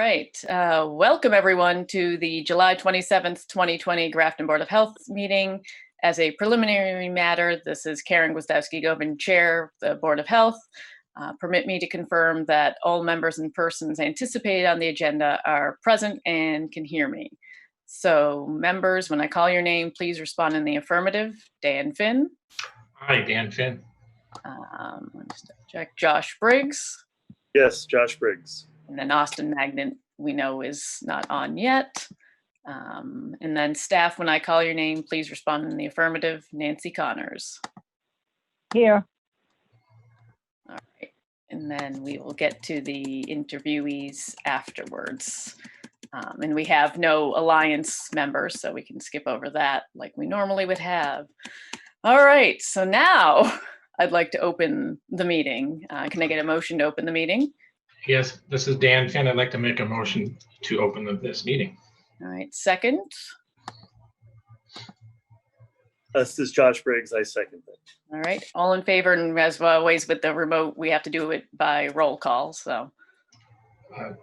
right. Welcome everyone to the July 27th, 2020 Grafton Board of Health meeting. As a preliminary matter, this is Karen Gwiazdowski-Govin, Chair of the Board of Health. Permit me to confirm that all members and persons anticipated on the agenda are present and can hear me. So members, when I call your name, please respond in the affirmative. Dan Finn. Hi, Dan Finn. Let's check. Josh Briggs. Yes, Josh Briggs. And then Austin Magnet, we know, is not on yet. And then staff, when I call your name, please respond in the affirmative. Nancy Connors. Here. All right. And then we will get to the interviewees afterwards. And we have no alliance members, so we can skip over that like we normally would have. All right, so now I'd like to open the meeting. Can I get a motion to open the meeting? Yes, this is Dan Finn. I'd like to make a motion to open this meeting. All right, second. This is Josh Briggs. I second it. All right, all in favor, and as always with the remote, we have to do it by roll call, so.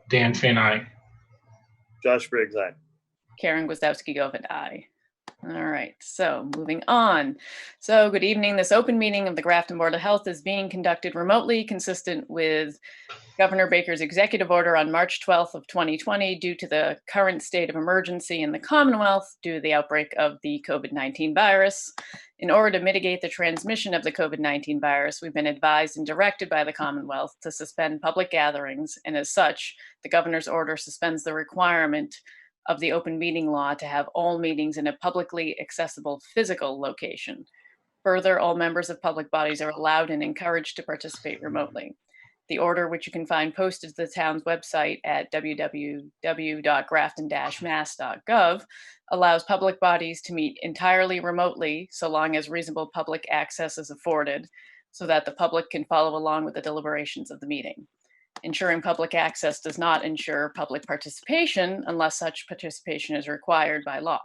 Dan Finn, aye. Josh Briggs, aye. Karen Gwiazdowski-Govin, aye. All right, so moving on. So good evening. This open meeting of the Grafton Board of Health is being conducted remotely, consistent with Governor Baker's executive order on March 12th of 2020 due to the current state of emergency in the Commonwealth due to the outbreak of the COVID-19 virus. In order to mitigate the transmission of the COVID-19 virus, we've been advised and directed by the Commonwealth to suspend public gatherings, and as such, the governor's order suspends the requirement of the open meeting law to have all meetings in a publicly accessible physical location. Further, all members of public bodies are allowed and encouraged to participate remotely. The order, which you can find posted to the town's website at www.grafton-mass.gov, allows public bodies to meet entirely remotely so long as reasonable public access is afforded so that the public can follow along with the deliberations of the meeting. Ensuring public access does not ensure public participation unless such participation is required by law.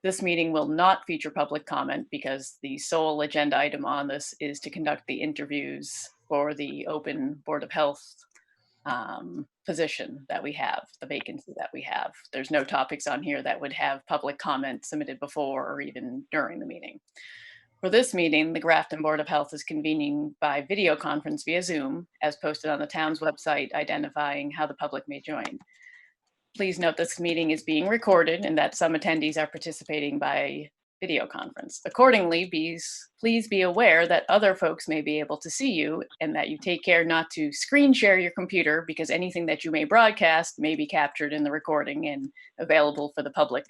This meeting will not feature public comment because the sole agenda item on this is to conduct the interviews for the open Board of Health position that we have, the vacancy that we have. There's no topics on here that would have public comment submitted before or even during the meeting. For this meeting, the Grafton Board of Health is convening by video conference via Zoom, as posted on the town's website, identifying how the public may join. Please note this meeting is being recorded and that some attendees are participating by video conference. Accordingly, please be aware that other folks may be able to see you and that you take care not to screen share your computer because anything that you may broadcast may be captured in the recording and available for the public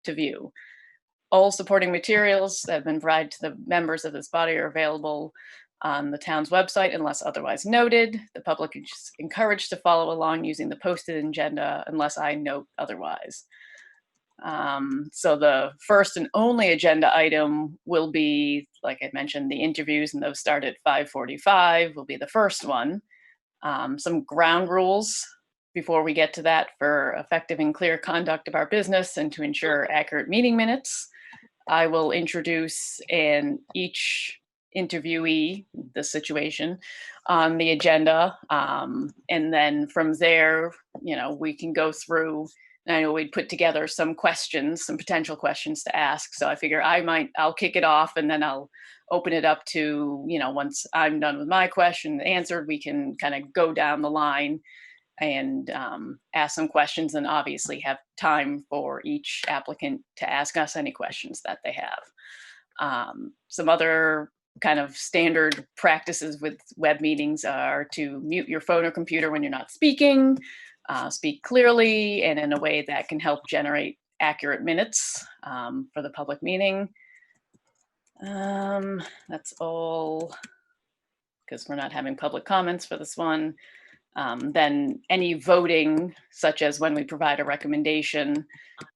to view. All supporting materials that have been provided to the members of this body are available on the town's website unless otherwise noted. The public is encouraged to follow along using the posted agenda unless I note otherwise. So the first and only agenda item will be, like I mentioned, the interviews, and those start at 5:45 will be the first one. Some ground rules before we get to that for effective and clear conduct of our business and to ensure accurate meeting minutes. I will introduce each interviewee, the situation on the agenda. And then from there, we can go through, and I know we'd put together some questions, some potential questions to ask. So I figure I'll kick it off and then I'll open it up to, once I'm done with my question answered, we can kind of go down the line and ask some questions, and obviously have time for each applicant to ask us any questions that they have. Some other kind of standard practices with web meetings are to mute your phone or computer when you're not speaking, speak clearly and in a way that can help generate accurate minutes for the public meeting. That's all, because we're not having public comments for this one. Then any voting, such as when we provide a recommendation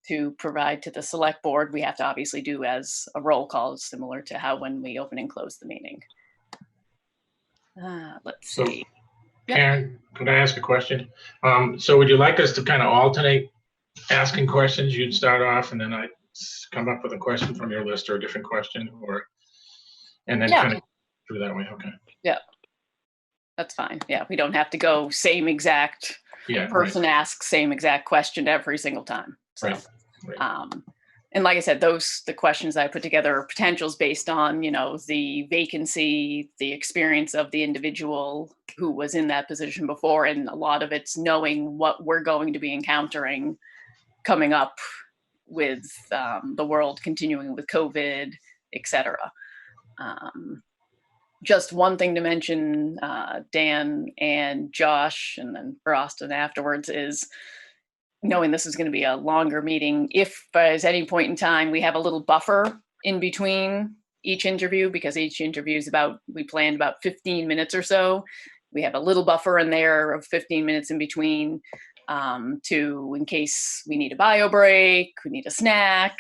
to provide to the select board, we have to obviously do as a roll call, similar to how when we open and close the meeting. Let's see. Karen, could I ask a question? So would you like us to kind of alternate asking questions? You'd start off and then I'd come up with a question from your list or a different question, and then kind of through that way. Okay. Yeah. That's fine. Yeah, we don't have to go same exact Yeah, right, person asks same exact question every single time. So, right, right. and like I said, the questions I put together are potentials based on, the vacancy, the experience of the individual who was in that position before, and a lot of it's knowing what we're going to be encountering coming up with the world continuing with COVID, etc. Just one thing to mention, Dan and Josh, and then for Austin afterwards, is knowing this is going to be a longer meeting. If at any point in time we have a little buffer in between each interview, because each interview is we planned about 15 minutes or so. We have a little buffer in there of 15 minutes in between in case we need a bio break, we need a snack,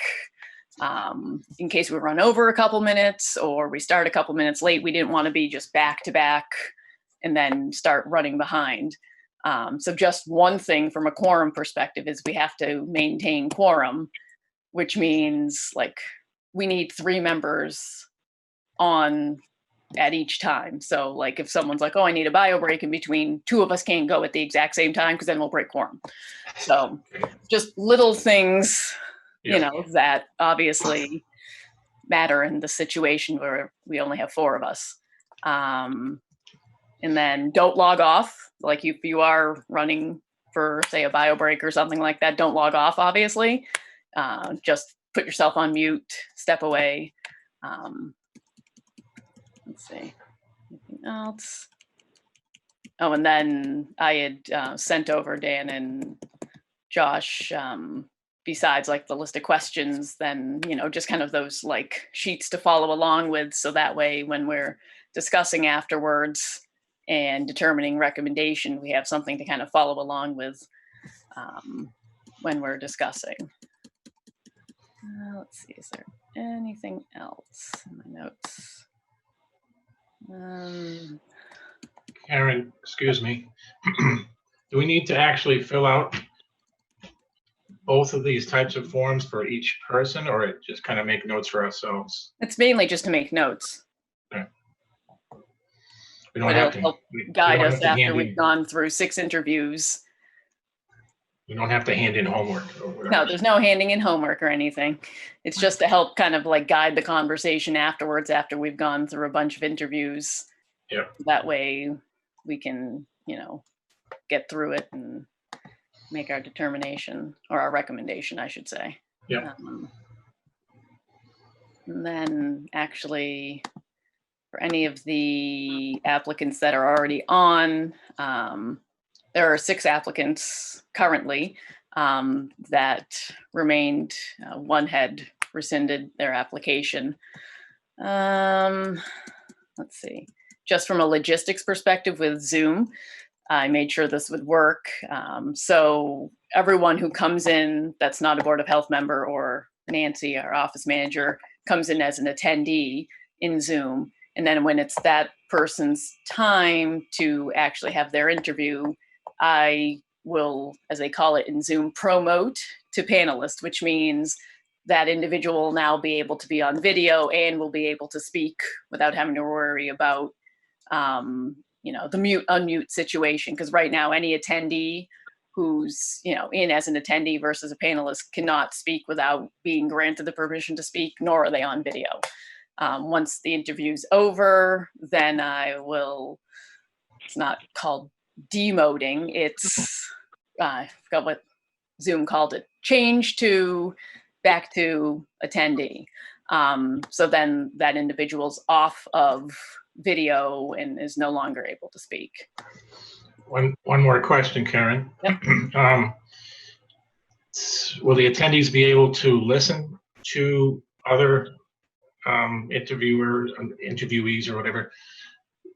in case we run over a couple minutes or we start a couple minutes late. We didn't want to be just back to back and then start running behind. So just one thing from a quorum perspective is we have to maintain quorum, which means we need 3 members on at each time. So if someone's like, oh, I need a bio break in between, 2 of us can't go at the exact same time because then we'll break quorum. So just little things, that obviously matter in the situation where we only have 4 of us. And then don't log off. If you are running for, say, a bio break or something like that, don't log off, obviously. Just put yourself on mute, step away. Let's see, anything else? Oh, and then I had sent over Dan and Josh, besides the list of questions, then, just kind of those sheets to follow along with. So that way, when we're discussing afterwards and determining recommendation, we have something to kind of follow along with when we're discussing. Let's see, is there anything else in my notes? Karen, excuse me. Do we need to actually fill out both of these types of forms for each person, or just kind of make notes for ourselves? It's mainly just to make notes. Okay. We don't But have it'll to help we guide don't us have to after hand we've in, gone through 6 interviews. we don't have to hand in homework or whatever. No, there's no handing in homework or anything. It's just to help kind of guide the conversation afterwards after we've gone through a bunch of interviews. Yeah. That way we can, get through it and make our determination, or our recommendation, I should say. Yeah. And then actually, for any of the applicants that are already on, there are 6 applicants currently that remained. 1 had rescinded their application. Let's see. Just from a logistics perspective with Zoom, I made sure this would work. So everyone who comes in that's not a Board of Health member, or Nancy, our office manager, comes in as an attendee in Zoom. And then when it's that person's time to actually have their interview, I will, as they call it in Zoom, promote to panelist, which means that individual will now be able to be on video and will be able to speak without having to worry about the mute unmute situation. Because right now, any attendee who's in as an attendee versus a panelist cannot speak without being granted the permission to speak, nor are they on video. Once the interview's over, then I will, it's not called demoting, it's, I forgot what Zoom called it, change to back to attendee. So then that individual's off of video and is no longer able to speak. One more question, Karen. Yep. Will the attendees be able to listen to other interviewees or whatever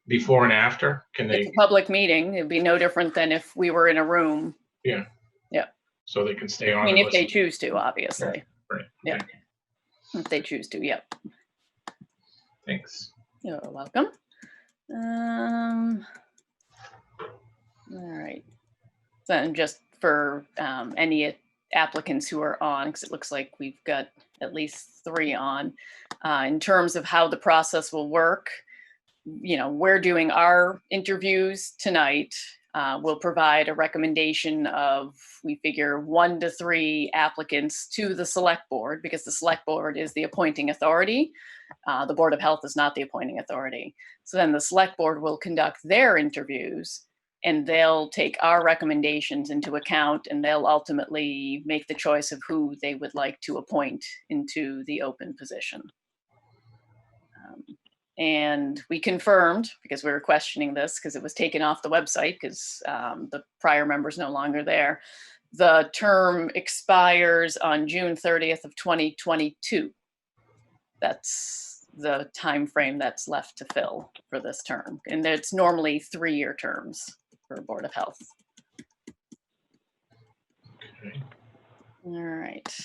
before and after? Can It's they? a public meeting. It'd be no different than if we were in a room. Yeah. Yeah. So they can stay on. I mean, and if they listen. choose to, obviously. Right. Yeah. Okay. If they choose to, yep. Thanks. You're welcome. All right. Then just for any applicants who are on, because it looks like we've got at least 3 on, in terms of how the process will work, we're doing our interviews tonight. will provide a recommendation of, we figure, 1 to 3 applicants to the select board, because the select board is the appointing authority. The Board of Health is not the appointing authority. So then the select board will conduct their interviews, and they'll take our recommendations into account, and they'll ultimately make the choice of who they would like to appoint into the open position. And we confirmed, because we were questioning this because it was taken off the website because the prior member's no longer there. The term expires on June 30th of 2022. That's the time frame that's left to fill for this term. And it's normally 3-year terms for Board of Health. Okay. All right.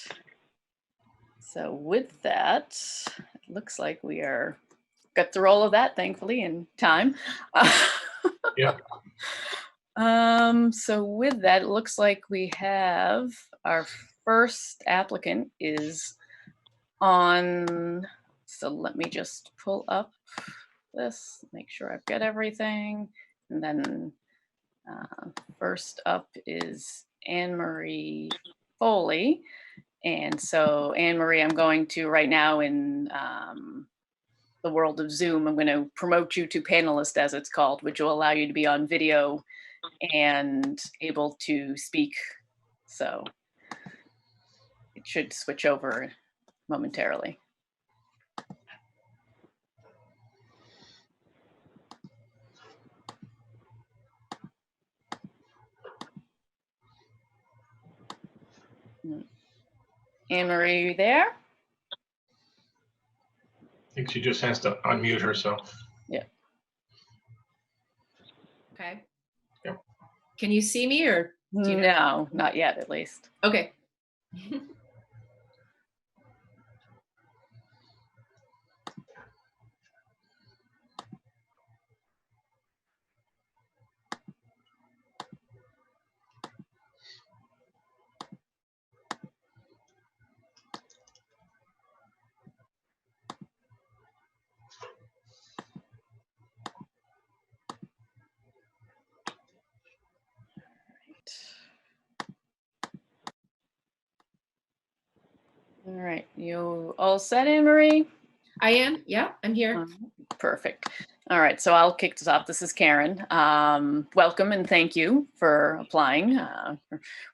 So with that, it looks like we are got through all of that, thankfully, in time. Yep. So with that, it looks like we have our first applicant is on. So let me just pull up this, make sure I've got everything. And then first up is Anne Marie Foley. And so Anne Marie, I'm going to right now in the world of Zoom, I'm going to promote you to panelist, as it's called, which will allow you to be on video and able to speak. So it should switch over momentarily. Anne Marie, are you there? I think she just has to unmute herself. Yeah. Okay. Yep. Can you see me or? Do you know? No, not yet, at least. Okay. All right, you all set, Anne Marie? I am. Yeah, I'm here. Perfect. All right, so I'll kick this off. This is Karen. Welcome and thank you for applying.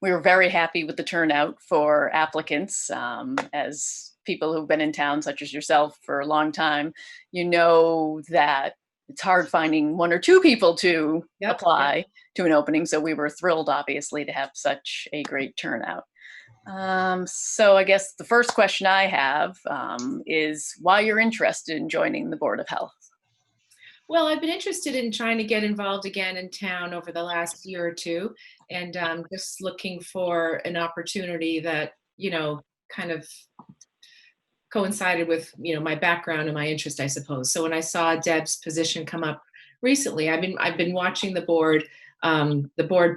We were very happy with the turnout for applicants. As people who've been in town, such as yourself, for a long time, you know that it's hard finding 1 or 2 people to apply to an opening. So we were thrilled, obviously, to have such a great turnout. So I guess the first question I have is why you're interested in joining the Board of Health. Well, I've been interested in trying to get involved again in town over the last year or 2, and just looking for an opportunity that, you know, kind of coincided with, you know, my background and my interest, I suppose. So when I saw Deb's position come up recently, I've been watching the board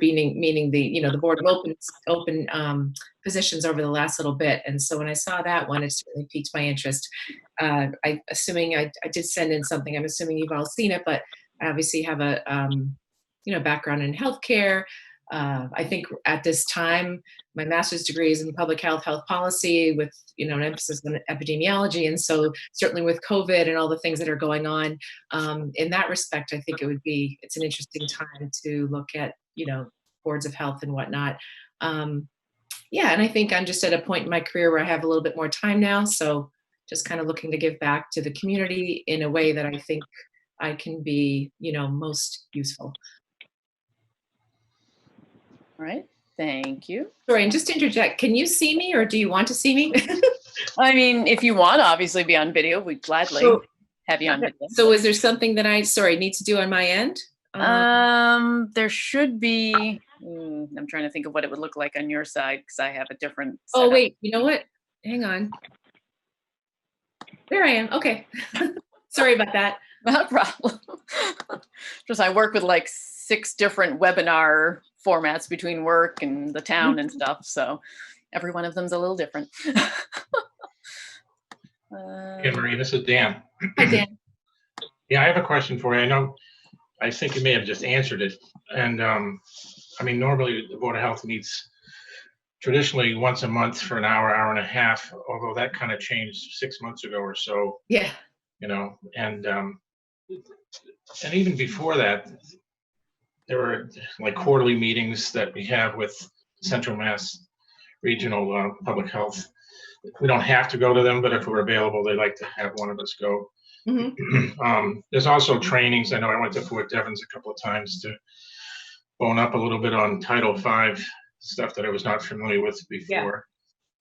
meaning the, you know, the board of open positions over the last little bit. And so when I saw that one, it certainly piqued my interest. Assuming I did send in something, I'm assuming you've all seen it, but I obviously have a, you know, background in healthcare. I think at this time, my master's degree is in public health, health policy with, you know, an emphasis on epidemiology. And so certainly with COVID and all the things that are going on, in that respect, I think it's an interesting time to look at, you know, boards of health and whatnot. Yeah, and I think I'm just at a point in my career where I have a little bit more time now. So just kind of looking to give back to the community in a way that I think I can be, you know, most useful. All right, thank you. Sorry, and just to interject, can you see me or do you want to see me? I mean, if you want to obviously be on video, we'd gladly have you on video. So is there something that I need to do on my end? There should be, I'm trying to think of what it would look like on your side because I have a different Oh, setup. wait, you know what? Hang on. There I am. Okay. Sorry about that. No problem. Just I work with like 6 different webinar formats between work and the town and stuff. So every one of them's a little different. Anne Marie, this is Dan. Hi, Dan. Yeah, I have a question for you. I know I think you may have just answered it. And I mean, normally the Board of Health meets traditionally once a month for an hour, hour and a half, although that kind of changed 6 months ago or so, Yeah. you know, and even before that, there were like quarterly meetings that we have with Central Mass Regional Public Health. We don't have to go to them, but if we're available, they like to have one of us go. There's also trainings. I know I went to Fort Devens a couple of times to bone up a little bit on Title V stuff that I was not familiar with before.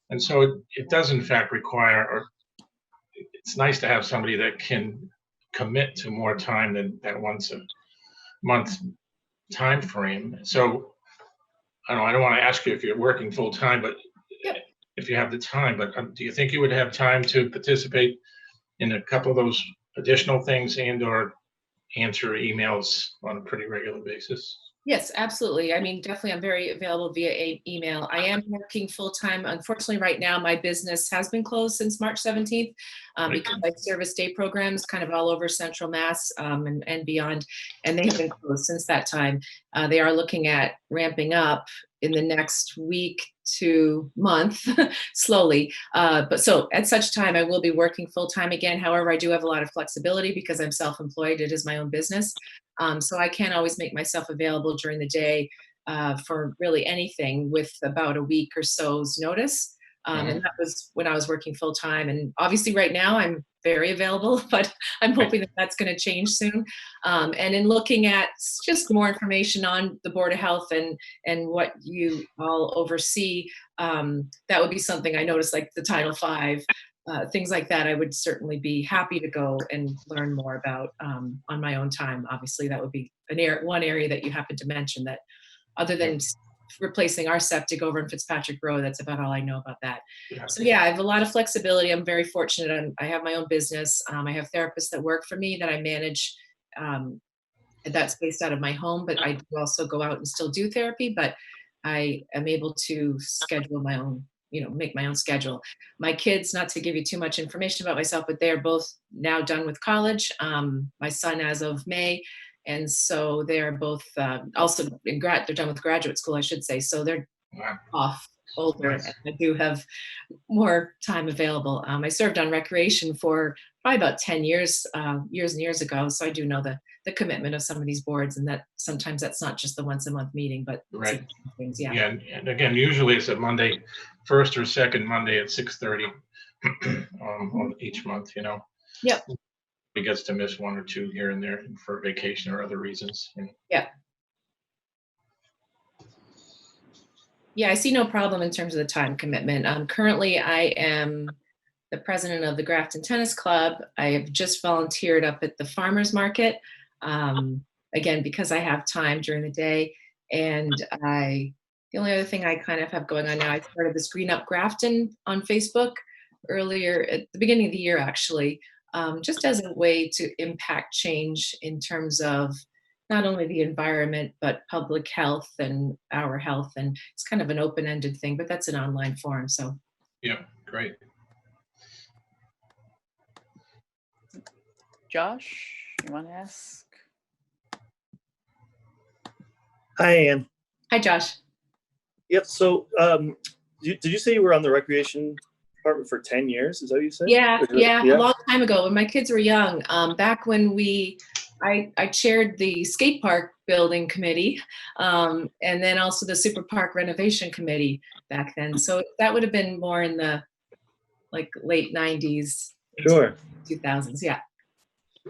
And so it does in fact require, or it's nice to have somebody that can commit to more time than that once a month time frame. So I don't want to ask you if you're working full time, but if you have the time, but do you think you would have time to participate in a couple of those additional things and or answer emails on a pretty regular basis? Yes, absolutely. I mean, definitely, I'm very available via email. I am working full time. Unfortunately, right now, my business has been closed since March 17th because I service day programs kind of all over Central Mass and beyond, and they have been closed since that time. They are looking at ramping up in the next week to month slowly. But so at such time, I will be working full time again. However, I do have a lot of flexibility because I'm self-employed. It is my own business. So I can't always make myself available during the day for really anything with about a week or so's notice. And that was when I was working full time. And obviously right now I'm very available, but I'm hoping that that's going to change soon. And in looking at just more information on the Board of Health and what you all oversee, that would be something I noticed, like the Title V. Things like that, I would certainly be happy to go and learn more about on my own time. Obviously, that would be one area that you happen to mention that, other than replacing our septic over in Fitzpatrick Road, that's about all I know about that. So yeah, I have a lot of flexibility. I'm very fortunate. I have my own business. I have therapists that work for me that I manage. That's based out of my home, but I do also go out and still do therapy. But I am able to schedule my own, make my own schedule. My kids, not to give you too much information about myself, but they're both now done with college. My son as of May. And so they're both also they're done with graduate school, I should say. So they're off older. Nice. And I do have more time available. I served on recreation for probably about 10 years, years and years ago. So I do know the commitment of some of these boards, and that sometimes that's not just the once a month meeting, but things. Yeah. And again, usually it's a Monday, first or second Monday at 6:30 each month, Yep. He gets to miss one or two here and there for vacation or other reasons. Yeah. Yeah, I see no problem in terms of the time commitment. Currently, I am the president of the Grafton Tennis Club. I have just volunteered up at the farmers market, again, because I have time during the day. And the only other thing I kind of have going on now, I started this Green Up Grafton on Facebook earlier at the beginning of the year, actually, just as a way to impact change in terms of not only the environment, but public health and our health. And it's kind of an open-ended thing, but that's an online forum. So yeah, great. Josh, you want to ask? Hi, Ann. Hi, Josh. Yep. So did you say you were on the recreation department for 10 years? Is that what you said? Yeah, a long time ago when my kids were young, back when I chaired the skate park building committee, and then also the super park renovation committee back then. So that would have been more in the late 90s, sure, 2000s. Yeah.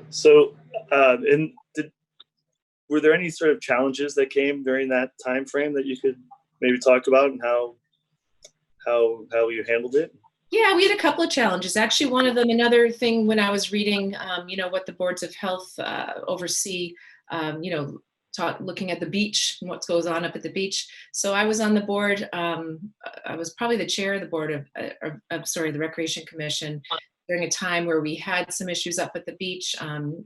So, were there any sort of challenges that came during that time frame that you could maybe talk about, and how you handled it? Yeah, we had a couple of challenges. Actually, one of them, another thing when I was reading, what the boards of health oversee, looking at the beach and what goes on up at the beach. So I was on the board. I was probably the chair of the board the Recreation Commission during a time where we had some issues up at the beach.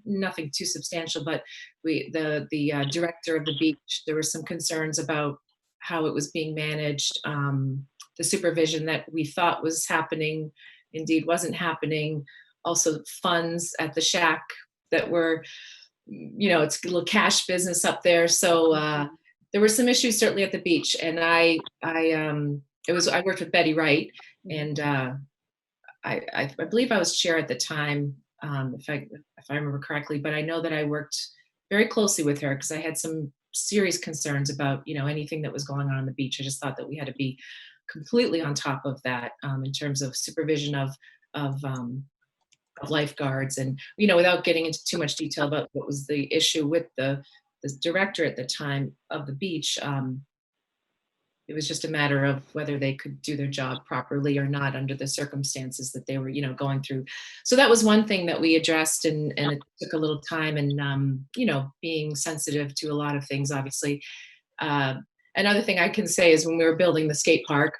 Nothing too substantial, but the director of the beach, there were some concerns about how it was being managed. The supervision that we thought was happening indeed wasn't happening. Also funds at the shack that were it's a little cash business up there. So there were some issues certainly at the beach, and I worked with Betty Wright, and I believe I was chair at the time, if I remember correctly. But I know that I worked very closely with her because I had some serious concerns about anything that was going on the beach. I just thought that we had to be completely on top of that in terms of supervision of lifeguards, and without getting into too much detail about what was the issue with the director at the time of the beach. It was just a matter of whether they could do their job properly or not under the circumstances that they were going through. So that was one thing that we addressed, and it took a little time, and being sensitive to a lot of things, obviously. Another thing I can say is when we were building the skate park,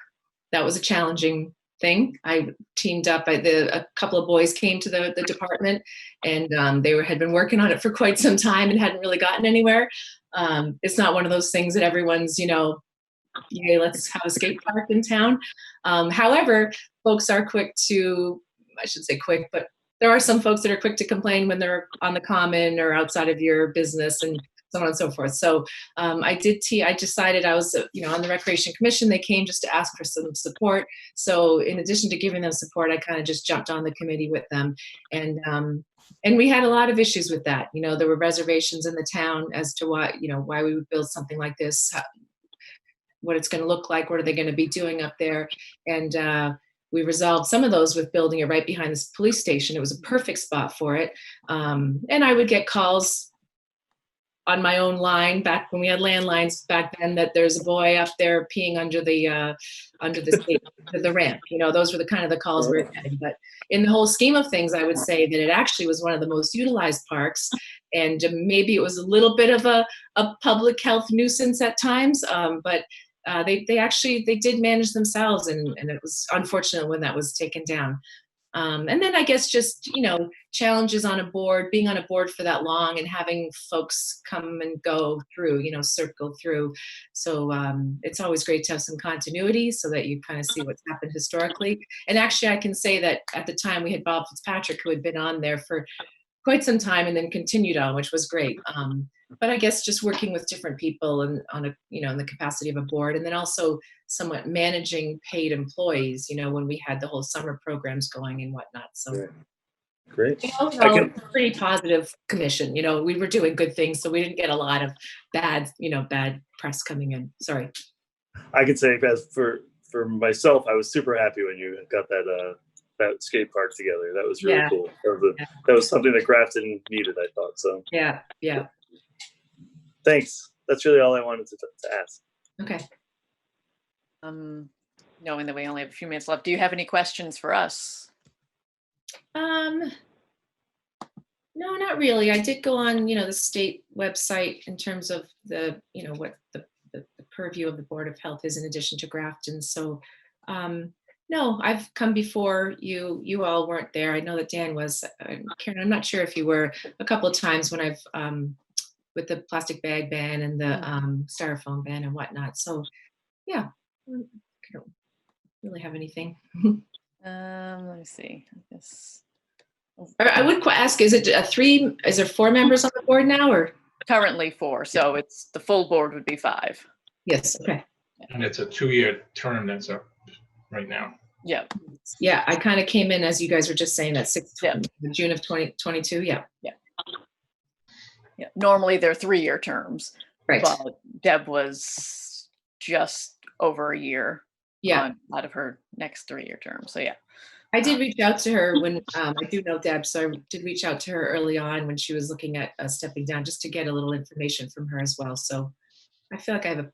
that was a challenging thing. I teamed up. A couple of boys came to the department, and they had been working on it for quite some time and hadn't really gotten anywhere. It's not one of those things that everyone's, yay, let's have a skate park in town. However, folks are quick to, I should say quick, but there are some folks that are quick to complain when they're on the common or outside of your business, and so on and so forth. So I decided I was, on the Recreation Commission. They came just to ask for some support. So in addition to giving them support, I kind of just jumped on the committee with them. And we had a lot of issues with that. There were reservations in the town as to why we would build something like this, what it's going to look like, what are they going to be doing up there. And we resolved some of those with building it right behind this police station. It was a perfect spot for it. And I would get calls on my own line back when we had landlines back then that there's a boy up there peeing under the the ramp. Those were the kind of the calls we were getting. But in the whole scheme of things, I would say that it actually was one of the most utilized parks, and maybe it was a little bit of a public health nuisance at times. But they did manage themselves, and it was unfortunate when that was taken down. And then I guess just, challenges on a board, being on a board for that long and having folks come and go through, circle through. So it's always great to have some continuity so that you kind of see what's happened historically. And actually, I can say that at the time we had Bob Fitzpatrick, who had been on there for quite some time and then continued on, which was great. But I guess just working with different people and on a, in the capacity of a board, and then also somewhat managing paid employees, when we had the whole summer programs going and whatnot. So Great. overall, it's a pretty positive commission. We were doing good things, so we didn't get a lot of bad press coming in. Sorry. I can say as for myself, I was super happy when you got that skate park together. That was really cool. That was something that Grafton needed, I thought. So yeah. Thanks. That's really all I wanted to ask. Okay. Knowing that we only have a few minutes left, do you have any questions for us? No, not really. I did go on, the state website in terms of the, what the purview of the Board of Health is in addition to Grafton. So, no, I've come before you. You all weren't there. I know that Dan was. Karen, I'm not sure if you were. A couple of times when I've with the plastic bag ban and the styrofoam ban and whatnot. So, yeah, I don't really have anything. Let me see. I guess I would ask: is it Is there 4 members on the board now, or currently 4? So it's the full board would be 5. Yes. Okay. And it's a 2-year term that's up right now. Yeah. Yeah, I kind of came in as you guys were just saying that June of 2022. Yeah. Normally they're 3-year terms. Right. But Deb was just over a year. Yeah. Out of her next 3-year term. So yeah. I did reach out to her when I do know Deb, so I did reach out to her early on when she was looking at stepping down, just to get a little information from her as well. So I feel like I have a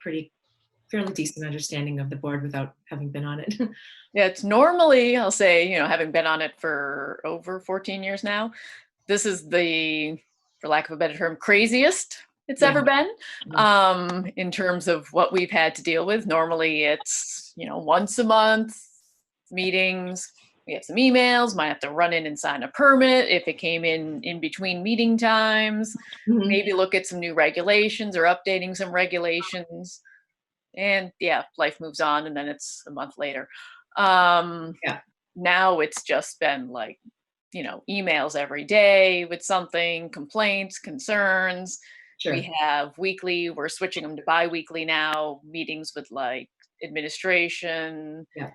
fairly decent understanding of the board without having been on it. Yeah, it's normally, I'll say, having been on it for over 14 years now, this is the, for lack of a better term, craziest it's ever been in terms of what we've had to deal with. Normally it's, once a month meetings. We have some emails, might have to run in and sign a permit if it came in between meeting times, maybe look at some new regulations or updating some regulations. And yeah, life moves on and then it's a month later. Now it's just been like emails every day with something, complaints, concerns. Sure. We have weekly, we're switching them to bi-weekly now, meetings with like administration, Yeah.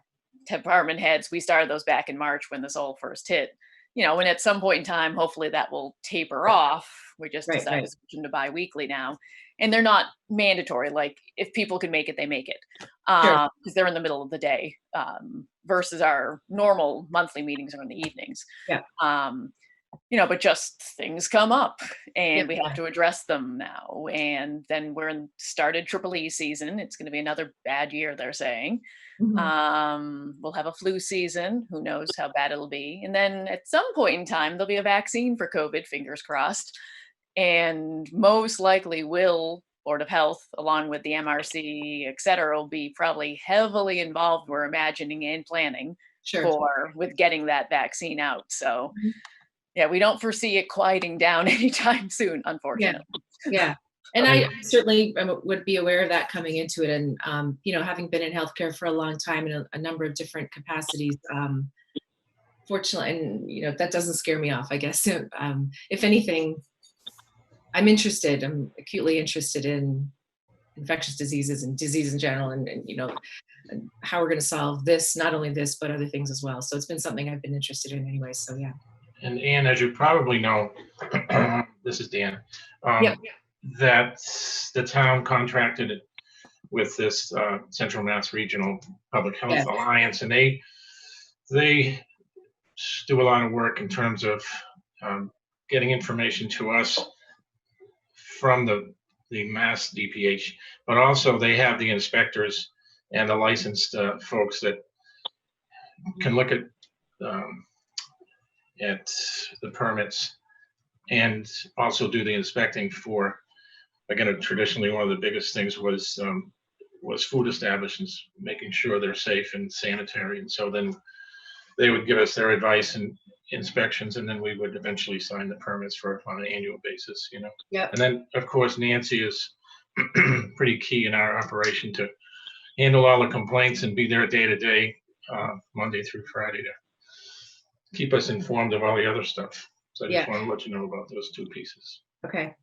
department heads. We started those back in March when this all first hit. And at some point in time, hopefully that will taper off. We just Right, decided right. to switch them to bi-weekly now. And they're not mandatory. Like if people can make it, they make it. Sure. Because they're in the middle of the day versus our normal monthly meetings are in the evenings. Yeah. But just things come up and Yep. we have to address them now. And then started Triple E season. It's going to be another bad year, they're saying. Mhm. We'll have a flu season. Who knows how bad it'll be. And then at some point in time, there'll be a vaccine for COVID, fingers crossed. And most likely Board of Health, along with the MRC, et cetera, will be probably heavily involved, we're imagining and planning Sure. with getting that vaccine out. So Mhm. yeah, we don't foresee it quieting down anytime soon, Yeah. unfortunately. Yeah. And I certainly would be aware of that coming into it. And, having been in healthcare for a long time in a number of different capacities, fortunately, and, that doesn't scare me off, I guess. If anything, I'm acutely interested in infectious diseases and disease in general and how we're going to solve this, not only this, but other things as well. So it's been something I've been interested in anyway. So yeah. And Anne, as you probably know, this is Dan, Yep. that the town contracted it with this Central Mass Regional Public Health Yeah. Alliance, and they do a lot of work in terms of getting information to us from the Mass DPH, but also they have the inspectors and the licensed folks that can look at the permits and also do the inspecting for, again, traditionally one of the biggest things was food establishments, making sure they're safe and sanitary. And so then they would give us their advice and inspections, and then we would eventually sign the permits on an annual basis, Yep. And then, of course, Nancy is pretty key in our operation to handle all the complaints and be there day to day, Monday through Friday, to keep us informed of all the other stuff. So I just want to let you know about those two pieces. Okay.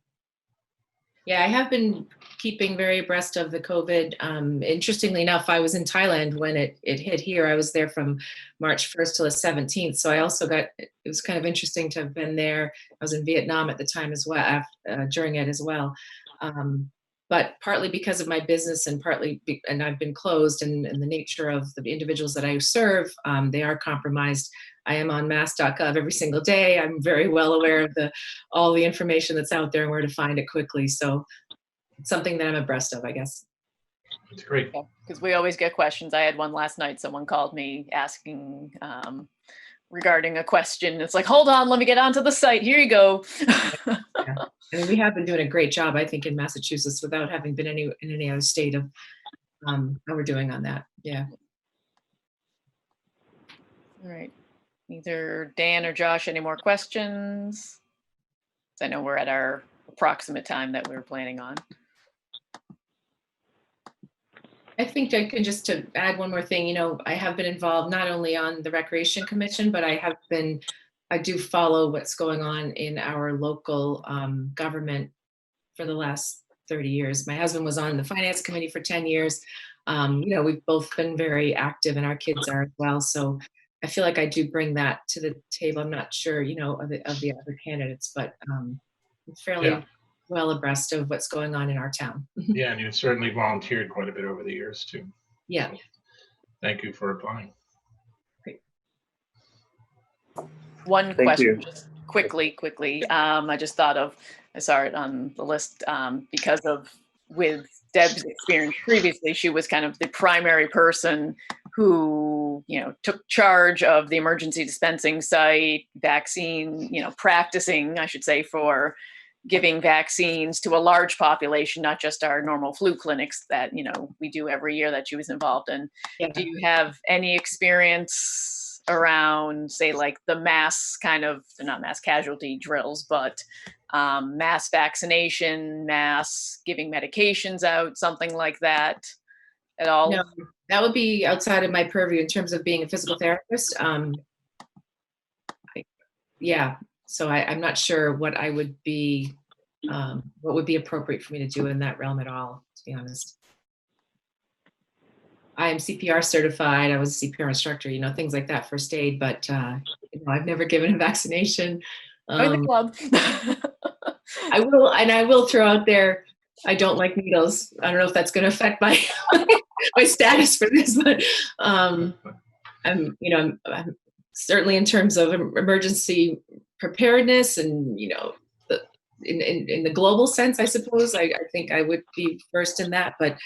Yeah, I have been keeping very abreast of the COVID. Interestingly enough, I was in Thailand when it hit here. I was there from March 1st till the 17th. So I also it was kind of interesting to have been there. I was in Vietnam at the time as well, during it as well. But partly because of my business and and I've been closed and the nature of the individuals that I serve, they are compromised. I am on mass.gov every single day. I'm very well aware of all the information that's out there and where to find it quickly. So it's something that I'm abreast of, I guess. That's great. Because we always get questions. I had one last night. Someone called me asking regarding a question. It's like, hold on, let me get onto the site. Here you go. Yeah. I mean, we have been doing a great job, I think, in Massachusetts without having been in any other state of how we're doing on that. Yeah. All right. Either Dan or Josh, any more questions? I know we're at our approximate time that we were planning on. I think I can just to add one more thing, I have been involved not only on the Recreation Commission, but I do follow what's going on in our local government for the last 30 years. My husband was on the Finance Committee for 10 years. We've both been very active and our kids are as well. So I feel like I do bring that to the table. I'm not sure, of the other candidates, but I'm fairly well abreast of what's going on in our town. Yeah, and you've certainly volunteered quite a bit over the years too. Yeah. So, thank you for applying. Great. One Thank question, you. just quickly. I just thought of, I saw it on the list because with Deb's experience previously, she was kind of the primary person who, took charge of the emergency dispensing site, vaccine, practicing, I should say, for giving vaccines to a large population, not just our normal flu clinics that, we do every year that she was involved in. Yeah. Do you have any experience around, say, like the mass kind of, they're not mass casualty drills, but mass vaccination, mass giving medications out, something like that at all? No, that would be outside of my purview in terms of being a physical therapist. yeah, so I'm not sure what I would be, what would be appropriate for me to do in that realm at all, to be honest. I am CPR certified. I was a CPR instructor, things like that, first aid, but I've never given a vaccination. Join the club. I will throw out there, I don't like needles. I don't know if that's going to affect my my status for this, but I'm certainly in terms of emergency preparedness and in the global sense, I suppose I think I would be first in that, but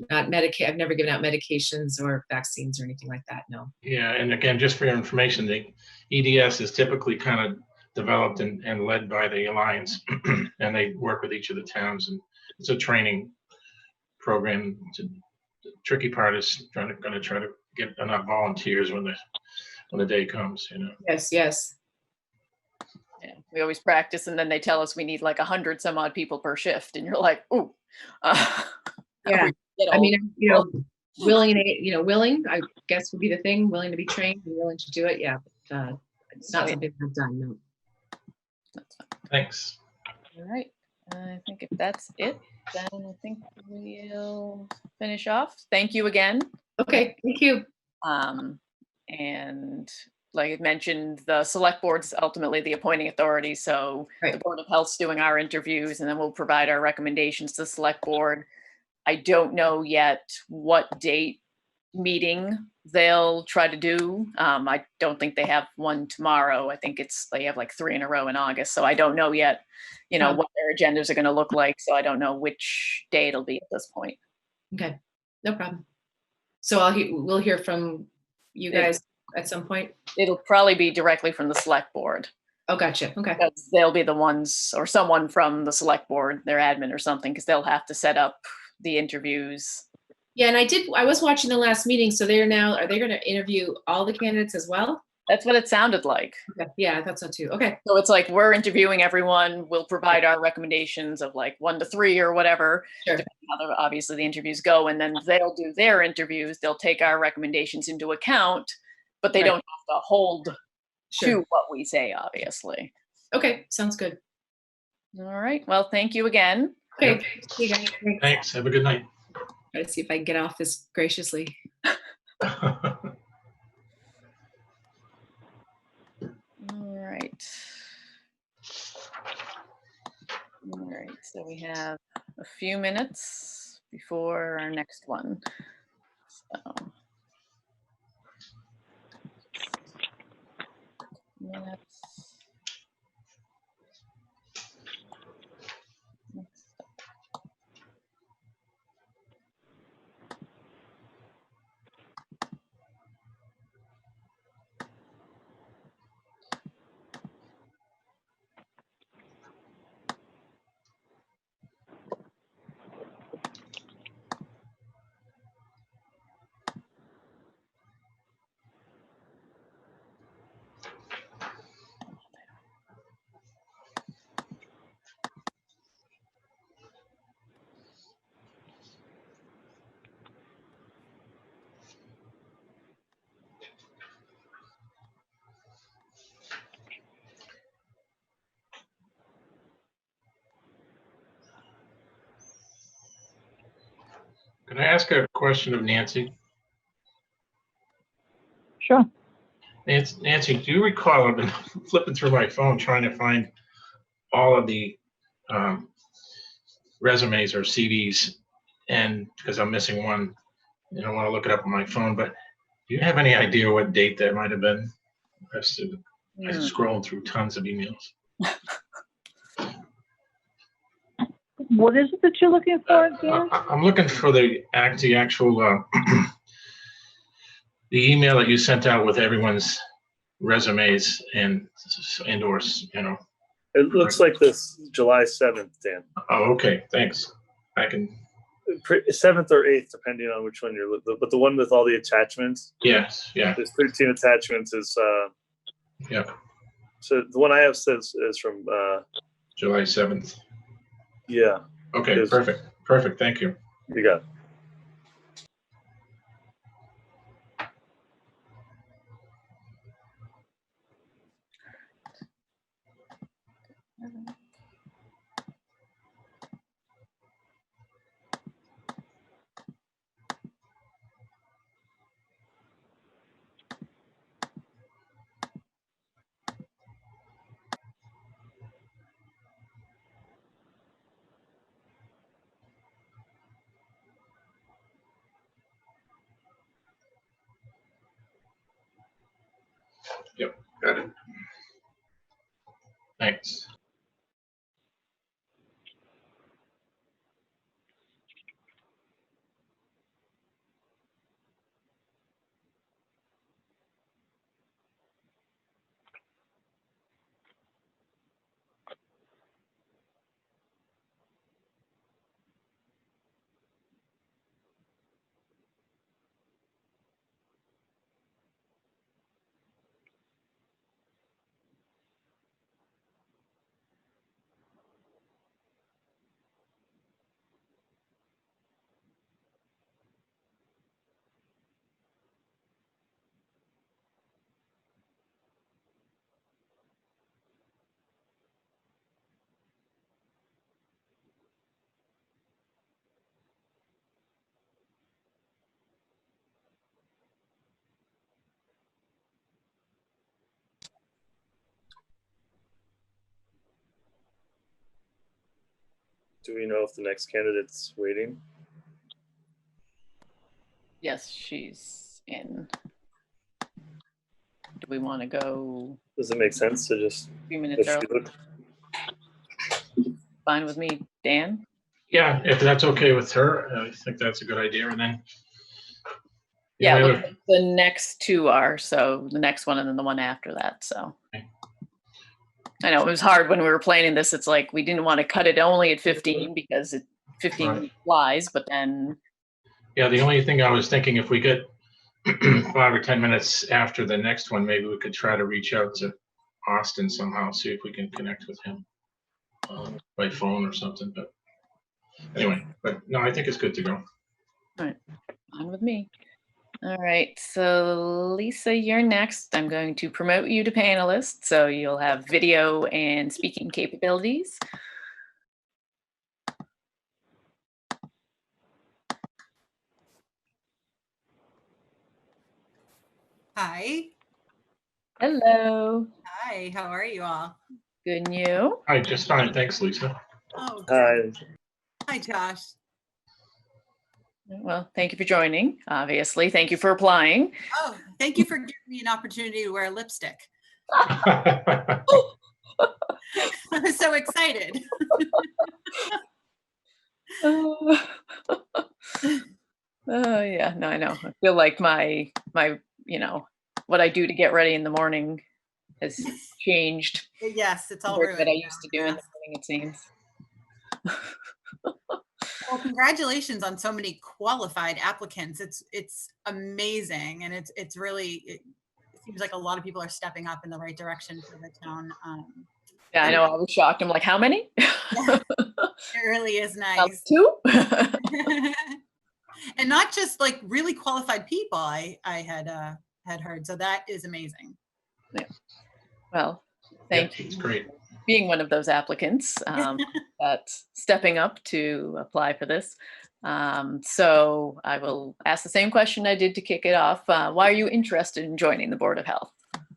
not I've never given out medications or vaccines or anything like that. No. Yeah, and again, just for your information, the EDS is typically kind of developed and led by the Alliance, and they work with each of the towns, and it's a training program. The tricky part is going to try to get enough volunteers when the day comes. Yes. Yes. Yeah, we always practice, and then they tell us we need like 100 some odd people per shift, and you're like, ooh. Yeah. I mean, willing, I guess would be the thing. Willing to be trained and willing to do it. Yeah, but it's not something I've done. No. That's fine. Thanks. All right. I think if that's it, then I think we'll finish off. Thank you again. Okay. Thank you. And like I mentioned, the select board's ultimately the appointing authority. So Right. The Board of Health's doing our interviews, and then we'll provide our recommendations to the select board. I don't know yet what date meeting they'll try to do. I don't think they have one tomorrow. I think they have like 3 in a row in August. So I don't know yet, what their agendas are going to look like. So I don't know which day it'll be at this point. Okay. No problem. So we'll hear from you guys at some point. It'll probably be directly from the select board. Oh, gotcha. Okay. Because they'll be the ones, or someone from the select board, their admin or something, because they'll have to set up the interviews. Yeah, and I was watching the last meeting, so are they going to interview all the candidates as well? That's what it sounded like. Okay. Yeah, I thought so too. Okay. So it's like we're interviewing everyone. We'll provide our recommendations of like 1 to 3 or whatever, Sure. depending how obviously the interviews go, and then they'll do their interviews. They'll take our recommendations into account, but they Right. don't have to hold Sure. to what we say, obviously. Okay, sounds good. All right. Well, thank you again. Okay. Yep. See you guys. Thanks. Have a good night. Try to see if I can get off this graciously. All right. All right. So we have a few minutes before our next one. So. Minutes. Can I ask a question of Nancy? Sure. Nancy, do you recall, I've been flipping through my phone trying to find all of the resumes or CVs, and because I'm missing one, and I want to look it up on my phone, but do you have any idea what date that might have been? I'm scrolling through tons of emails. What is it that you're looking for again? I'm looking for the actual the email that you sent out with everyone's resumes and or It looks like this July 7th, Dan. Oh, okay, thanks. I can. 7th or 8th, depending on which one you're looking. But the one with all the attachments. Yes, yeah. There's 13 attachments. Is Yeah. So the one I have says is from July 7th. Yeah. Okay, perfect. Thank you. You got it. Do we know if the next candidate's waiting? Yes, she's in. Do we want to go Does it make sense to just 3 minutes if she early? look? Fine with me, Dan? Yeah, if that's okay with her, I think that's a good idea. And then the Yeah, only well, other- the next two are, so the next one and then the one after that, so. Okay. I know it was hard when we were planning this. It's like, we didn't want to cut it only at 15 because 15 Right. flies, but then, yeah, the only thing I was thinking, if we get 5 or 10 minutes after the next one, maybe we could try to reach out to Austin somehow, see if we can connect with him by phone or something. But anyway, but no, I think it's good to go. fine with me. All right, so Lisa, you're next. I'm going to promote you to panelist, so you'll have video and speaking capabilities. Hi. Hello, Hi, how are you all? good and you? All right, just fine. Thanks, Lisa. Oh, Hi. good. Hi, Josh. Well, thank you for joining, obviously. Thank you for applying. Oh, thank you for giving me an opportunity to wear lipstick. Yeah, I was so excited. Oh, yeah, no, I know. I feel like my, what I do to get ready in the morning has changed Yes, it's all compared to what I ruined used to now. do in Yes. the morning, it seems. Well, congratulations on so many qualified applicants. It's amazing, and it's really it seems like a lot of people are stepping up in the right direction for the town. Yeah, I know. I was shocked. I'm like, how many? Yeah, it really is nice. 2? And not just like really qualified people I had heard. So that is amazing. Well, thank you it's great. for being one of those applicants that's stepping up to apply for this. So I will ask the same question I did to kick it off. Why are you interested in joining the Board of Health?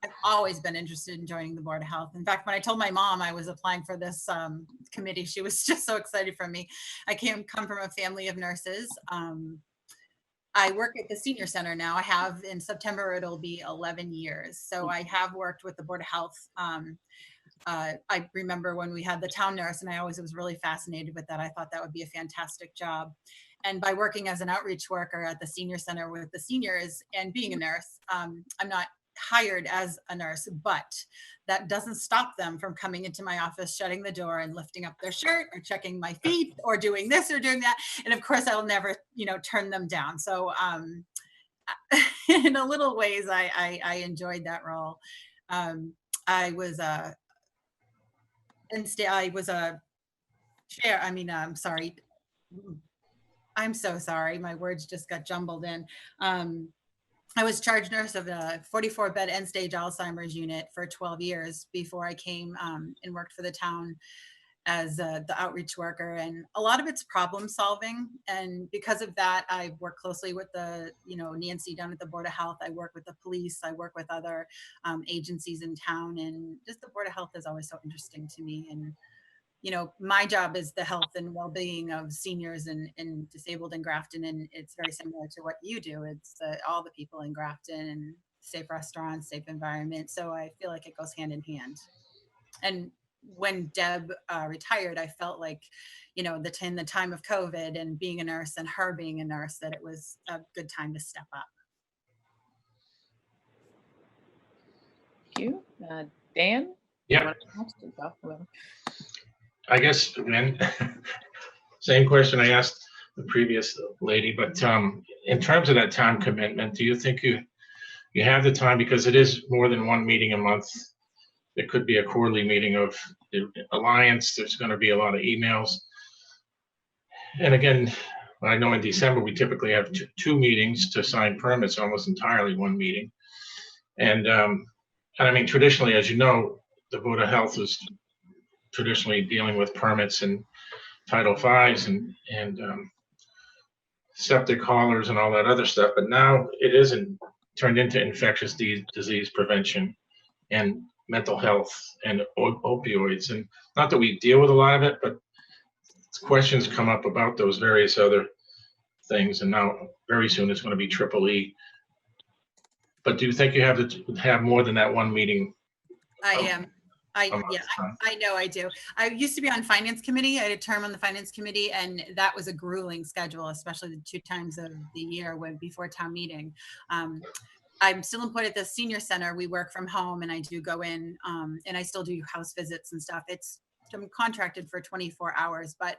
I've always been interested in joining the Board of Health. In fact, when I told my mom I was applying for this committee, she was just so excited for me. I come from a family of nurses. I work at the senior center now. I have in September, it'll be 11 years. So I have worked with the Board of Health. I remember when we had the town nurse, and I always was really fascinated with that. I thought that would be a fantastic job. And by working as an outreach worker at the senior center with the seniors and being a nurse, I'm not hired as a nurse, but that doesn't stop them from coming into my office, shutting the door and lifting up their shirt or checking my feet or doing this or doing that. And of course I'll never, turn them down. So in a little ways, I enjoyed that role. I was a chair. Sorry. I'm so sorry. My words just got jumbled in. I was charge nurse of a 44-bed end-stage Alzheimer's unit for 12 years before I came and worked for the town as the outreach worker. And a lot of it's problem solving. And because of that, I work closely with Nancy down at the Board of Health. I work with the police. I work with other agencies in town. And just the Board of Health is always so interesting to me. And my job is the health and well-being of seniors and disabled in Grafton, and it's very similar to what you do. It's all the people in Grafton and safe restaurants, safe environment. So I feel like it goes hand in hand. And when Deb retired, I felt like, in the time of COVID and being a nurse and her being a nurse, that it was a good time to step up. Thank you. Dan? Yeah, I guess then same question I asked the previous lady, but in terms of that time commitment, do you think you have the time, because it is more than one meeting a month? It could be a quarterly meeting of the Alliance. There's going to be a lot of emails. And again, I know in December, we typically have two meetings to sign permits, almost entirely one meeting. And I mean, traditionally, as you know, the Board of Health is traditionally dealing with permits and Title V's and septic haulers and all that other stuff. But now it isn't turned into infectious disease prevention and mental health and opioids. And not that we deal with a lot of it, but questions come up about those various other things, and now very soon it's going to be triple E. But do you think you have to have more than that one meeting? I Um, am. month time? I know I do. I used to be on finance committee. I had a term on the finance committee, and that was a grueling schedule, especially the 2 times of the year when before town meeting. I'm still employed at the senior center. We work from home, and I do go in, and I still do house visits and stuff. I'm contracted for 24 hours, but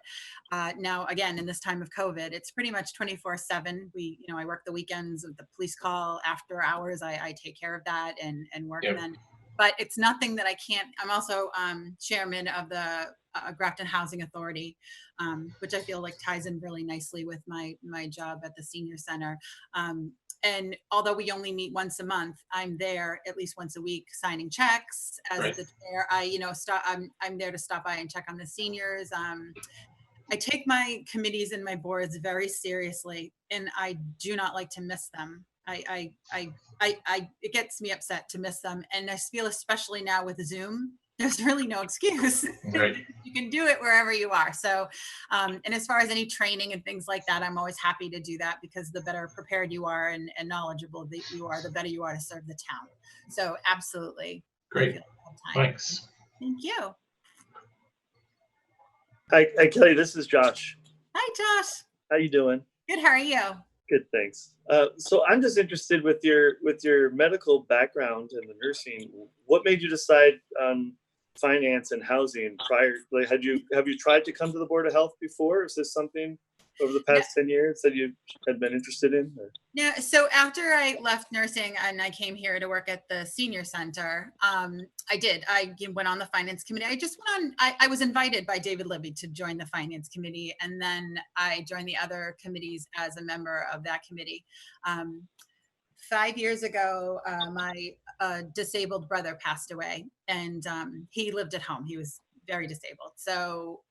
now again, in this time of COVID, it's pretty much 24/7. I work the weekends with the police call after hours. I take care of that and work Yep. then. But it's nothing that I can't. I'm also chairman of the Grafton Housing Authority, which I feel like ties in really nicely with my job at the senior center. And although we only meet once a month, I'm there at least once a week signing checks as Right. the chair. I'm there to stop by and check on the seniors. I take my committees and my boards very seriously, and I do not like to miss them. It gets me upset to miss them, and I feel especially now with Zoom, there's really no excuse. Right. You can do it wherever you are. So, and as far as any training and things like that, I'm always happy to do that, because the better prepared you are and knowledgeable that you are, the better you are to serve the town. So absolutely. Great. Thanks. Thank you. Hi, Kelly. This is Josh. Hi, Josh. How you doing? Good. How are you? Good, thanks. So I'm just interested with your medical background and the nursing. What made you decide on finance and housing prior? Like, have you tried to come to the Board of Health before? Is this something over the past 10 years that you had been interested in? Or? Yeah. So after I left nursing and I came here to work at the senior center, I went on the finance committee. I was invited by David Libby to join the finance committee. And then I joined the other committees as a member of that committee. 5 years ago, my disabled brother passed away, and he lived at home. He was very disabled. So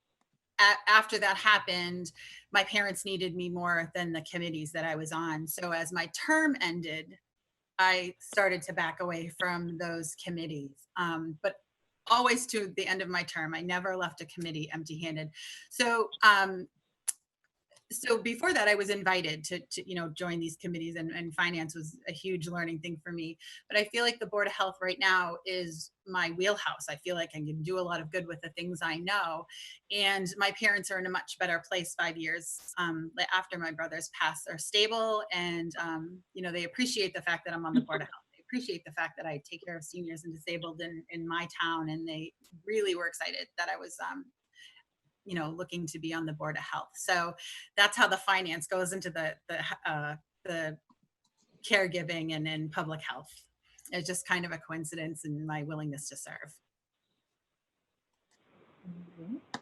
after that happened, my parents needed me more than the committees that I was on. So as my term ended, I started to back away from those committees. But always to the end of my term, I never left a committee empty-handed. So before that, I was invited to join these committees, and finance was a huge learning thing for me. But I feel like the Board of Health right now is my wheelhouse. I feel like I can do a lot of good with the things I know. And my parents are in a much better place 5 years after my brother's passed. They're stable, and they appreciate the fact that I'm on the Board of Health. They appreciate the fact that I take care of seniors and disabled in my town, and they really were excited that I was looking to be on the Board of Health. So that's how the finance goes into the caregiving and public health. It's just kind of a coincidence in my willingness to serve.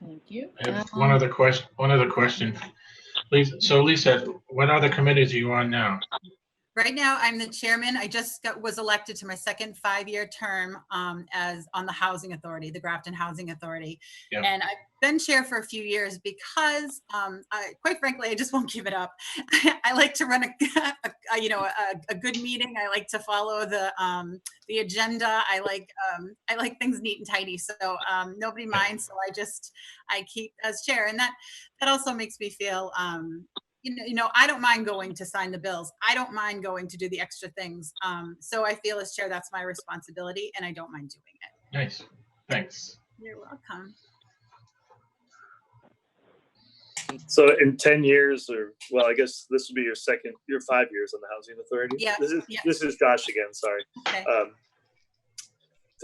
Thank you. I have one other question. Lisa, what other committees are you on now? Right now, I'm the chairman. I just was elected to my second 5-year term as on the Housing Authority, the Grafton Housing Authority. Yeah. And I've been chair for a few years because, quite frankly, I just won't give it up. I like to run a good meeting. I like to follow the agenda. I like things neat and tidy. So nobody minds. So I keep as chair, and that also makes me feel. I don't mind going to sign the bills. I don't mind going to do the extra things. So I feel as chair, that's my responsibility, and I don't mind doing it. Nice. Thanks. You're welcome. So in 10 years, I guess this will be your 5 years on the Housing Authority. Yeah. This is Josh again. Sorry.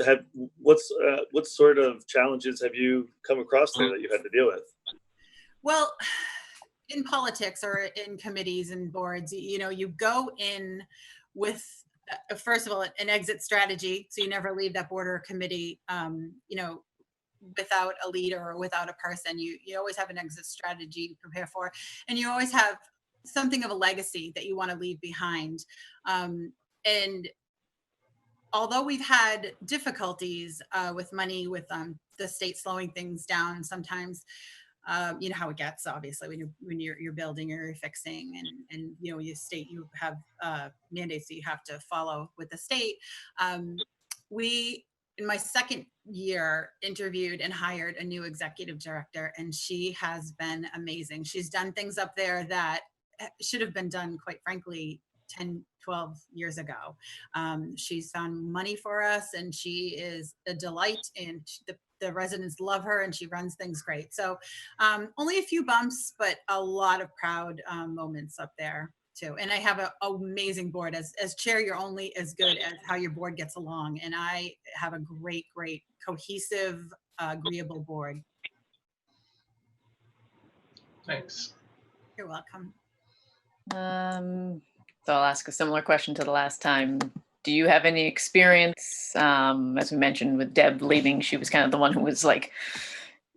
Okay. What sort of challenges have you come across there that you had to deal with? Well, in politics or in committees and boards, you go in with, first of all, an exit strategy. So you never leave that board or committee, without a leader or without a person. You always have an exit strategy to prepare for, and you always have something of a legacy that you want to leave behind. And although we've had difficulties with money, with the state slowing things down sometimes, you know how it gets, obviously, when you're building or you're fixing, and you have mandates that you have to follow with the state. We in my second year, interviewed and hired a new executive director, and she has been amazing. She's done things up there that should have been done, quite frankly, 10, 12 years ago. She's found money for us, and she is a delight, and the residents love her, and she runs things great. So only a few bumps, but a lot of proud moments up there too. And I have an amazing board. As chair, you're only as good as how your board gets along. And I have a great, cohesive, agreeable board. Thanks. You're welcome. So I'll ask a similar question to the last time. Do you have any experience, as we mentioned with Deb leaving, she was kind of the one who was like,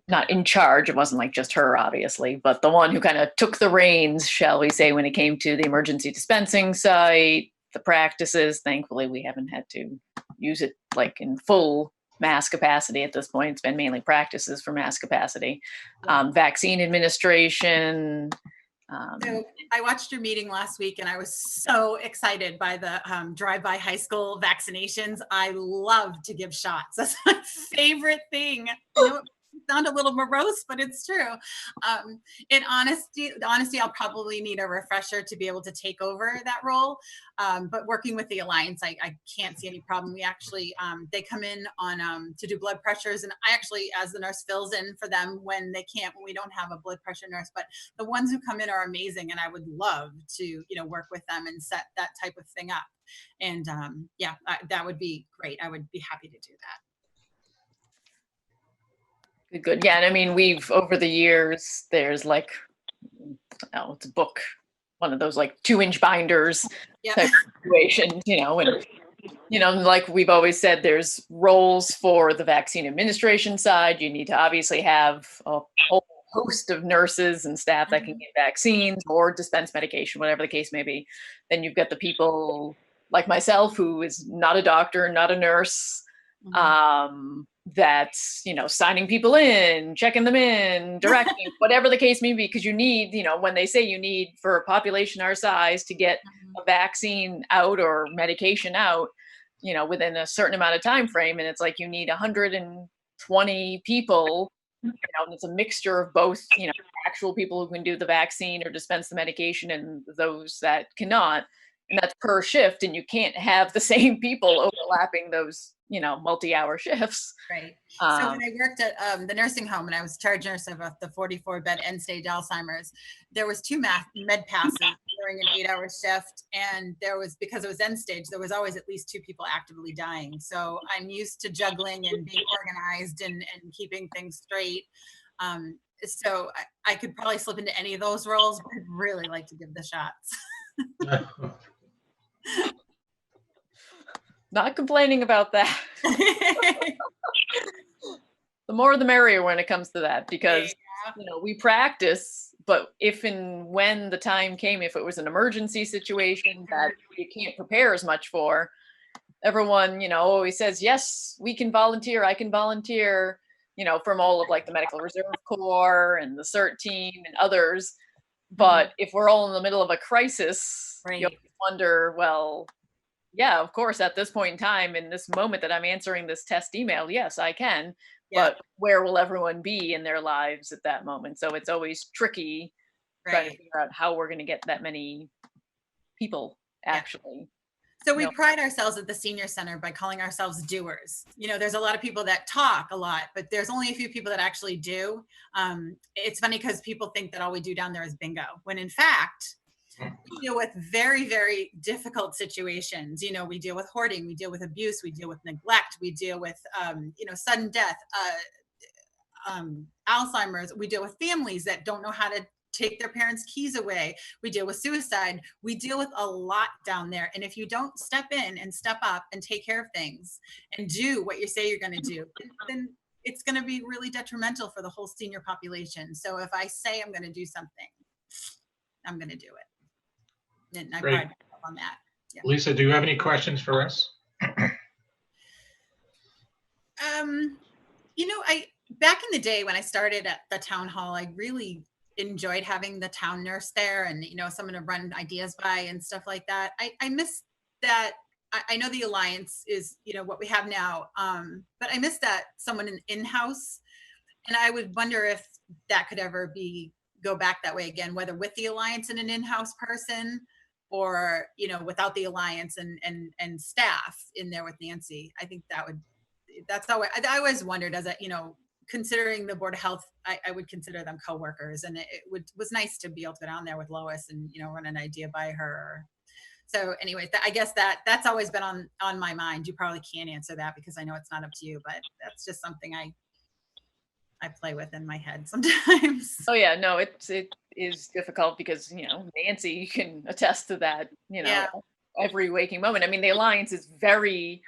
not in charge, it wasn't like just her, obviously, but the one who kind of took the reins, shall we say, when it came to the emergency dispensing site, the practices. Thankfully, we haven't had to use it like in full mass capacity at this point. It's been mainly practices for mass capacity. Vaccine administration. So I watched your meeting last week, and I was so excited by the drive-by high school vaccinations. I love to give shots. That's my favorite thing. You know, it sounds a little morose, but it's true. In honesty, I'll probably need a refresher to be able to take over that role. But working with the Alliance, I can't see any problem. We actually, they come in on to do blood pressures, and I actually, as the nurse, fills in for them when they can't, when we don't have a blood pressure nurse. But the ones who come in are amazing, and I would love to, work with them and set that type of thing up. And yeah, that would be great. I would be happy to do that. Good. Yeah. And I mean, we've, over the years, there's like, oh, it's a book, one of those like 2-inch binders type situations, and, like we've always said, there's roles for the vaccine administration side. You need to obviously have a whole host of nurses and staff that can get vaccines or dispense medication, whatever the case may be. Then you've got the people like myself, who is not a doctor, not a nurse, that's, signing people in, checking them in, directing, whatever the case may be, because you need, when they say you need for a population our size to get a vaccine out or medication out, within a certain amount of time frame, and it's like you need 120 people, and it's a mixture of both, actual people who can do the vaccine or dispense the medication and those that cannot, and that's per shift, and you can't have the same people overlapping those multi-hour shifts. Right. So when I worked at the nursing home, and I was charge nurse of the 44-bed end-stage Alzheimer's, there was 2 med passes during an 8-hour shift, and there was, because it was end stage, there was always at least 2 people actively dying. So I'm used to juggling and being organized and keeping things straight. So I could probably slip into any of those roles, but I'd really like to give the shots. Not complaining about that. The more the merrier when it comes to that, because we practice, but if and when the time came, if it was an emergency situation that you can't prepare as much for, everyone always says, yes, we can volunteer, I can volunteer, from all of like the Medical Reserve Corps and the CERT team and others. But if we're all in the middle of a crisis, you always wonder, well, yeah, of course, at this point in time, in this moment that I'm answering this test email, yes, I can. But where will everyone be in their lives at that moment? So it's always tricky trying to figure out how we're going to get that many people actually. So we pride ourselves at the senior center by calling ourselves doers. There's a lot of people that talk a lot, but there's only a few people that actually do. It's funny because people think that all we do down there is bingo, when in fact, we deal with very, very difficult situations. We deal with hoarding, we deal with abuse, we deal with neglect, we deal with, sudden death, Alzheimer's. We deal with families that don't know how to take their parents' keys away. We deal with suicide. We deal with a lot down there. And if you don't step in and step up and take care of things and do what you say you're going to do, then it's going to be really detrimental for the whole senior population. So if I say I'm going to do something, I'm going to do it. And I pride myself on that. Yeah. Lisa, do you have any questions for us? Back in the day when I started at the town hall, I really enjoyed having the town nurse there and, someone to run ideas by and stuff like that. I miss that I know the Alliance is, what we have now. But I miss that someone in-house. And I would wonder if that could ever go back that way again, whether with the Alliance and an in-house person, or, without the Alliance and staff in there with Nancy. I think that's how I always wondered, as a, considering the Board of Health, I would consider them coworkers, and it was nice to be able to go down there with Lois and, run an idea by her. So anyways, I guess that's always been on my mind. You probably can't answer that because I know it's not up to you, but that's just something I play with in my head sometimes. Oh yeah, no, it is difficult because, Nancy, you can attest to that, Yeah. every waking moment. I mean, the Alliance is very,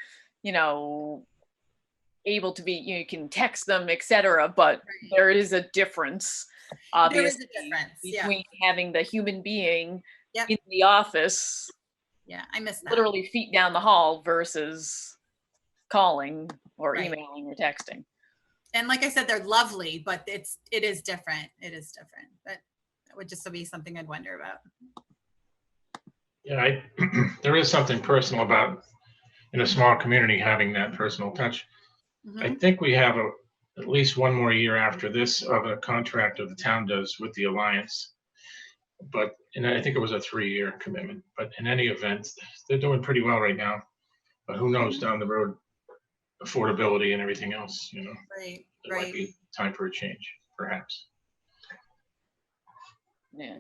able to be, you can text them, etc. But there is a difference, There is obviously, a difference, yeah. between having the human being Yep. in the office, Yeah, I miss that. literally feet down the hall, versus calling or Right. emailing or texting. And like I said, they're lovely, but it is different. It is different. But that would just be something I'd wonder about. Yeah, there is something personal about, in a small community, having that personal touch. I Mhm. think we have at least one more year after this of a contract of the town does with the Alliance. And I think it was a 3-year commitment, but in any event, they're doing pretty well right now. But who knows down the road, affordability and everything else, Right, there might right. be time for a change, perhaps. Yeah.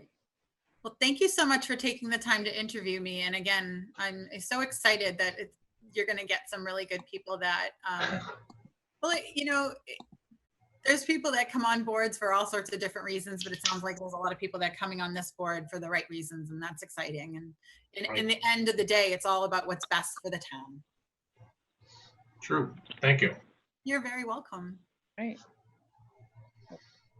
Well, thank you so much for taking the time to interview me. And again, I'm so excited that you're going to get some really good people that, well, there's people that come on boards for all sorts of different reasons, but it sounds like there's a lot of people that are coming on this board for the right reasons, and that's exciting. And in the end of the day, it's all about what's best for the town. True. Thank you. You're very welcome. Right.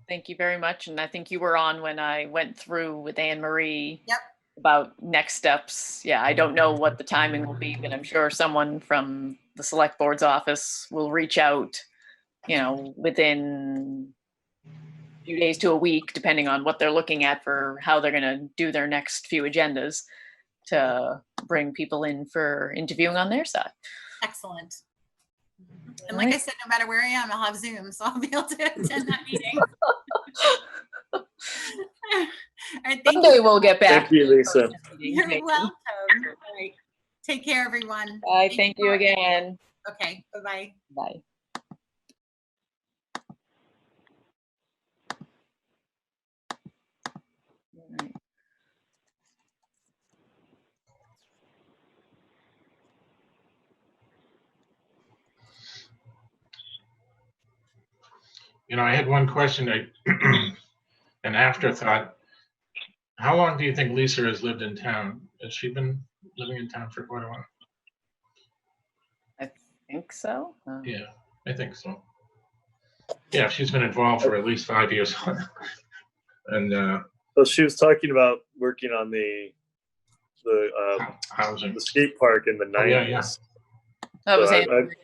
Thank you very much. And I think you were on when I went through with Anne Marie. Yep. About next steps. Yeah, I don't know what the timing will be, but I'm sure someone from the select board's office will reach out, within a few days to a week, depending on what they're looking at for how they're going to do their next few agendas, to bring people in for interviewing on their side. Excellent. And like I said, no matter where I am, I'll have Zoom, so I'll be able to attend that meeting. All right, thank Someday you. we'll get back. Thank you, Lisa. You're welcome. All right. Take care, everyone. Bye. Thank you again. Okay. Bye-bye. Bye. All right. I had one question, an afterthought. How long do you think Lisa has lived in town? Has she been living in town for quite a while? I think so. Yeah, I think so. Yeah, she's been involved for at least 5 years. And So she was talking about working on the housing. skate park in the 90s. Oh, yeah. That was So Anne Marie.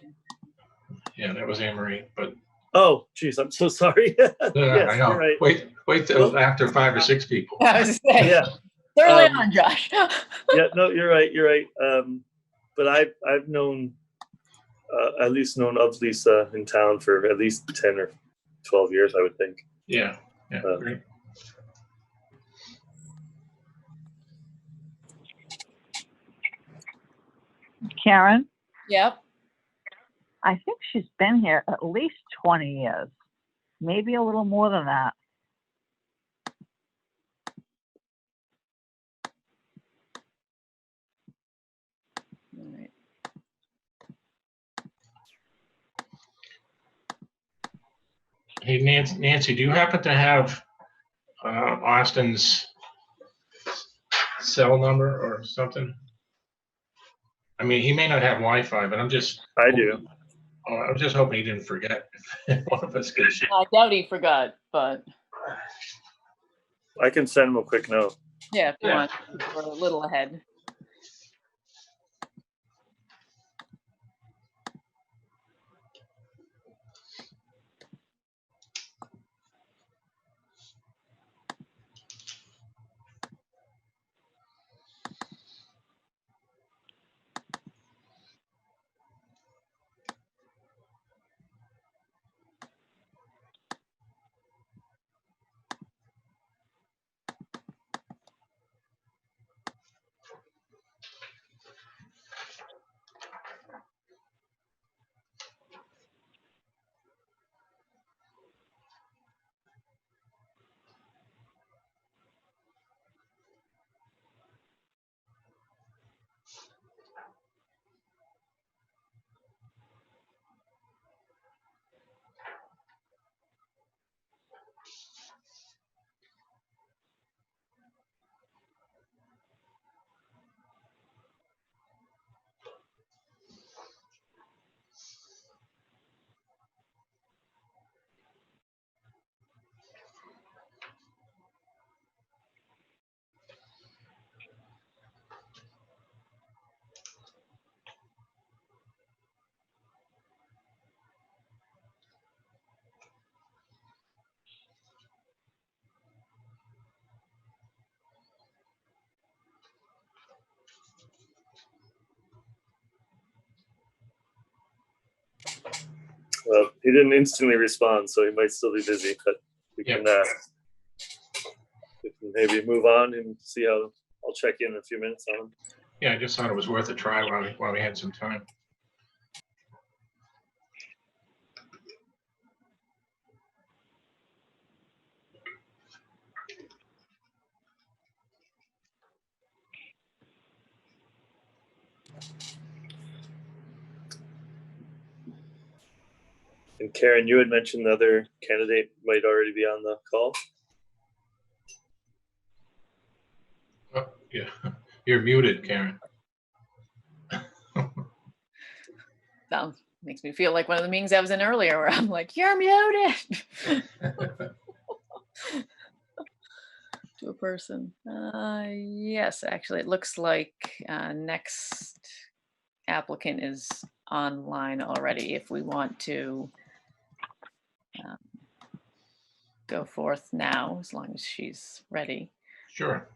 Yeah, that was Anne Marie, but Oh, geez, I'm so sorry. Yes, I know. you're right. Wait till Well- after 5 or 6 people. I was saying, Yeah, early um, on, Josh. yeah, no, you're right. You're right. But I've known at least known of Lisa in town for at least 10 or 12 years, I would think. Yeah, great. Karen, Yep. I think she's been here at least 20 years, maybe a little more than that. All right. Hey, Nancy, do you happen to have Austin's cell number or something? I mean, he may not have Wi-Fi, but I do. I was just hoping he didn't forget. One of us could. I doubt he forgot, but I can send him a quick note. yeah, if you Yeah. want, we're a little ahead. he didn't instantly respond, so he might still be busy, but we can maybe move on and see how. I'll check in a few minutes on him. Yeah, I just thought it was worth a try while we had some time. And Karen, you had mentioned the other candidate might already be on the call. Oh, yeah, you're muted, Karen. Makes me feel like one of the meetings I was in earlier where I'm like, you're muted to a person. Yes, actually, it looks like next applicant is online already. If we want to go forth now, as long as she's ready. Sure.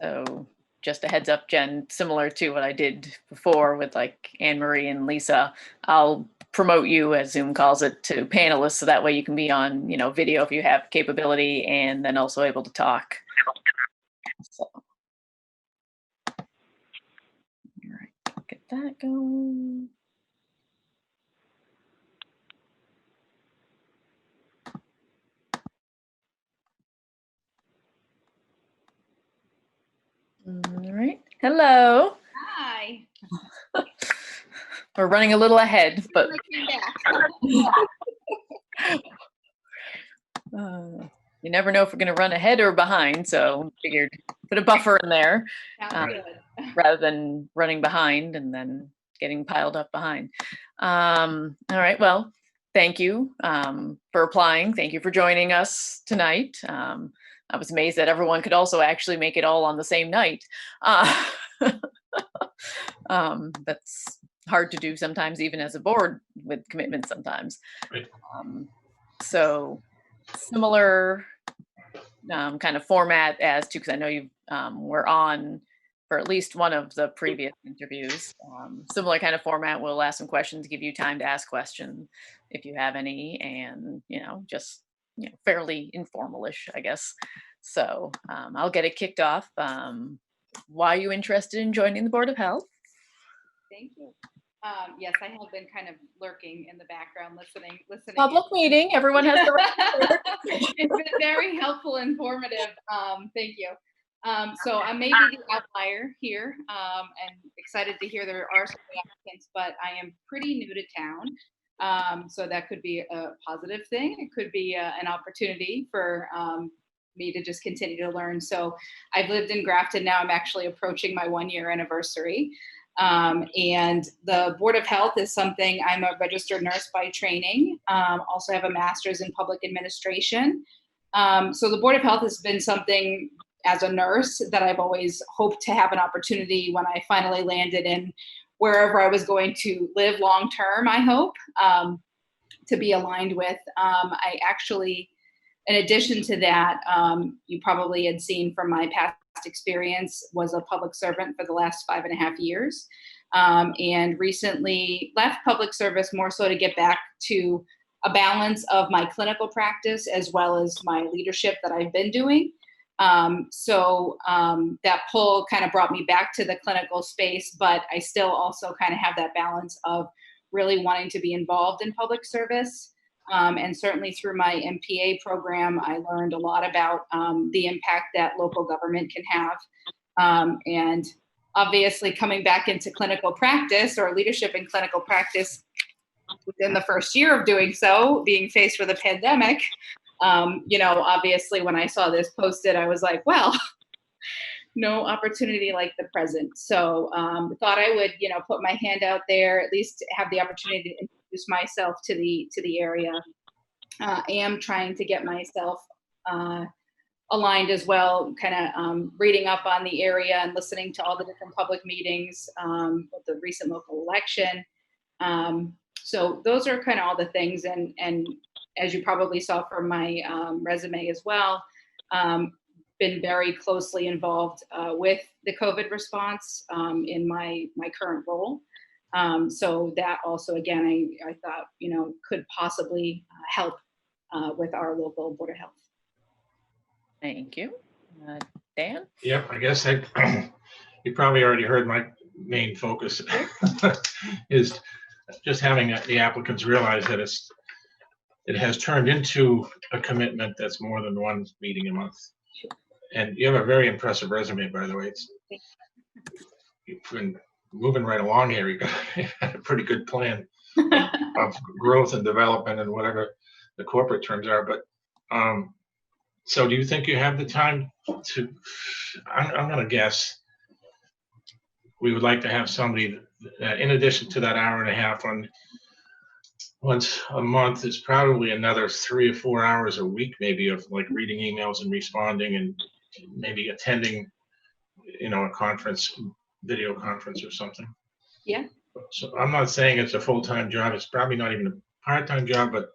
So just a heads up, Jen, similar to what I did before with like Anne Marie and Lisa, I'll promote you, as Zoom calls it, to panelists, so that way you can be on, video if you have capability, and then also able to talk. So, all right, get that going. All right. Hello. Hi. We're running a little ahead, but you never know if we're going to run ahead or behind. So figured put a buffer in there rather than running behind and then getting piled up behind. All right. Well, thank you for applying. Thank you for joining us tonight. I was amazed that everyone could also actually make it all on the same night. That's hard to do sometimes, even as a board with commitments sometimes. Right. So similar kind of format as to, because I know you were on for at least one of the previous interviews. Similar kind of format. We'll ask some questions, give you time to ask questions if you have any, and just fairly informal-ish, I guess. So I'll get it kicked off. Why are you interested in joining the Board of Health? Thank you. Yes, I have been kind of lurking in the background, listening. Public meeting. Everyone has the right. It's been very helpful, informative. Thank you. So I may be the outlier here, and excited to hear there are some applicants, but I am pretty new to town. So that could be a positive thing. It could be an opportunity for me to just continue to learn. So I've lived in Grafton now. I'm actually approaching my 1-year anniversary. And the Board of Health is something, I'm a registered nurse by training, also have a master's in public administration. So the Board of Health has been something as a nurse that I've always hoped to have an opportunity when I finally landed in wherever I was going to live long term, I hope, to be aligned with. I actually, in addition to that, you probably had seen from my past experience, was a public servant for the last 5.5 years, and recently left public service more so to get back to a balance of my clinical practice as well as my leadership that I've been doing. So that pull kind of brought me back to the clinical space, but I still also kind of have that balance of really wanting to be involved in public service. And certainly through my MPA program, I learned a lot about the impact that local government can have. And obviously coming back into clinical practice or leadership in clinical practice within the first year of doing so, being faced with a pandemic, obviously when I saw this posted, I was like, well, no opportunity like the present. So thought I would, put my hand out there, at least have the opportunity to introduce myself to the area. I am trying to get myself aligned as well, kind of reading up on the area and listening to all the different public meetings with the recent local election. So those are kind of all the things. And as you probably saw from my resume as well, been very closely involved with the COVID response in my current role. So that also, again, I thought, could possibly help with our local Board of Health. Thank you. Dan? Yep, I guess you probably already heard my main focus is just having the applicants realize that it has turned into a commitment that's more than one meeting a month. And you have a very impressive resume, by the way. You've been moving right along here. You got a pretty good plan of growth and development and whatever the corporate terms are. But so do you think you have the time to, I'm going to guess, we would like to have somebody that, in addition to that hour and a half on once a month, is probably another 3 or 4 hours a week, maybe, of like reading emails and responding and maybe attending, a conference, video conference or something. Yeah. So I'm not saying it's a full-time job. It's probably not even a part-time job, but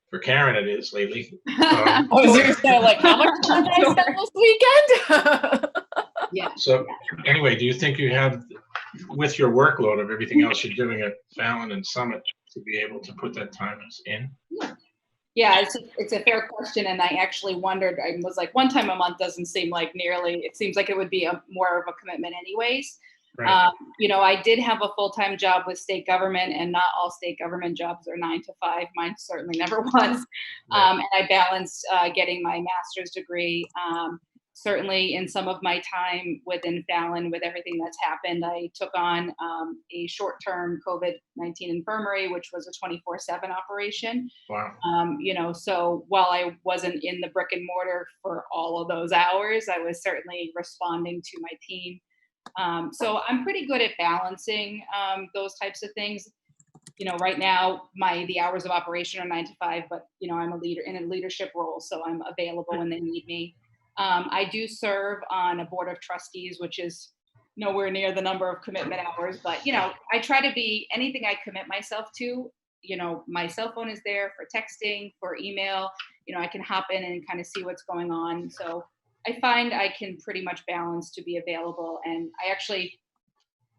for Karen, it is lately. I was going to say, like, how much time did I spend this weekend? Yeah. So anyway, do you think you have, with your workload of everything else you're doing at Fallon and Summit, to be able to put that time in? Yeah, it's a fair question, and I actually wondered. I was like, one time a month doesn't seem like nearly. It seems like it would be more of a commitment, anyways. Right. I did have a full-time job with state government, and not all state government jobs are 9 to 5. Mine certainly never was. Right. And I balanced getting my master's degree. Certainly in some of my time within Fallon, with everything that's happened, I took on a short-term COVID-19 infirmary, which was a 24/7 operation. Wow. So while I wasn't in the brick and mortar for all of those hours, I was certainly responding to my team. So I'm pretty good at balancing those types of things. Right now the hours of operation are 9 to 5, but I'm a leader in a leadership role, so I'm available when they need me. I do serve on a board of trustees, which is nowhere near the number of commitment hours, but I try to be anything I commit myself to. My cell phone is there for texting, for email. I can hop in and kind of see what's going on. So I find I can pretty much balance to be available, and I actually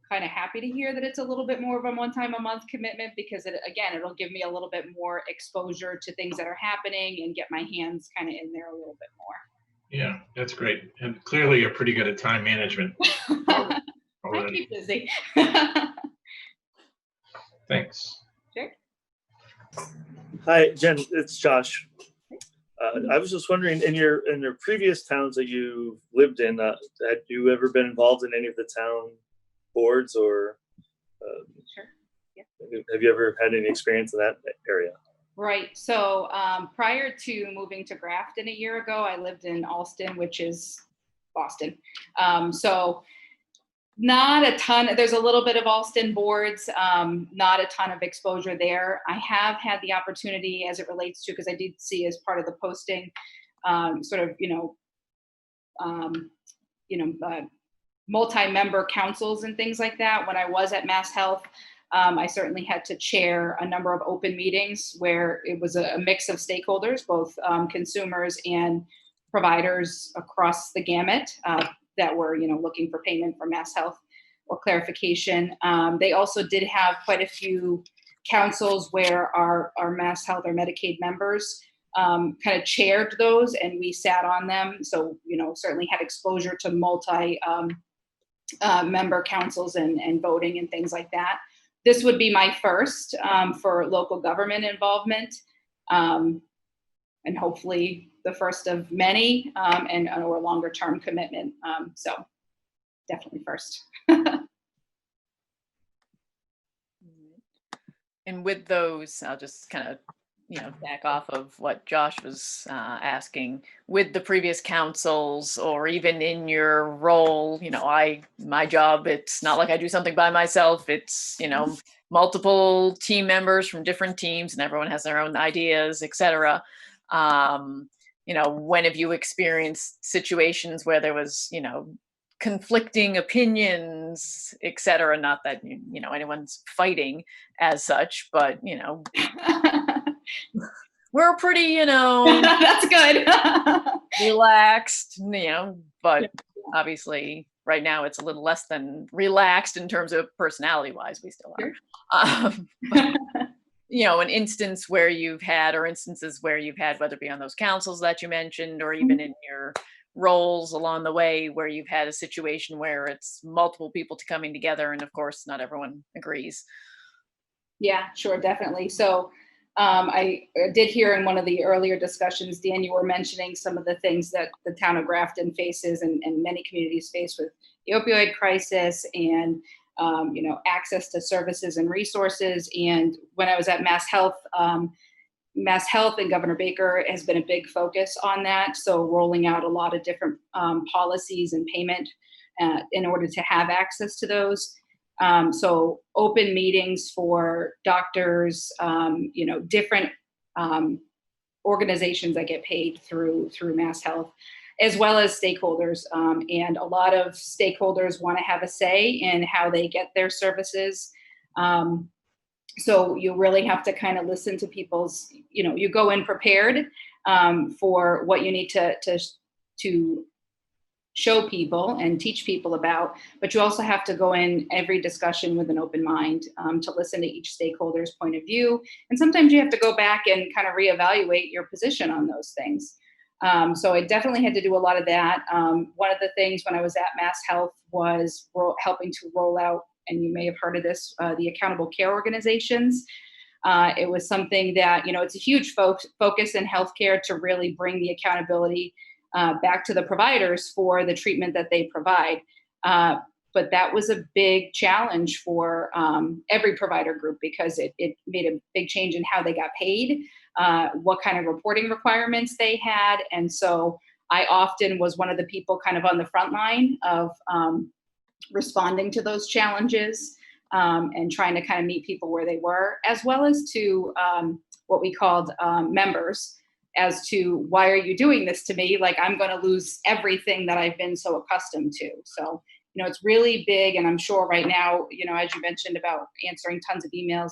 kind of happy to hear that it's a little bit more of a one time a month commitment, because it'll give me a little bit more exposure to things that are happening and get my hands kind of in there a little bit more. Yeah, that's great. And clearly you're pretty good at time management. I keep busy. Thanks. Sure. Hi, Jen, it's Josh. I was just wondering, in your previous towns that you lived in, had you ever been involved in any of the town boards, or Sure. Yeah. have you ever had any experience in that area? Right. So prior to moving to Grafton a year ago, I lived in Alston, which is Boston. So not a ton. There's a little bit of Alston boards, not a ton of exposure there. I have had the opportunity, as it relates to, because I did see as part of the posting, multi-member councils and things like that. When I was at Mass Health, I certainly had to chair a number of open meetings where it was a mix of stakeholders, both consumers and providers across the gamut that were, looking for payment from Mass Health or clarification. They also did have quite a few councils where our Mass Health or Medicaid members kind of chaired those, and we sat on them. So, certainly had exposure to multi member councils and voting and things like that. This would be my first for local government involvement, and hopefully the first of many, or longer term commitment. So definitely first. And with those, I'll just kind of, back off of what Josh was asking. With the previous councils, or even in your role, my job, it's not like I do something by myself. It's, multiple team members from different teams, and everyone has their own ideas, etc. When have you experienced situations where there was, conflicting opinions, etc.? Not that anyone's fighting as such, but we're pretty That's good. relaxed, but obviously right now it's a little less than relaxed in terms of personality wise, we still are. But, you know, an instance where you've had, or instances where you've had, whether it be on those councils that you mentioned, or even in your roles along the way, where you've had a situation where it's multiple people coming together, and of course, not everyone agrees. Yeah, sure, definitely. So I did hear in one of the earlier discussions, Dan, you were mentioning some of the things that the town of Grafton faces and many communities face with the opioid crisis and you know, access to services and resources. And when I was at Mass Health and Governor Baker has been a big focus on that. So rolling out a lot of different policies and payment in order to have access to those. So open meetings for doctors, you know, different organizations that get paid through Mass Health, as well as stakeholders. And a lot of stakeholders want to have a say in how they get their services. So you really have to kind of listen to people's, you know, you go in prepared for what you need to show people and teach people about, but you also have to go in every discussion with an open mind to listen to each stakeholder's point of view. And sometimes you have to go back and kind of reevaluate your position on those things. So I definitely had to do a lot of that. One of the things when I was at Mass Health was helping to roll out, and you may have heard of this, the accountable care organizations. It was something that, you know, it's a huge focus in healthcare to really bring the accountability back to the providers for the treatment that they provide. But that was a big challenge for every provider group because it made a big change in how they got paid, what kind of reporting requirements they had. And so I often was one of the people kind of on the front line of responding to those challenges and trying to kind of meet people where they were, as well as to what we called members, as to why are you doing this to me? Like I'm going to lose everything that I've been so accustomed to. So, you know, it's really big. And I'm sure right now, you know, as you mentioned about answering tons of emails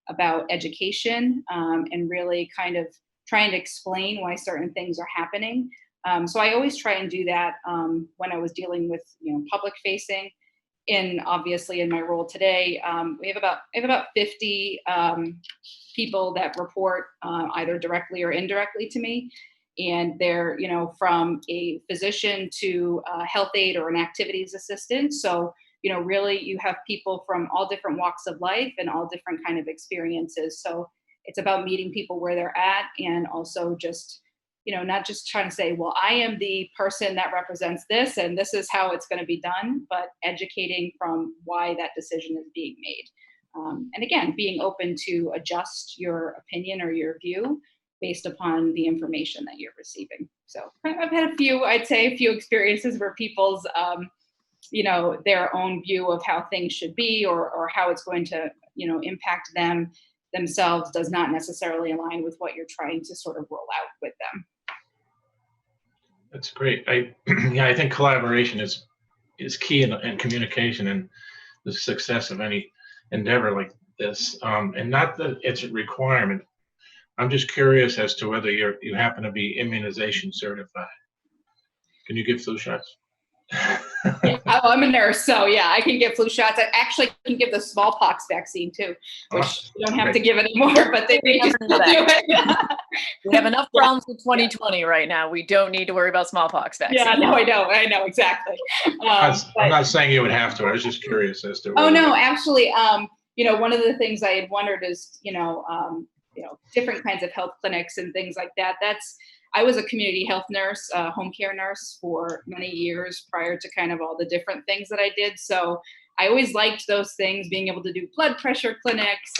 about education and really kind of trying to explain why certain things are happening. So I always try and do that when I was dealing with, you know, public facing. Obviously in my role today, we have about 50 people that report either directly or indirectly to me. And they're, you know, from a physician to a health aide or an activities assistant. So, you know, really you have people from all different walks of life and all different kind of experiences. So it's about meeting people where they're at and also just, you know, not just trying to say, well, I am the person that represents this and this is how it's going to be done, but educating from why that decision is being made. And again, being open to adjust your opinion or your view based upon the information that you're receiving. So I've had a few experiences where people's, you know, their own view of how things should be or how it's going to, you know, impact themselves does not necessarily align with what you're trying to sort of roll out with them. That's great. I think collaboration is key in communication and the success of any endeavor like this. And not that it's a requirement. I'm just curious as to whether you happen to be immunization certified. Can you give flu shots? Yeah, I'm a nurse, so yeah, I can give flu shots. I actually can give the smallpox vaccine too, which you don't have to give anymore, but they make us do it. We have enough problems with 2020 right now. We don't need to worry about smallpox vaccine. Yeah, no, I know exactly. I'm not saying you would have to. I was just curious as to. Oh no, actually, you know, one of the things I had wondered is, you know, different kinds of health clinics and things like that. I was a community health nurse, home care nurse for many years prior to kind of all the different things that I did. So I always liked those things, being able to do blood pressure clinics.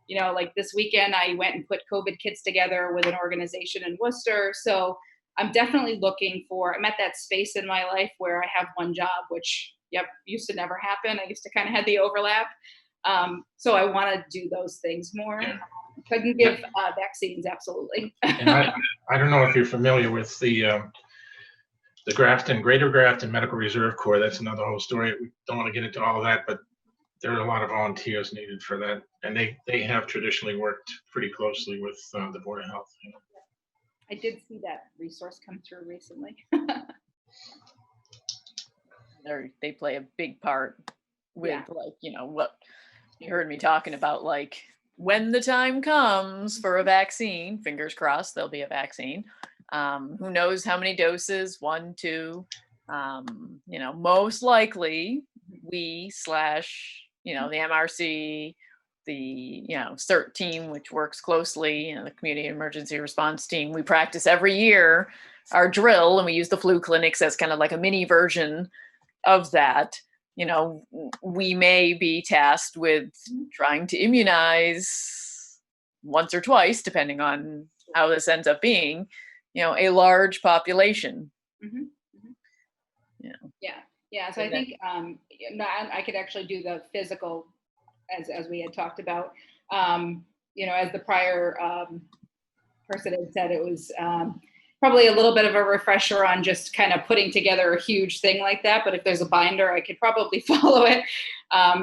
You know, like this weekend, I went and put COVID kits together with an organization in Worcester. So I'm definitely I'm at that space in my life where I have one job, which, used to never happen. I used to kind of have the overlap. So I want to do those things more. Yeah. If I can give vaccines, absolutely. And I don't know if you're familiar with the Greater Grafton Medical Reserve Corps. That's another whole story. We don't want to get into all of that, but there are a lot of volunteers needed for that. And they have traditionally worked pretty closely with the Board of Health. I did see that resource come through recently. they play a big part with Yeah. like, what you heard me talking about, like when the time comes for a vaccine, fingers crossed there'll be a vaccine. Who knows how many doses, 1, 2, most likely we slash, the MRC, the, CERT team, which works closely, the community emergency response team, we practice every year our drill, and we use the flu clinics as kind of like a mini version of that. We may be tasked with trying to immunize once or twice, depending on how this ends up being, a large population. Mhm. Yeah. So So I think I could actually do the physical, as we had talked about. As the prior person had said, it was probably a little bit of a refresher on just kind of putting together a huge thing like that. But if there's a binder, I could probably follow it.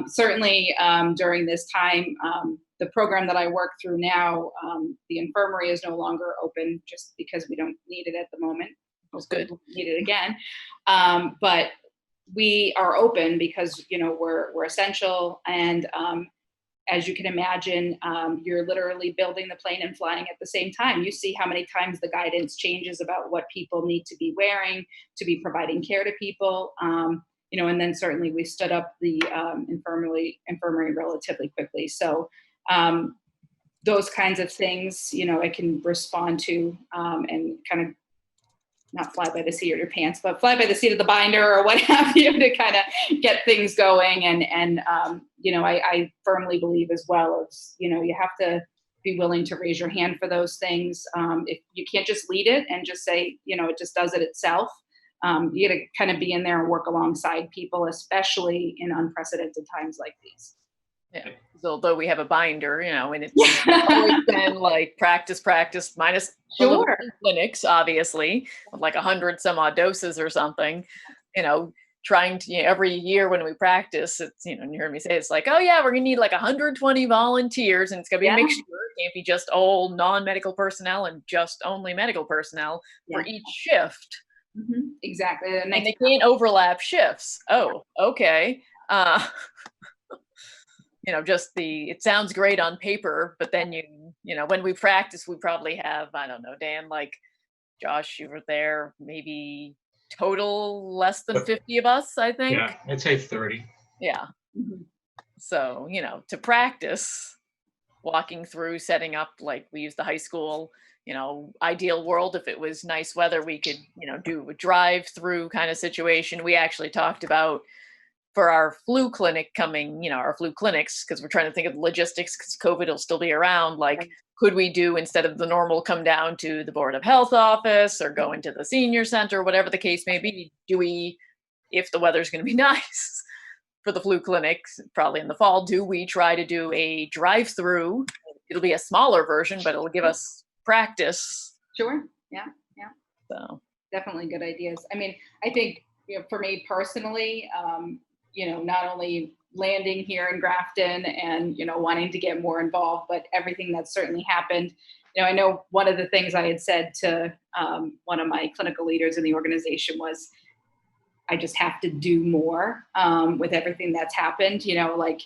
Certainly during this time, the program that I work through now, the infirmary is no longer open just because we don't need it at the moment. That's good. We'll need it again. But we are open because, we're essential. And as you can imagine, you're literally building the plane and flying at the same time. You see how many times the guidance changes about what people need to be wearing to be providing care to people. And then certainly we stood up the infirmary relatively quickly. So those kinds of things, I can respond to and kind of not fly by the seat of your pants, but fly by the seat of the binder or what have you to kind of get things going. And I firmly believe as well as, you have to be willing to raise your hand for those things. If you can't just lead it and just say, it just does it itself. You got to kind of be in there and work alongside people, especially in unprecedented times like these. Yeah. So although we have a binder, and it's always been like practice minus the little clinics, obviously, of like 100 some odd doses or something, trying to, every year when we practice, it's, and you heard me say, it's like, oh yeah, we're gonna need like 120 volunteers, and it's gonna be a mixture. It can't be just all non-medical personnel and just only medical personnel for each shift. Mm-hmm. Exactly. And they can't overlap shifts. Oh, okay. It sounds great on paper, but then when we practice, we probably have, I don't know, Dan, like Josh, you were there, maybe total less than 50 of us, I think. Yeah, I'd say 30. Yeah. Mm-hmm. So, to practice walking through, setting up, like we use the high school, ideal world, if it was nice weather, we could, do a drive through kind of situation. We actually talked about for our flu clinic coming, our flu clinics, because we're trying to think of logistics because COVID will still be around. Like, could we do, instead of the normal come down to the Board of Health office or go into the senior center, whatever the case may be, do we, if the weather's going to be nice for the flu clinics, probably in the fall, do we try to do a drive-through? It'll be a smaller version, but it'll give us practice. Sure. Yeah. So definitely good ideas. I mean, I think, for me personally, not only landing here in Grafton and, wanting to get more involved, but everything that's certainly happened. I know one of the things I had said to one of my clinical leaders in the organization was, I just have to do more with everything that's happened, like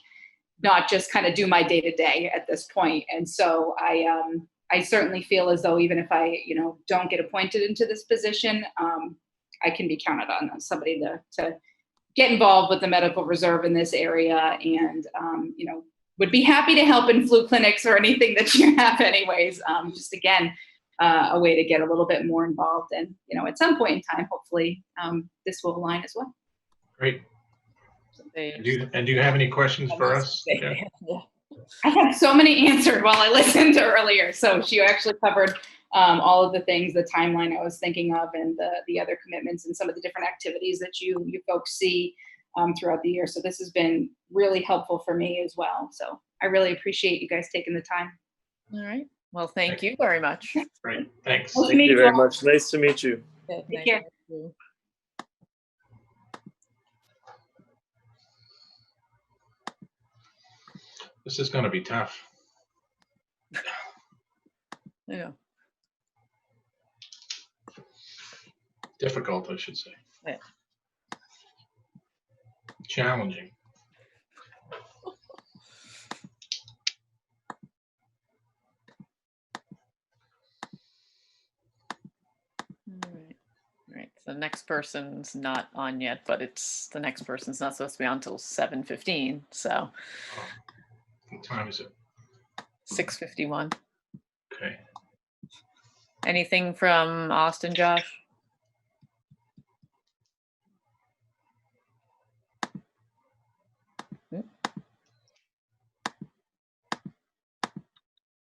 not just kind of do my day to day at this point. And so I certainly feel as though even if I, don't get appointed into this position, I can be counted on as somebody to get involved with the medical reserve in this area, and would be happy to help in flu clinics or anything that you have anyways. Just again, a way to get a little bit more involved, and at some point in time, hopefully this will align as well. Great. Do you have any questions for us? Yeah. I had so many answered while I listened earlier. So she actually covered all of the things, the timeline I was thinking of, and the other commitments and some of the different activities that you folks see throughout the year. So this has been really helpful for me as well. So I really appreciate you guys taking the time. All right. Well, thank you very much. Great. Thanks. Thank you very much. Nice to meet you. Take care. This is going to be tough. Yeah. Difficult, I should say. Yeah. challenging. Right. So the next person's not on yet, but the next person's not supposed to be on until 7:15. So What time is it? 6:51. Okay. Anything from Austin, Josh?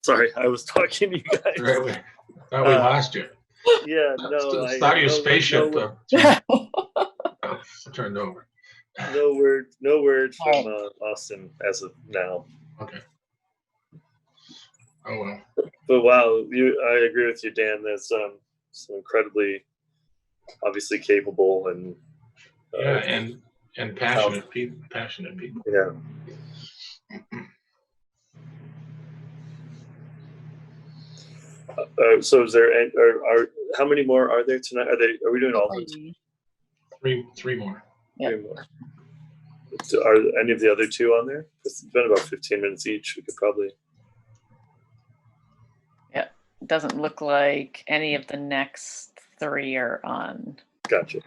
Sorry, I was talking to you guys. Right away. Thought we lost you. Yeah, no. Thought your spaceship turned over. No word from Austin as of now. Okay. Oh well. But wow, I agree with you, Dan. That's some incredibly, obviously capable and Yeah, and passionate people. Yeah. So is there? Are how many more are there tonight? Are we doing all of them? Three more. Yep. 3 more. Are any of the other 2 on there? It's been about 15 minutes each. We could probably. Yep. Doesn't look like any of the next 3 are on. Gotcha.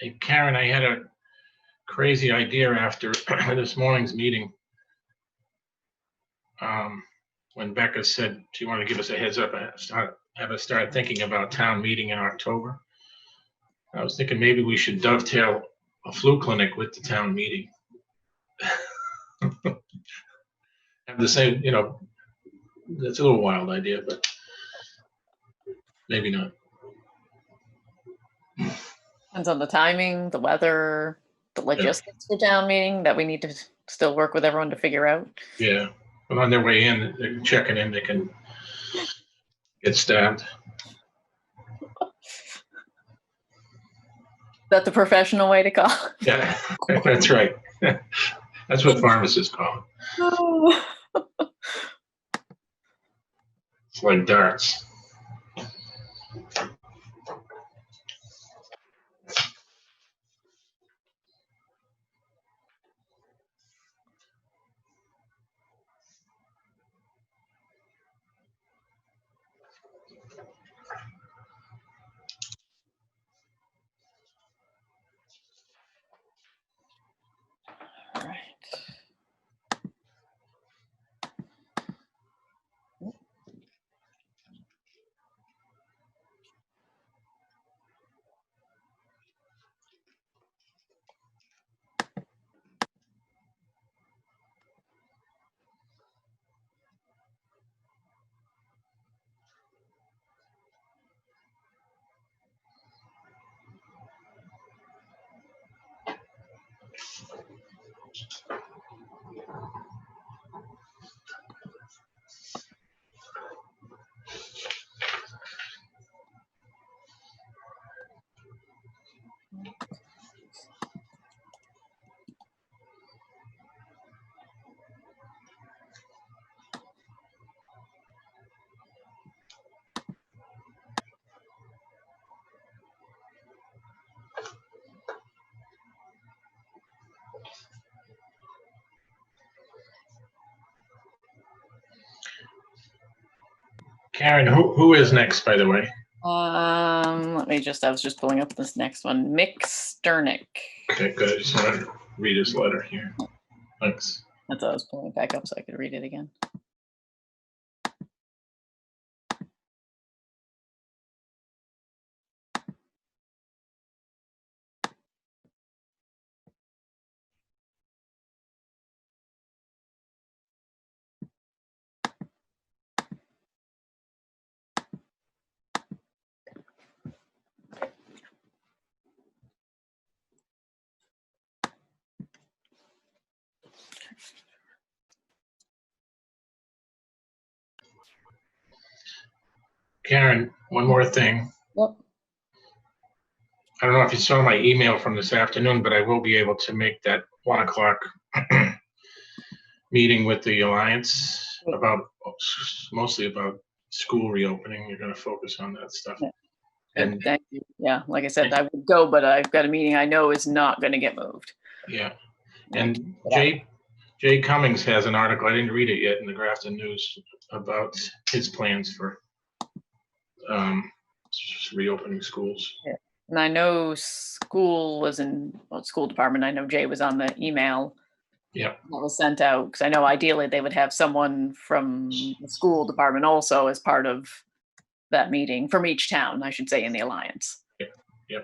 Hey, Karen, I had a crazy idea after this morning's meeting. When Becca said she wanted to give us a heads up, have us start thinking about town meeting in October. I was thinking maybe we should dovetail a flu clinic with the town meeting. Have the same, that's a little wild idea, but maybe not. Depends on the timing, the weather, the logistics for town meeting that we need to still work with everyone to figure out. Yeah, but on their way in, they're checking in, they can get stabbed. Is that the professional way to call? Yeah, that's right. That's what pharmacists call it. It's like darts. All right. Karen, who is next, by the way? I was just pulling up this next one. Mick Sternick. Okay, good. I just wanted to read his letter here. Thanks. That's why I was pulling it back up so I could read it again. Karen, one more thing. Yep. I don't know if you saw my email from this afternoon, but I will be able to make that 1 o'clock meeting with the Alliance about, mostly about school reopening. You're gonna focus on that stuff. Yeah. And Thank you. Yeah, like I said, I would go, but I've got a meeting I know is not going to get moved. yeah, Yeah. and Jay Cummings has an article, I didn't read it yet, in the Grafton News about his plans for reopening schools. And I know school was school department. I know Jay was on the email Yeah, that was sent out, because I know ideally they would have someone from the school department also as part of that meeting, from each town, I should say, in the Alliance. yeah.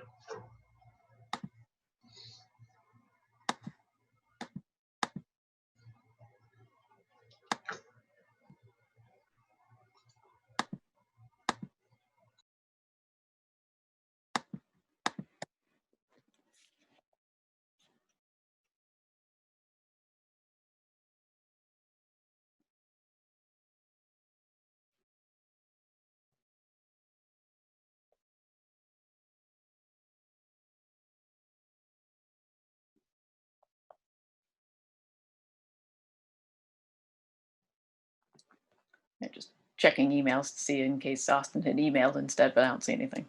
Yeah, just checking emails to see in case Austin had emailed instead, but I don't see anything.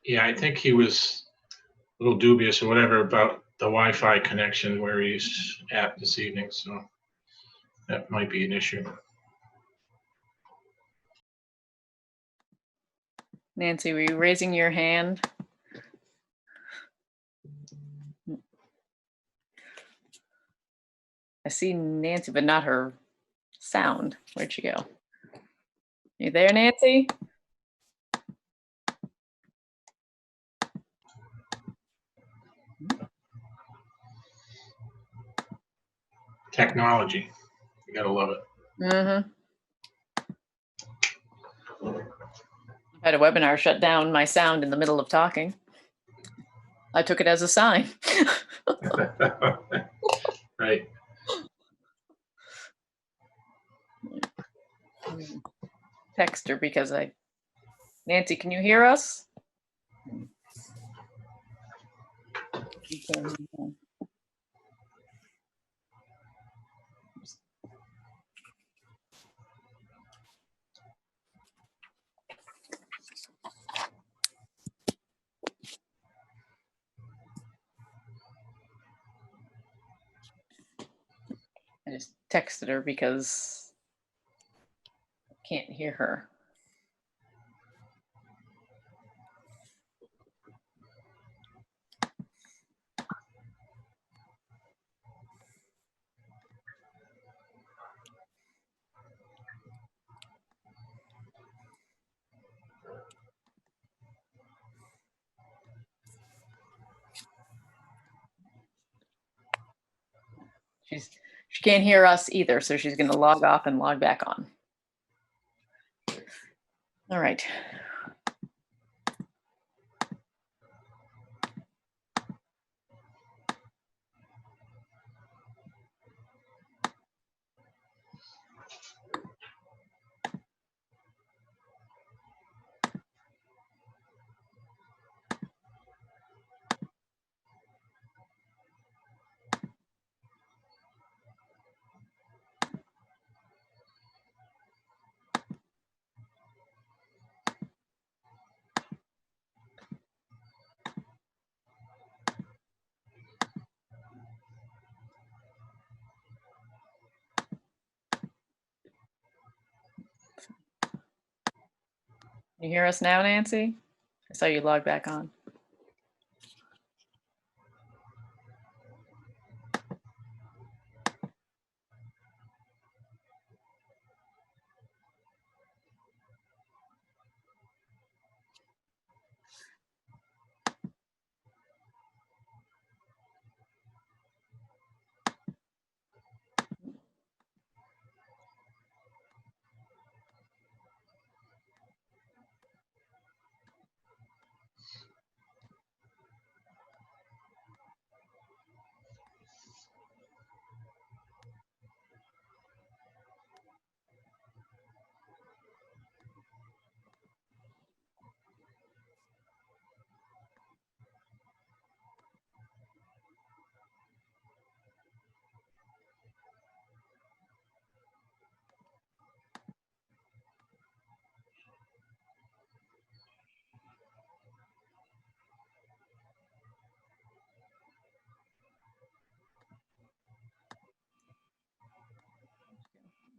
Yeah, I think he was a little dubious or whatever about the Wi-Fi connection where he's at this evening, so that might be an issue. Nancy, were you raising your hand? I see Nancy, but not her sound. Where'd she go? You there, Nancy? Technology, you gotta love it. Mm-hmm. I had a webinar shut down my sound in the middle of talking. I took it as a sign. Right. Text her because Nancy, can you hear us? I just texted her because I can't hear her. She can't hear us either, so she's going to log off and log back on. All right. You hear us now, Nancy? I saw you log back on.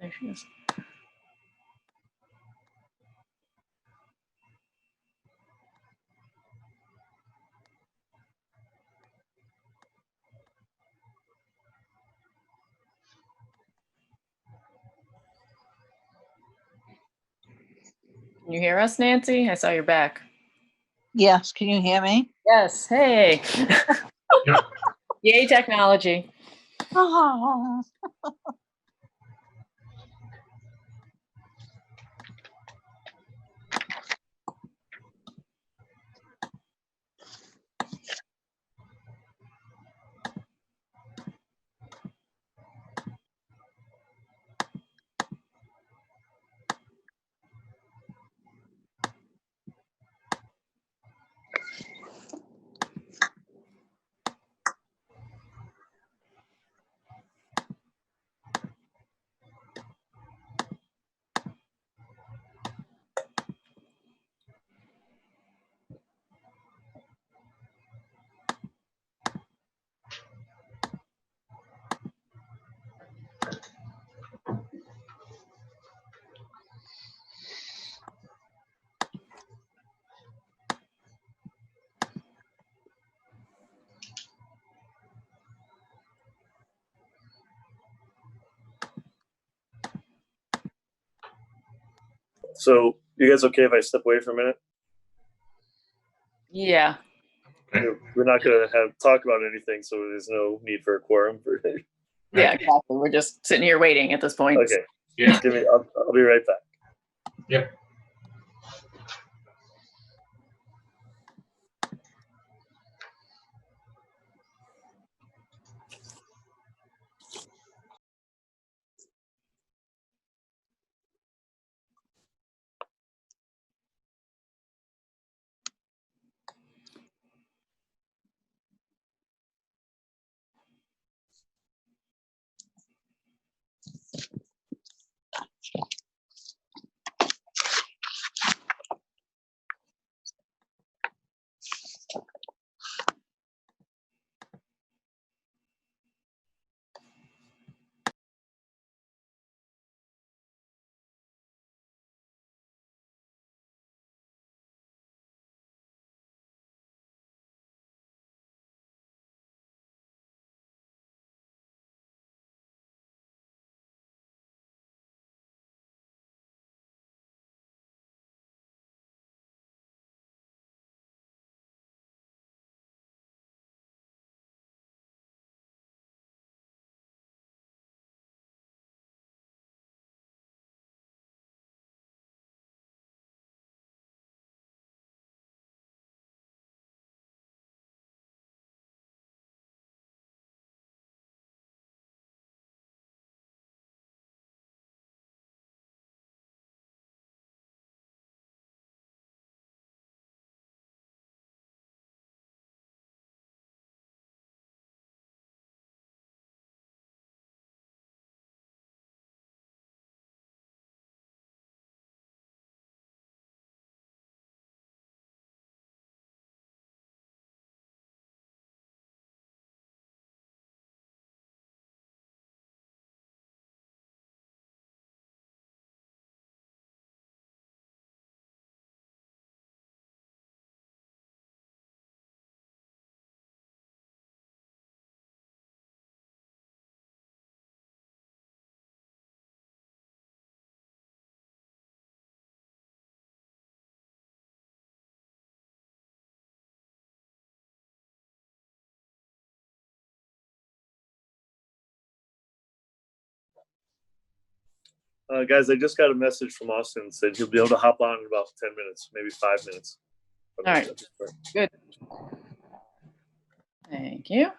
There she is. Can you hear us, Nancy? I saw your back. Yes, can you hear me? Yes. Hey. Yep. Yay, technology. Oh, So you guys okay if I step away for a minute? Yeah. Okay. We're not going to talk about anything, so there's no need for a quorum. Yeah, exactly. We're just sitting here waiting at this point. Okay. Yeah. Just give me. I'll be right back. Yep. Guys, I just got a message from Austin. Said he'll be able to hop on in about 10 minutes, maybe 5 minutes. All right. Good. Thank you.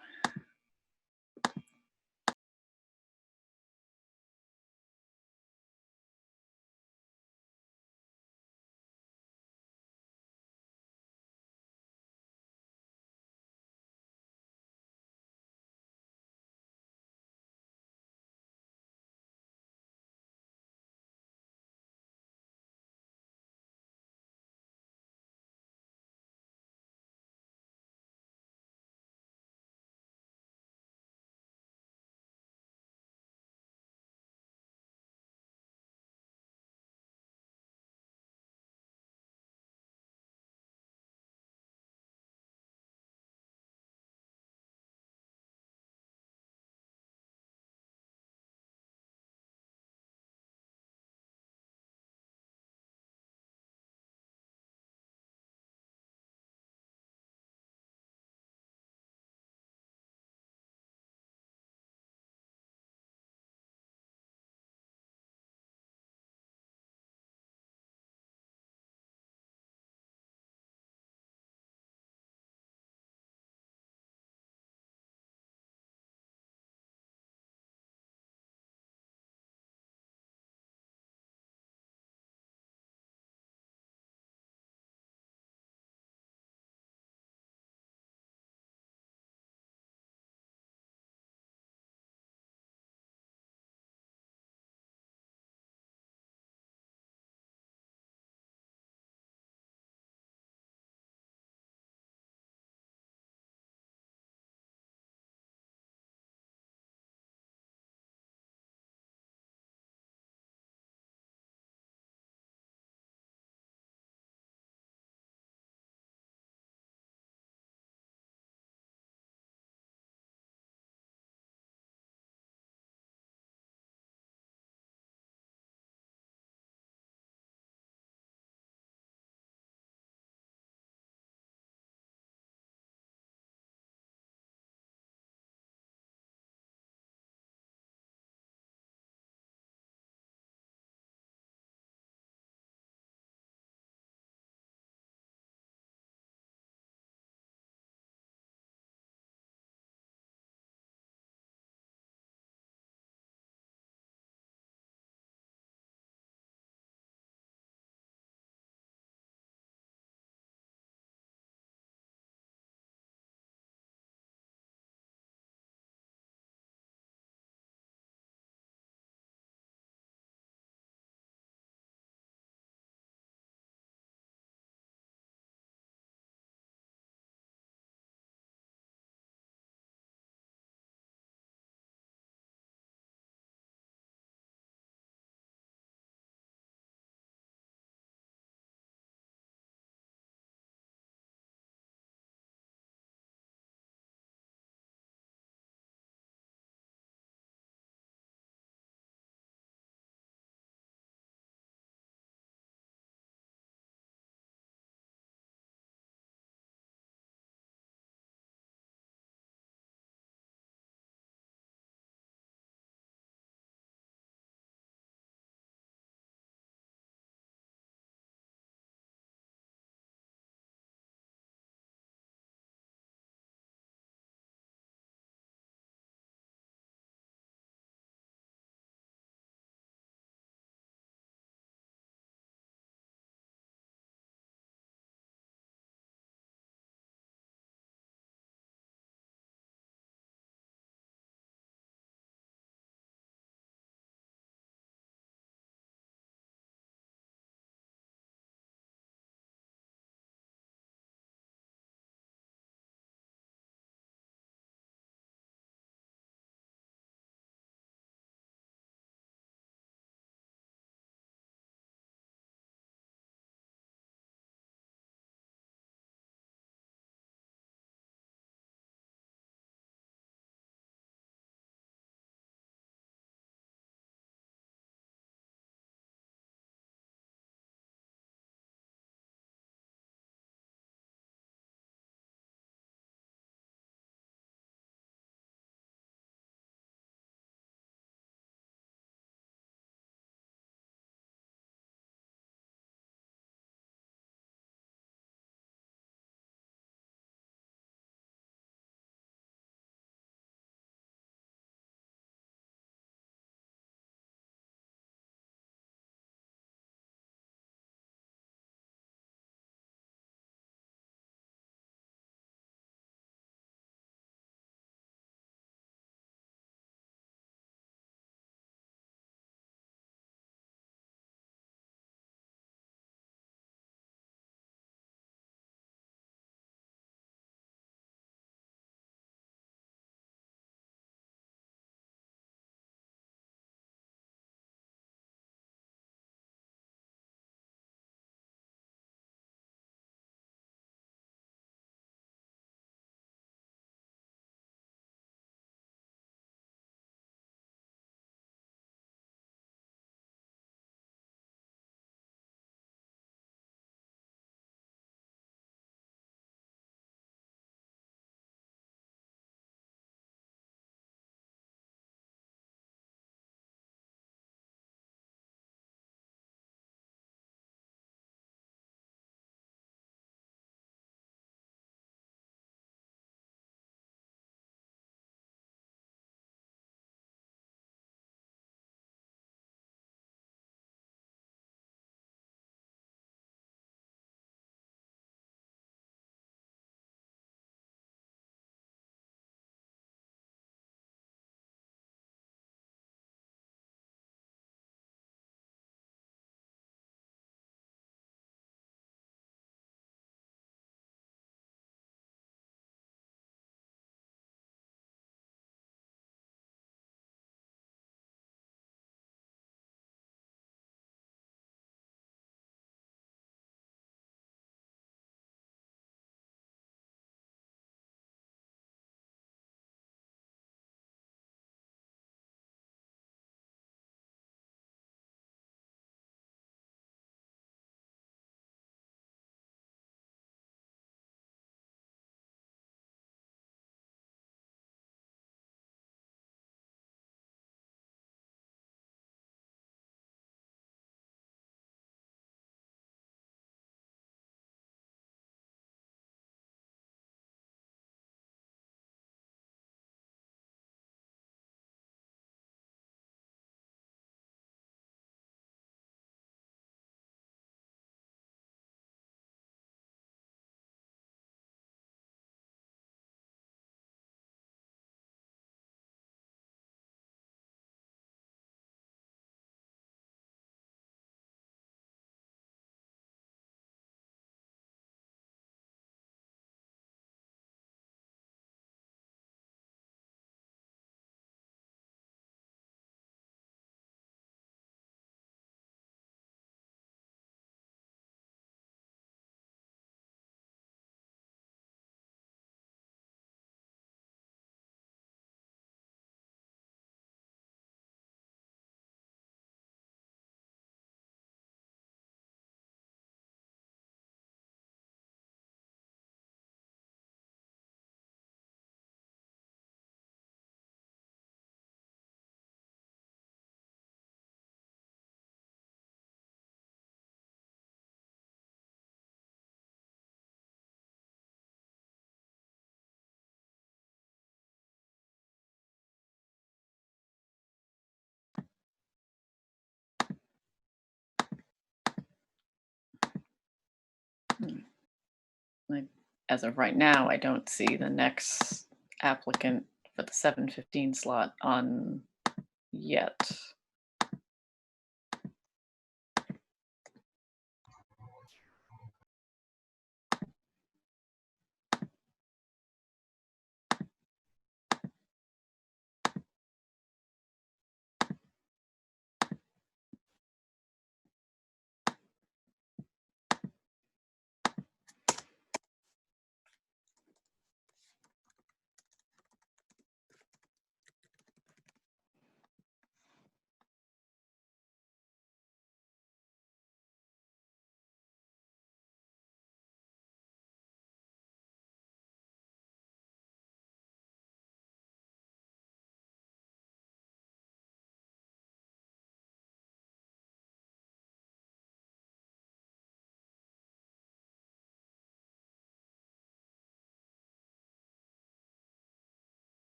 as of right now, I don't see the next applicant for the 7:15 slot on yet.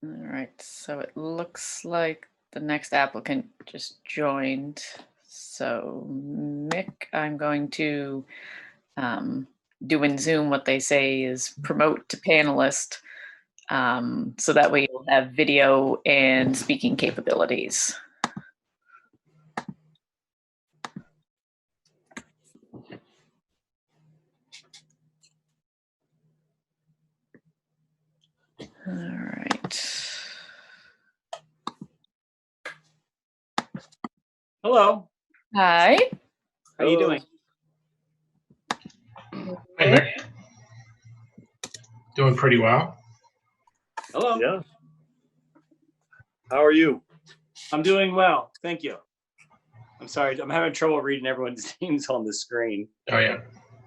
All right, so it looks like the next applicant just joined. So Mick, I'm going to do in Zoom what they say is promote to panelist, so that way you'll have video and speaking capabilities. All right. Hello, Hi. how you doing? Hey, Mick. Doing pretty well. Hello, Yeah. How are you? I'm doing well, thank you. I'm sorry, I'm having trouble reading everyone's names on the screen. Oh, yeah.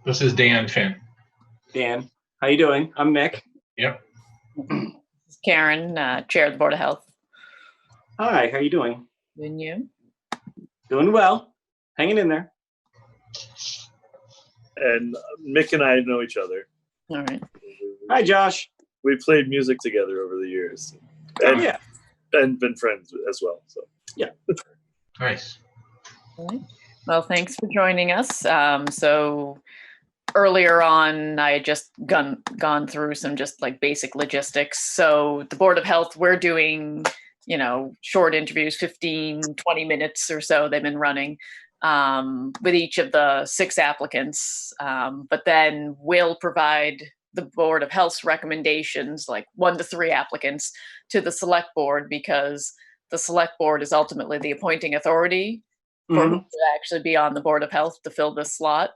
This is Dan Finn. Dan, how you doing? I'm Mick. Yep. Karen, Chair of the Board of Health. Hi, how you doing? And you? Doing well, hanging in there. And Mick and I know each other. All right. Hi, Josh. We played music together over the years, Oh, and yeah, and been friends as well. So Nice. All right. Well, thanks for joining us. So earlier on, I had just gone through some just like basic logistics. So the Board of Health, we're doing, short interviews, 15, 20 minutes or so they've been running with each of the 6 applicants. But then we'll provide the Board of Health's recommendations, like 1 to 3 applicants, to the Select Board, because the Select Board is ultimately the appointing authority for who Mhm. to actually be on the Board of Health to fill this slot.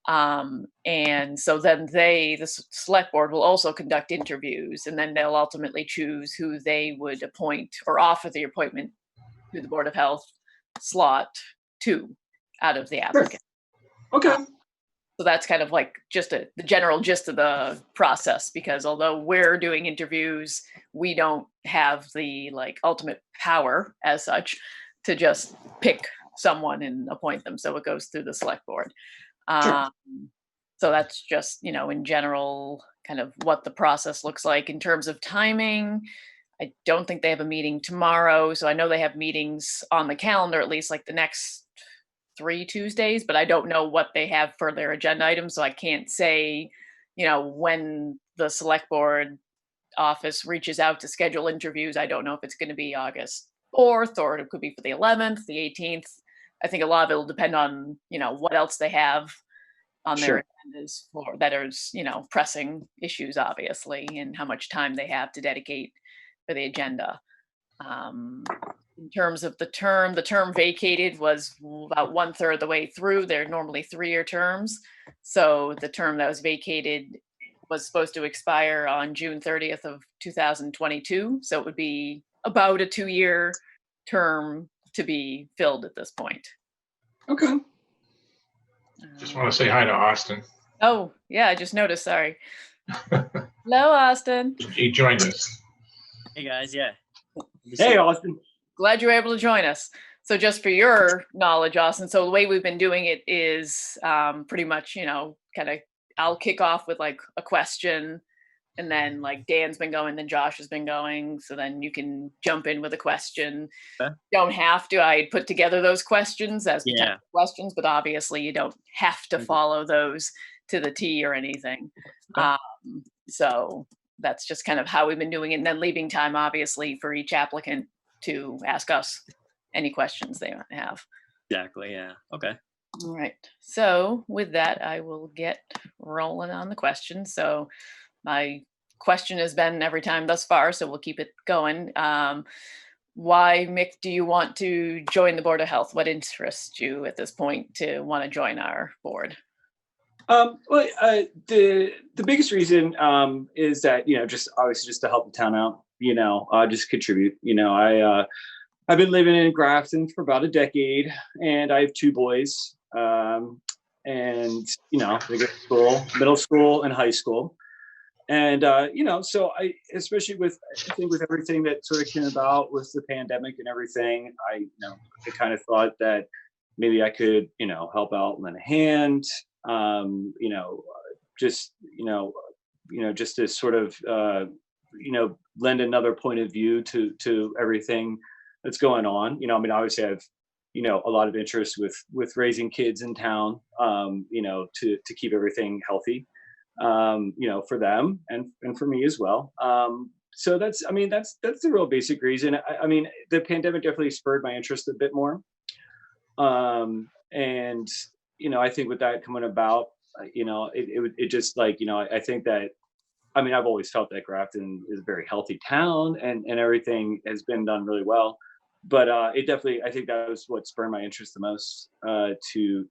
And so then the Select Board will also conduct interviews, and then they'll ultimately choose who they would appoint or offer the appointment to the Board of Health slot to out of the applicant. Okay, So that's kind of like just the general gist of the process, because although we're doing interviews, we don't have the like ultimate power as such to just pick someone and appoint them. So it goes through the Select Board. Sure. So that's just, in general, kind of what the process looks like in terms of timing. I don't think they have a meeting tomorrow. So I know they have meetings on the calendar, at least like the next 3 Tuesdays, but I don't know what they have for their agenda items. So I can't say, when the select board office reaches out to schedule interviews. I don't know if it's going to be August 4th or it could be for the 11th, the 18th. I think a lot of it will depend on, what else they have on their Sure. agendas for that is, pressing issues, obviously, and how much time they have to dedicate for the agenda. In terms of the term vacated was about 1/3 of the way through. They're normally 3-year terms. So the term that was vacated was supposed to expire on June 30th of 2022. So it would be about a 2-year term to be filled at this point. Okay. Just want to say hi to Austin. Oh, yeah, I just noticed. Sorry. Hello, Austin. He joined us. Hey guys, yeah. Hey, Austin. Glad you were able to join us. So just for your knowledge, Austin, so the way we've been doing it is pretty much, kind of I'll kick off with like a question, and then like Dan's been going, then Josh has been going. So then you can jump in with a question. Okay. Don't have to. I put together those questions as Yeah. potential questions, but obviously you don't have to Mhm. follow those to the T or anything. Okay. So that's just kind of how we've been doing it, and then leaving time, obviously, for each applicant to ask us any questions they might have. Exactly, yeah. Okay. All right. So with that, I will get rolling on the questions. So my question has been every time thus far, so we'll keep it going. Why, Mick, do you want to join the Board of Health? What interests you at this point to want to join our board? Well, the biggest reason is that just obviously just to help the town out. Just contribute. I've been living in Grafton for about a decade, and I have 2 boys. And they go to school, middle school and high school. And so I, especially with I think with everything that sort of came about with the pandemic and everything, I kind of thought that maybe I could help out, lend a hand. Just just to sort of lend another point of view to everything that's going on. Obviously I have a lot of interest with raising kids in town, to keep everything healthy, for them and for me as well. So that's the real basic reason. The pandemic definitely spurred my interest a bit more. And I think with that coming about, it just like, I think that, I've always felt that Grafton is a very healthy town and everything has been done really well. But it definitely, I think that was what spurred my interest the most, to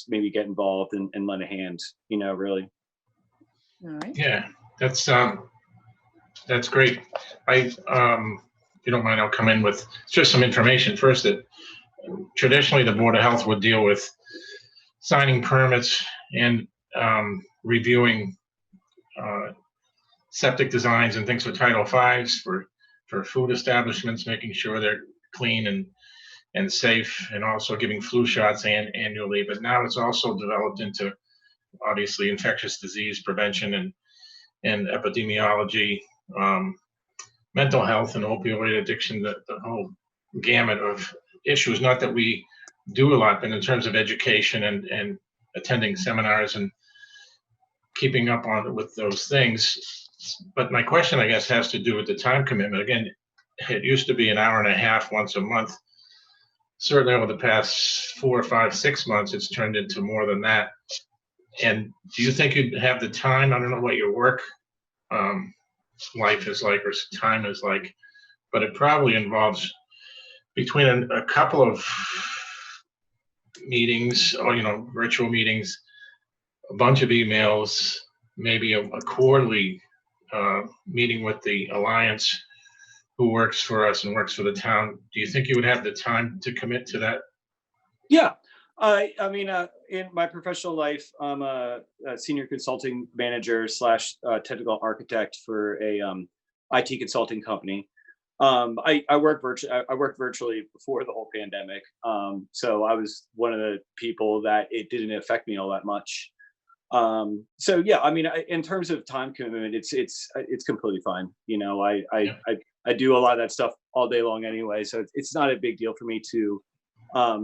maybe get involved and lend a hand, really. All right. Yeah, that's great. If you don't mind, I'll come in with just some information first. That traditionally the Board of Health would deal with signing permits and reviewing septic designs and things for Title V's for food establishments, making sure they're clean and safe, and also giving flu shots annually. But now it's also developed into obviously infectious disease prevention and epidemiology, mental health and opioid addiction, the whole gamut of issues. Not that we do a lot, but in terms of education and attending seminars and keeping up on it with those things. But my question, I guess, has to do with the time commitment. Again, it used to be an hour and a half once a month. Certainly over the past 4 or 5, 6 months, it's turned into more than that. And do you think you'd have the time? I don't know what your work life is like or time is like, but it probably involves between a couple of meetings or virtual meetings, a bunch of emails, maybe a quarterly meeting with the Alliance, who works for us and works for the town. Do you think you would have the time to commit to that? Yeah. In my professional life, I'm a senior consulting manager / technical architect for a IT consulting company. I worked virtually before the whole pandemic. So I was one of the people that it didn't affect me all that much. So yeah, I mean, in terms of time commitment, it's completely fine. You know, Yeah. I do a lot of that stuff all day long anyway, so it's not a big deal for me to,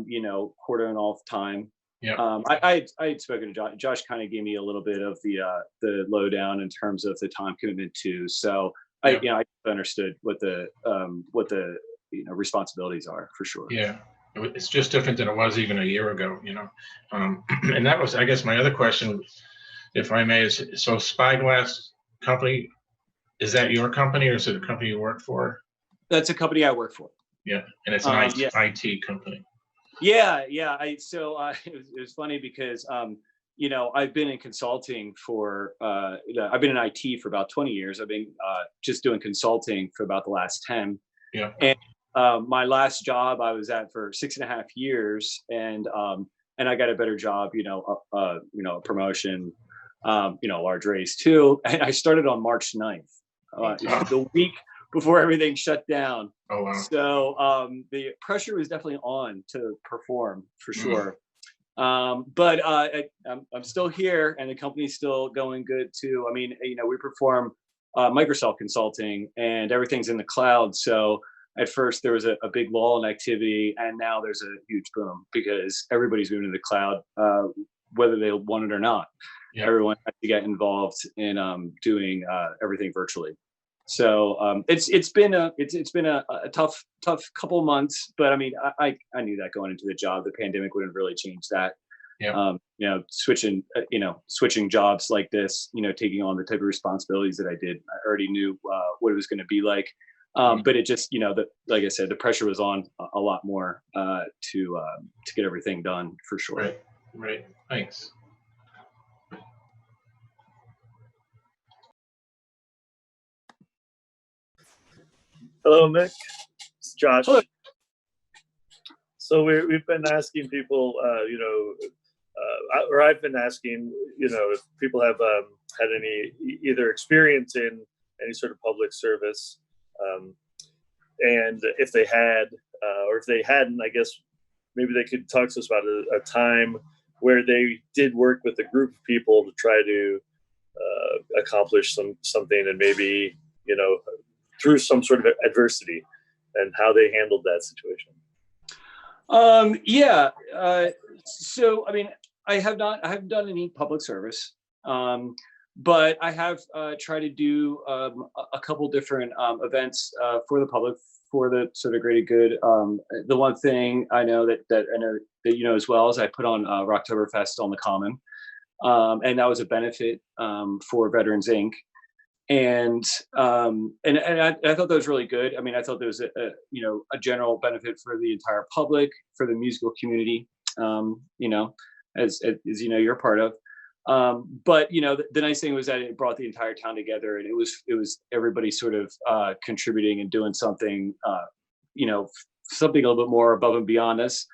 you know, quarter in off time. Yeah. I had spoken to Josh. Josh kind of gave me a little bit of the lowdown in terms of the time commitment too. So Yeah. you know, I understood what the you know, responsibilities are for sure. Yeah. It's just different than it was even a year ago, you know. And that was, I guess, my other question, if I may, is so Spyglass company, is that your company or is it a company you work for? That's a company I work for. Yeah, and it's an Yeah. IT company. Yeah, yeah. It was funny because you know, I've been in consulting for you know, I've been in IT for about 20 years. I've been just doing consulting for about the last 10. Yeah. And my last job I was at for 6.5 years, and I got a better job, you know, a promotion, you know, large raise too. And I started on March 9th, the week before everything shut down. Oh wow. So the pressure was definitely on to perform for sure. But I'm still here, and the company's still going good too. I mean, you know, we perform Microsoft consulting, and everything's in the cloud. So at first there was a big lull in activity, and now there's a huge boom because everybody's moving to the cloud, whether they want it or not. Yeah. Everyone has to get involved in doing everything virtually. So it's been a tough couple months, but I mean, I knew that going into the job. The pandemic wouldn't really change that. Yeah. You know, switching jobs like this, you know, taking on the type of responsibilities that I did, I already knew what it was going to be like. But it just, you know, like I said, the pressure was on a lot more to get everything done for sure. Right. Right. Thanks. Hello, Mick. It's Josh. Hello. So we've been asking people, you know, or I've been asking, you know, if people have had any either experience in any sort of public service, and if they had, or if they hadn't, I guess maybe they could talk to us about a time where they did work with a group of people to try to accomplish something, and maybe, you know, through some sort of adversity, and how they handled that situation. Yeah. So I mean, I haven't done any public service, but I have tried to do a couple different events for the public, for the sort of greater good. The one thing I know that I know that you know as well is I put on Rocktoberfest on the Common, and that was a benefit for Veterans Inc. And I thought that was really good. I mean, I thought there was you know, a general benefit for the entire public, for the musical community, you know, as you know, you're part of. But you know, the nice thing was that it brought the entire town together, and it was everybody sort of contributing and doing something, you know, something a little bit more above and beyond us.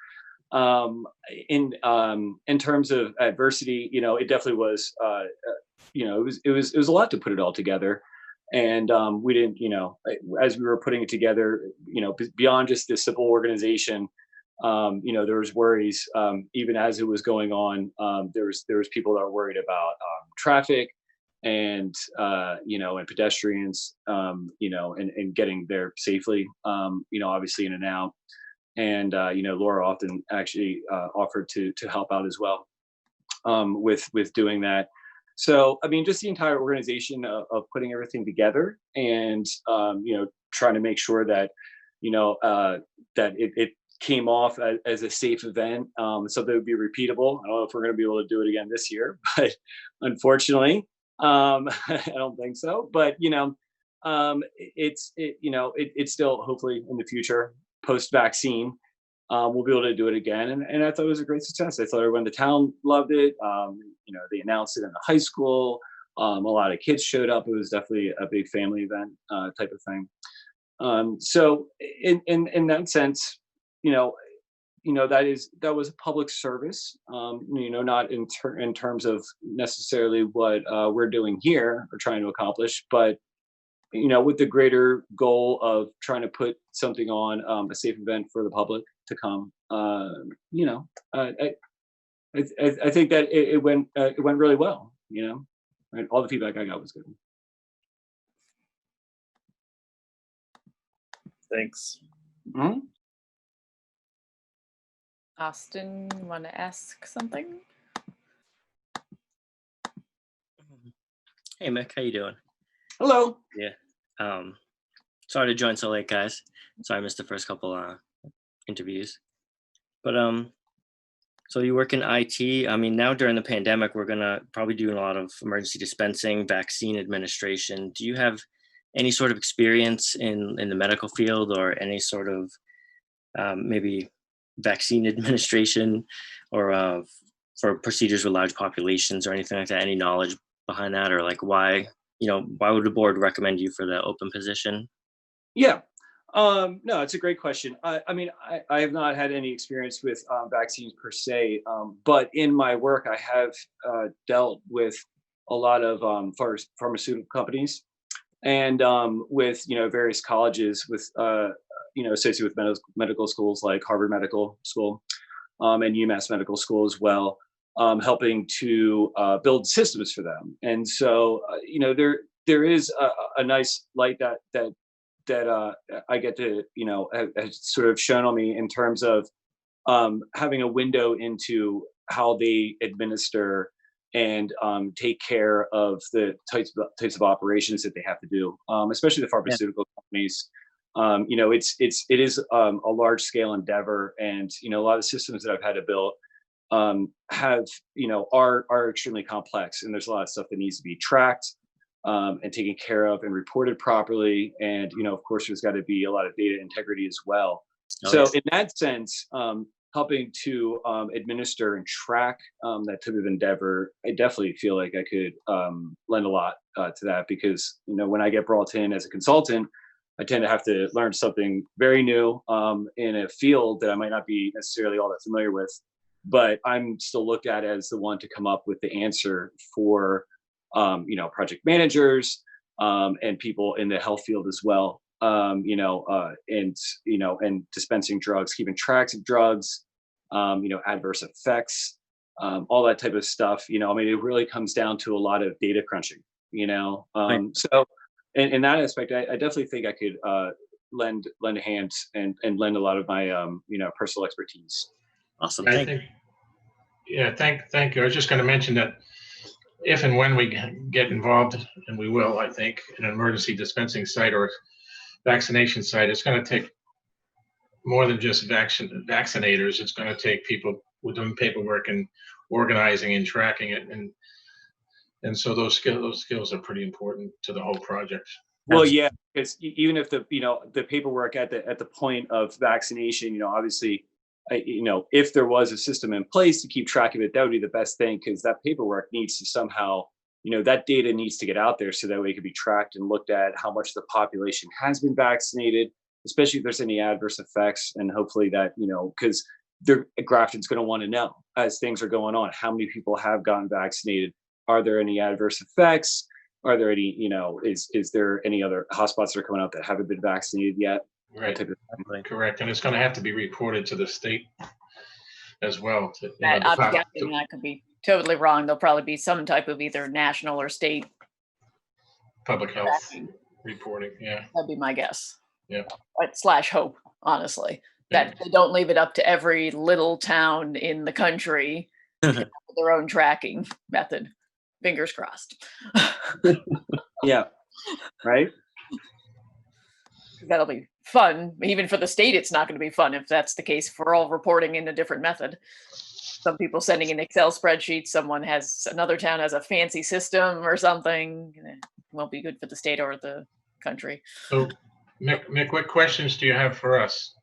In terms of adversity, you know, it definitely was. You know, it was a lot to put it all together, and we didn't, you know, as we were putting it together, you know, beyond just the simple organization, you know, there was worries, even as it was going on. There was people that were worried about traffic, and you know, and pedestrians, you know, and getting there safely, you know, obviously in and out. And you know, Laura often actually offered to help out as well with doing that. So, I mean, just the entire organization of putting everything together, and you know, trying to make sure that, you know, that it came off as a safe event, something that would be repeatable. I don't know if we're going to be able to do it again this year, but unfortunately, I don't think so. But you know, you know, it's still hopefully in the future, post-vaccine, we'll be able to do it again. And I thought it was a great success. I thought everyone in the town loved it. You know, they announced it in the high school. A lot of kids showed up. It was definitely a big family event type of thing. So in that sense, you know, that was a public service. You know, not in terms of necessarily what we're doing here or trying to accomplish, but you know, with the greater goal of trying to put something on a safe event for the public to come. You know, I think that it went really well. You know, right? All the feedback I got was good. Thanks. Mhm. Austin, want to ask something? Hey Mick, how you doing? Hello. Yeah. Sorry to join so late, guys. Sorry I missed the first couple interviews. But so you work in IT. I mean, now during the pandemic, we're gonna probably do a lot of emergency dispensing, vaccine administration. Do you have any sort of experience in the medical field or any sort of maybe vaccine administration or for procedures with large populations or anything like that? Any knowledge behind that, or like why would the board recommend you for the open position? Yeah. No, it's a great question. I mean, I have not had any experience with vaccines per se, but in my work, I have dealt with a lot of pharmaceutical companies and with various colleges with associated with medical schools like Harvard Medical School and UMass Medical School as well, helping to build systems for them. And so there is a nice light that I get to has sort of shown on me in terms of having a window into how they administer and take care of the types of operations that they have to do, especially the pharmaceutical companies. It is a large scale endeavor, and a lot of systems that I've had to build are extremely complex, and there's a lot of stuff that needs to be tracked and taken care of and reported properly. And of course, there's got to be a lot of data integrity as well. In that sense, helping to administer and track that type of endeavor, I definitely feel like I could lend a lot to that, because when I get brought in as a consultant, I tend to have to learn something very new in a field that I might not be necessarily all that familiar with, but I'm still looked at as the one to come up with the answer for project managers and people in the health field as well. And dispensing drugs, keeping tracks of drugs, adverse effects, all that type of stuff. I mean, it really comes down to a lot of data crunching. Right. So in that aspect, I definitely think I could lend a hand and lend a lot of my personal expertise. Awesome. Thank you. I was just going to mention that if and when we get involved, and we will, I think, in an emergency dispensing site or vaccination site, it's going to take more than just vaccinators. It's going to take people with doing paperwork and organizing and tracking it, and so those skills are pretty important to the whole project. Well, yeah, because even if the paperwork at the point of vaccination, obviously, if there was a system in place to keep track of it, that would be the best thing, because that paperwork needs to somehow, that data needs to get out there so that way it can be tracked and looked at how much the population has been vaccinated, especially if there's any adverse effects. And hopefully that, because Grafton's going to want to know as things are going on, how many people have gotten vaccinated? Are there any adverse effects? Are there any, is there any other hotspots that are coming out that haven't been vaccinated yet? Right. Correct. And it's going to have to be reported to the state as well. I'm guessing I could be totally wrong. There'll probably be some type of either national or state public health reporting. Yeah. That'd be my guess. Yeah. / hope, honestly, that they don't leave it up to every little town in the country to come up with their own tracking method. Fingers crossed. Yeah. Right. That'll be fun. Even for the state, it's not going to be fun if that's the case. For all reporting in a different method. Some people sending an Excel spreadsheet. Another town has a fancy system or something. It won't be good for the state or the country. So, Mick, what questions do you have for us?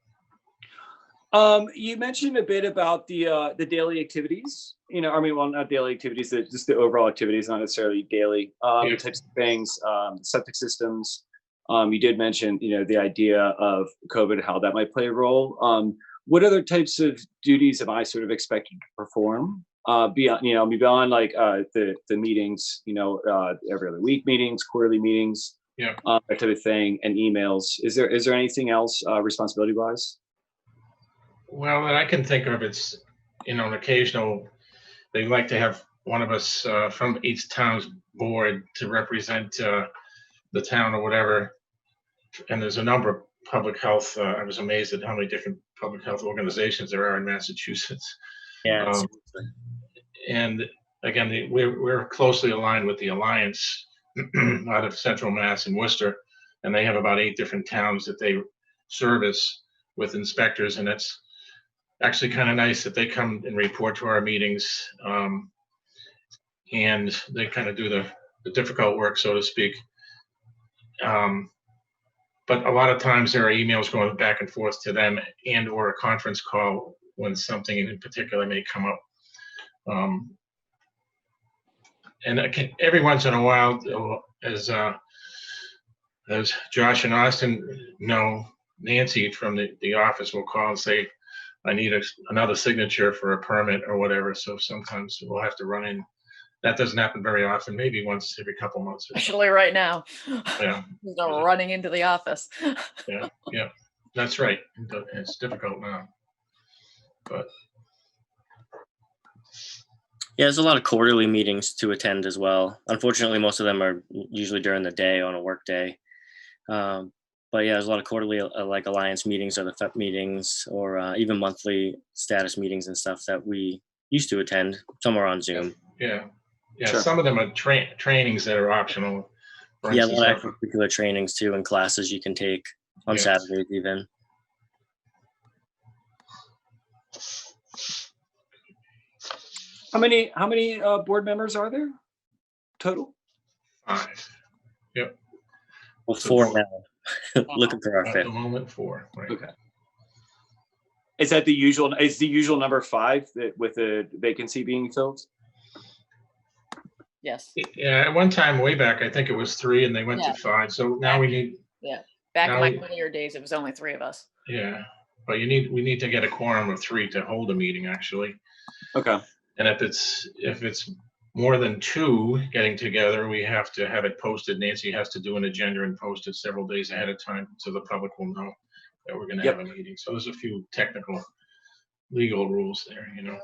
You mentioned a bit about the daily activities. Not daily activities, just the overall activities, not necessarily daily. The types of things, septic systems. You did mention, the idea of COVID, how that might play a role. What other types of duties am I sort of expected to perform beyond like the meetings, every other week meetings, quarterly meetings, that type of thing, and emails? Is there anything else responsibility wise? Well, that I can think of, it's an occasional they like to have one of us from each town's board to represent the town or whatever. And there's a number of public health. I was amazed at how many different public health organizations there are in Massachusetts. Yeah. Um, and again, we're closely aligned with the Alliance out of Central Mass and Worcester, and they have about 8 different towns that they service with inspectors, and it's actually kind of nice that they come and report to our meetings, and they kind of do the difficult work, so to speak. But a lot of times there are emails going back and forth to them, and or a conference call when something in particular may come up. And every once in a while, as Josh and Austin know, Nancy from the office will call and say, I need another signature for a permit or whatever. So sometimes we'll have to run in. That doesn't happen very often, maybe once every couple months. Or so. Especially right now. Yeah. They're running into the office. Yeah, that's right. It's difficult now. But Yeah, there's a lot of quarterly meetings to attend as well. Unfortunately, most of them are usually during the day on a work day. But yeah, there's a lot of quarterly like Alliance meetings or the FEP meetings or even monthly status meetings and stuff that we used to attend. Some are on Zoom. Yeah. Sure. Some of them are trainings that are optional. For Yeah, instance, a lot of particular trainings too and classes you can take on Saturdays even. How many board members are there total? 5. Yep. Well, 4 now. Looking for our At 5th. the moment, 4. Right. Okay. Is that the usual? Is the usual number 5 with the vacancy being filled? Yes. Yeah, at one time way back, I think it was 3 and they went to 5. So now we need. Yeah. Back in now my we- earlier days, it was only 3 of us. Yeah, but we need to get a quorum of 3 to hold a meeting actually. Okay. And if it's more than 2 getting together, we have to have it posted. Nancy has to do an agenda and post it several days ahead of time so the public will know that we're going to have a meeting. So there's a few technical legal rules there, you know.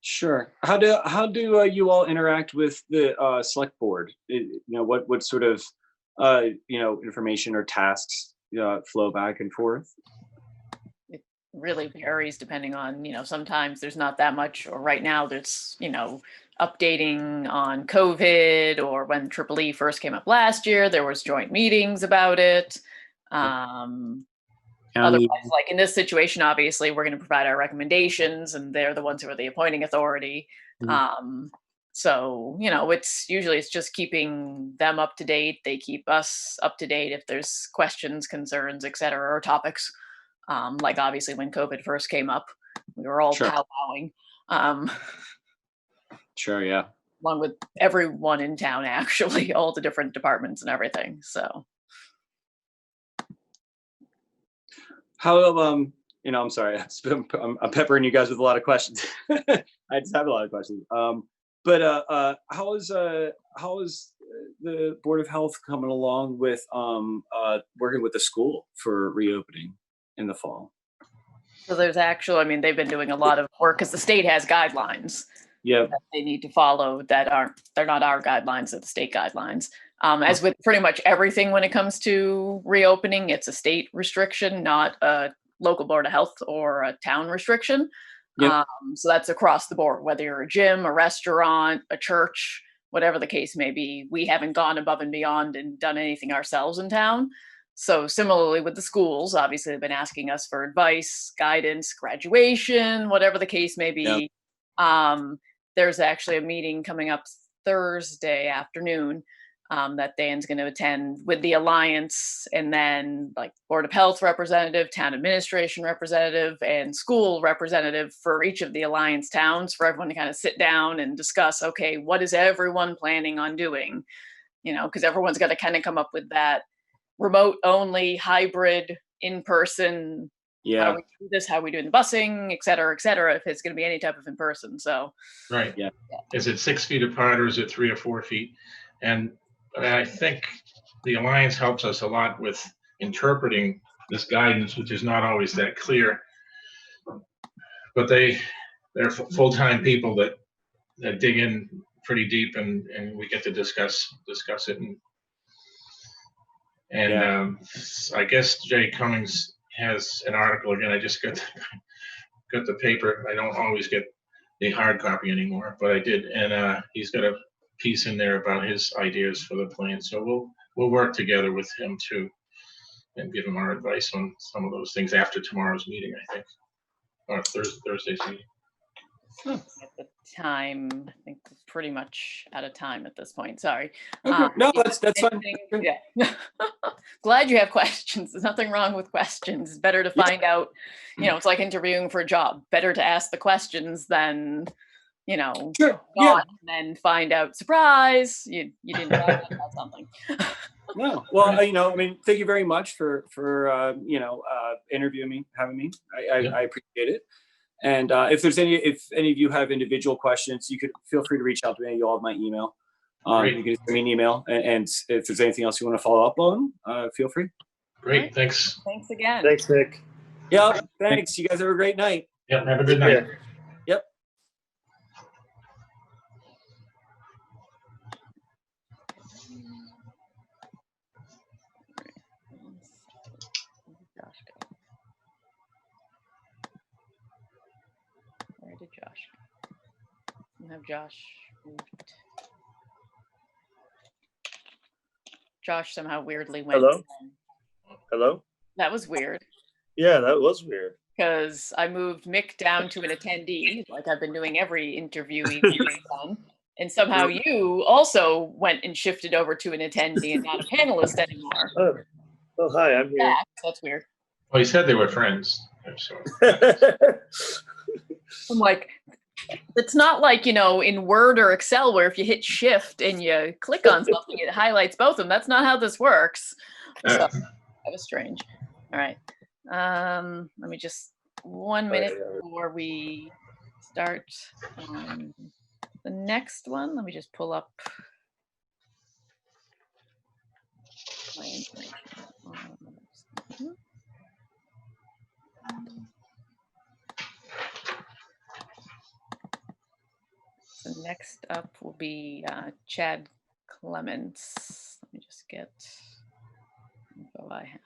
Sure. How do you all interact with the select board? You know, what sort of information or tasks flow back and forth? It really varies depending on, sometimes there's not that much, or right now there's, updating on COVID, or when Triple E first came up last year, there was joint meetings about it. Otherwise, like in this situation, obviously, we're going to provide our recommendations, and they're the ones who are the appointing authority. Mhm. So, it's just keeping them up to date. They keep us up to date if there's questions, concerns, et cetera, or topics. Like obviously when COVID first came up, we were all Sure. powwowing. Sure, yeah. Along with everyone in town, actually, all the different departments and everything. So. How I'm sorry, I'm peppering you guys with a lot of questions. I just have a lot of questions. But how is the Board of Health coming along with working with the school for reopening in the fall? So there's they've been doing a lot of work because the state has guidelines. Yeah. That they need to follow they're not our guidelines, they're the state guidelines. As with pretty much everything when it comes to reopening, it's a state restriction, not a local Board of Health or a town restriction. Yep. So that's across the board, whether you're a gym, a restaurant, a church, whatever the case may be. We haven't gone above and beyond and done anything ourselves in town. So similarly with the schools, obviously they've been asking us for advice, guidance, graduation, whatever the case may be. Yep. There's actually a meeting coming up Thursday afternoon that Dan's going to attend with the Alliance, and then like Board of Health representative, town administration representative, and school representative for each of the Alliance towns, for everyone to kind of sit down and discuss, okay, what is everyone planning on doing? Because everyone's got to kind of come up with that remote only, hybrid, in-person. Yeah. How do we do this? How are we doing the busing, et cetera, if it's going to be any type of in-person. So. Right. Yeah. Is it 6 feet apart or is it 3 or 4 feet? And I think the Alliance helps us a lot with interpreting this guidance, which is not always that clear. But they're full-time people that dig in pretty deep, and we get to discuss it. And Yeah. I guess Jay Cummings has an article again. I just got the paper. I don't always get the hard copy anymore, but I did, and he's got a piece in there about his ideas for the plan. So we'll work together with him too, and give him our advice on some of those things after tomorrow's meeting, I think, or Thursday's meeting. At the time, I think we're pretty much out of time at this point. Sorry. Okay. No, that's fine. Yeah. Glad you have questions. There's nothing wrong with questions. It's better to find out, it's like interviewing for a job. Better to ask the questions than, Sure. not, and then find out, surprise, you didn't know about something. No. Well, I mean, thank you very much for interviewing me, having me. I appreciate it. And if any of you have individual questions, you could feel free to reach out to me. You all have my email. You can send me an email, and if there's anything else you want to follow up on, feel free. Great, thanks. Thanks again. Thanks, Nick. Yep, thanks. You guys have a great night. Yep, have a good night. Yep. Where did Josh go? I have Josh moved. Josh somehow weirdly went. Hello? That was weird. Yeah, that was weird. Because I moved Mick down to an attendee, like I've been doing every interview we've done. And somehow you also went and shifted over to an attendee and not a panelist anymore. Oh, hi, I'm here. That's weird. Well, he said they were friends. So. I'm like, it's not like, in Word or Excel where if you hit shift and you click on something, it highlights both of them. That's not how this works. So that was strange. All right. Let me just 1 minute before we start the next one. Let me just pull up my information. So next up will be Chad Clements. Let me just get info I have.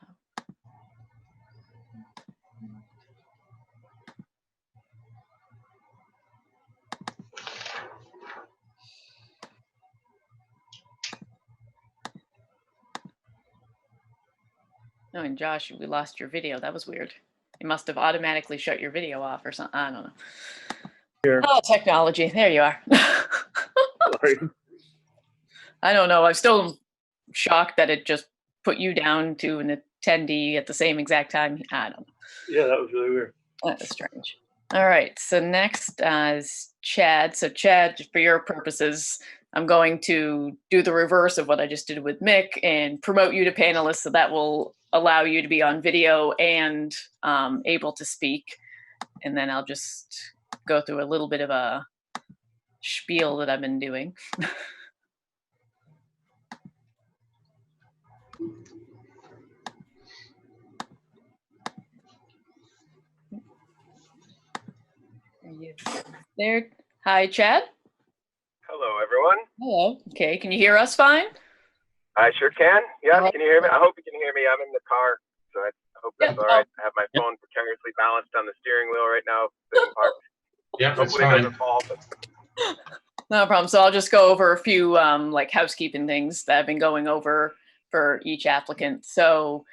Oh, and Josh, we lost your video. That was weird. It must have automatically shut your video off or something. I don't know. Here. Oh, technology. There you are. Sorry. I don't know. I'm still shocked that it just put you down to an attendee at the same exact time. I don't know. Yeah, that was really weird. That was strange. All right. So next is Chad. So Chad, for your purposes, I'm going to do the reverse of what I just did with Mick and promote you to panelist. So that will allow you to be on video and able to speak. And then I'll just go through a little bit of a spiel that I've been doing. Are you there? Hi, Chad. Hello, everyone. Hello. Okay, can you hear us fine? I sure can. Yeah, Hello. can you hear me? I hope you can hear me. I'm in the car, so I hope that's all right. I have my phone precariously balanced on the steering wheel right now. Sitting parked. Yeah, that's Hopefully it fine. doesn't fall. But... No problem. So I'll just go over a few like housekeeping things that I've been going over for each applicant. So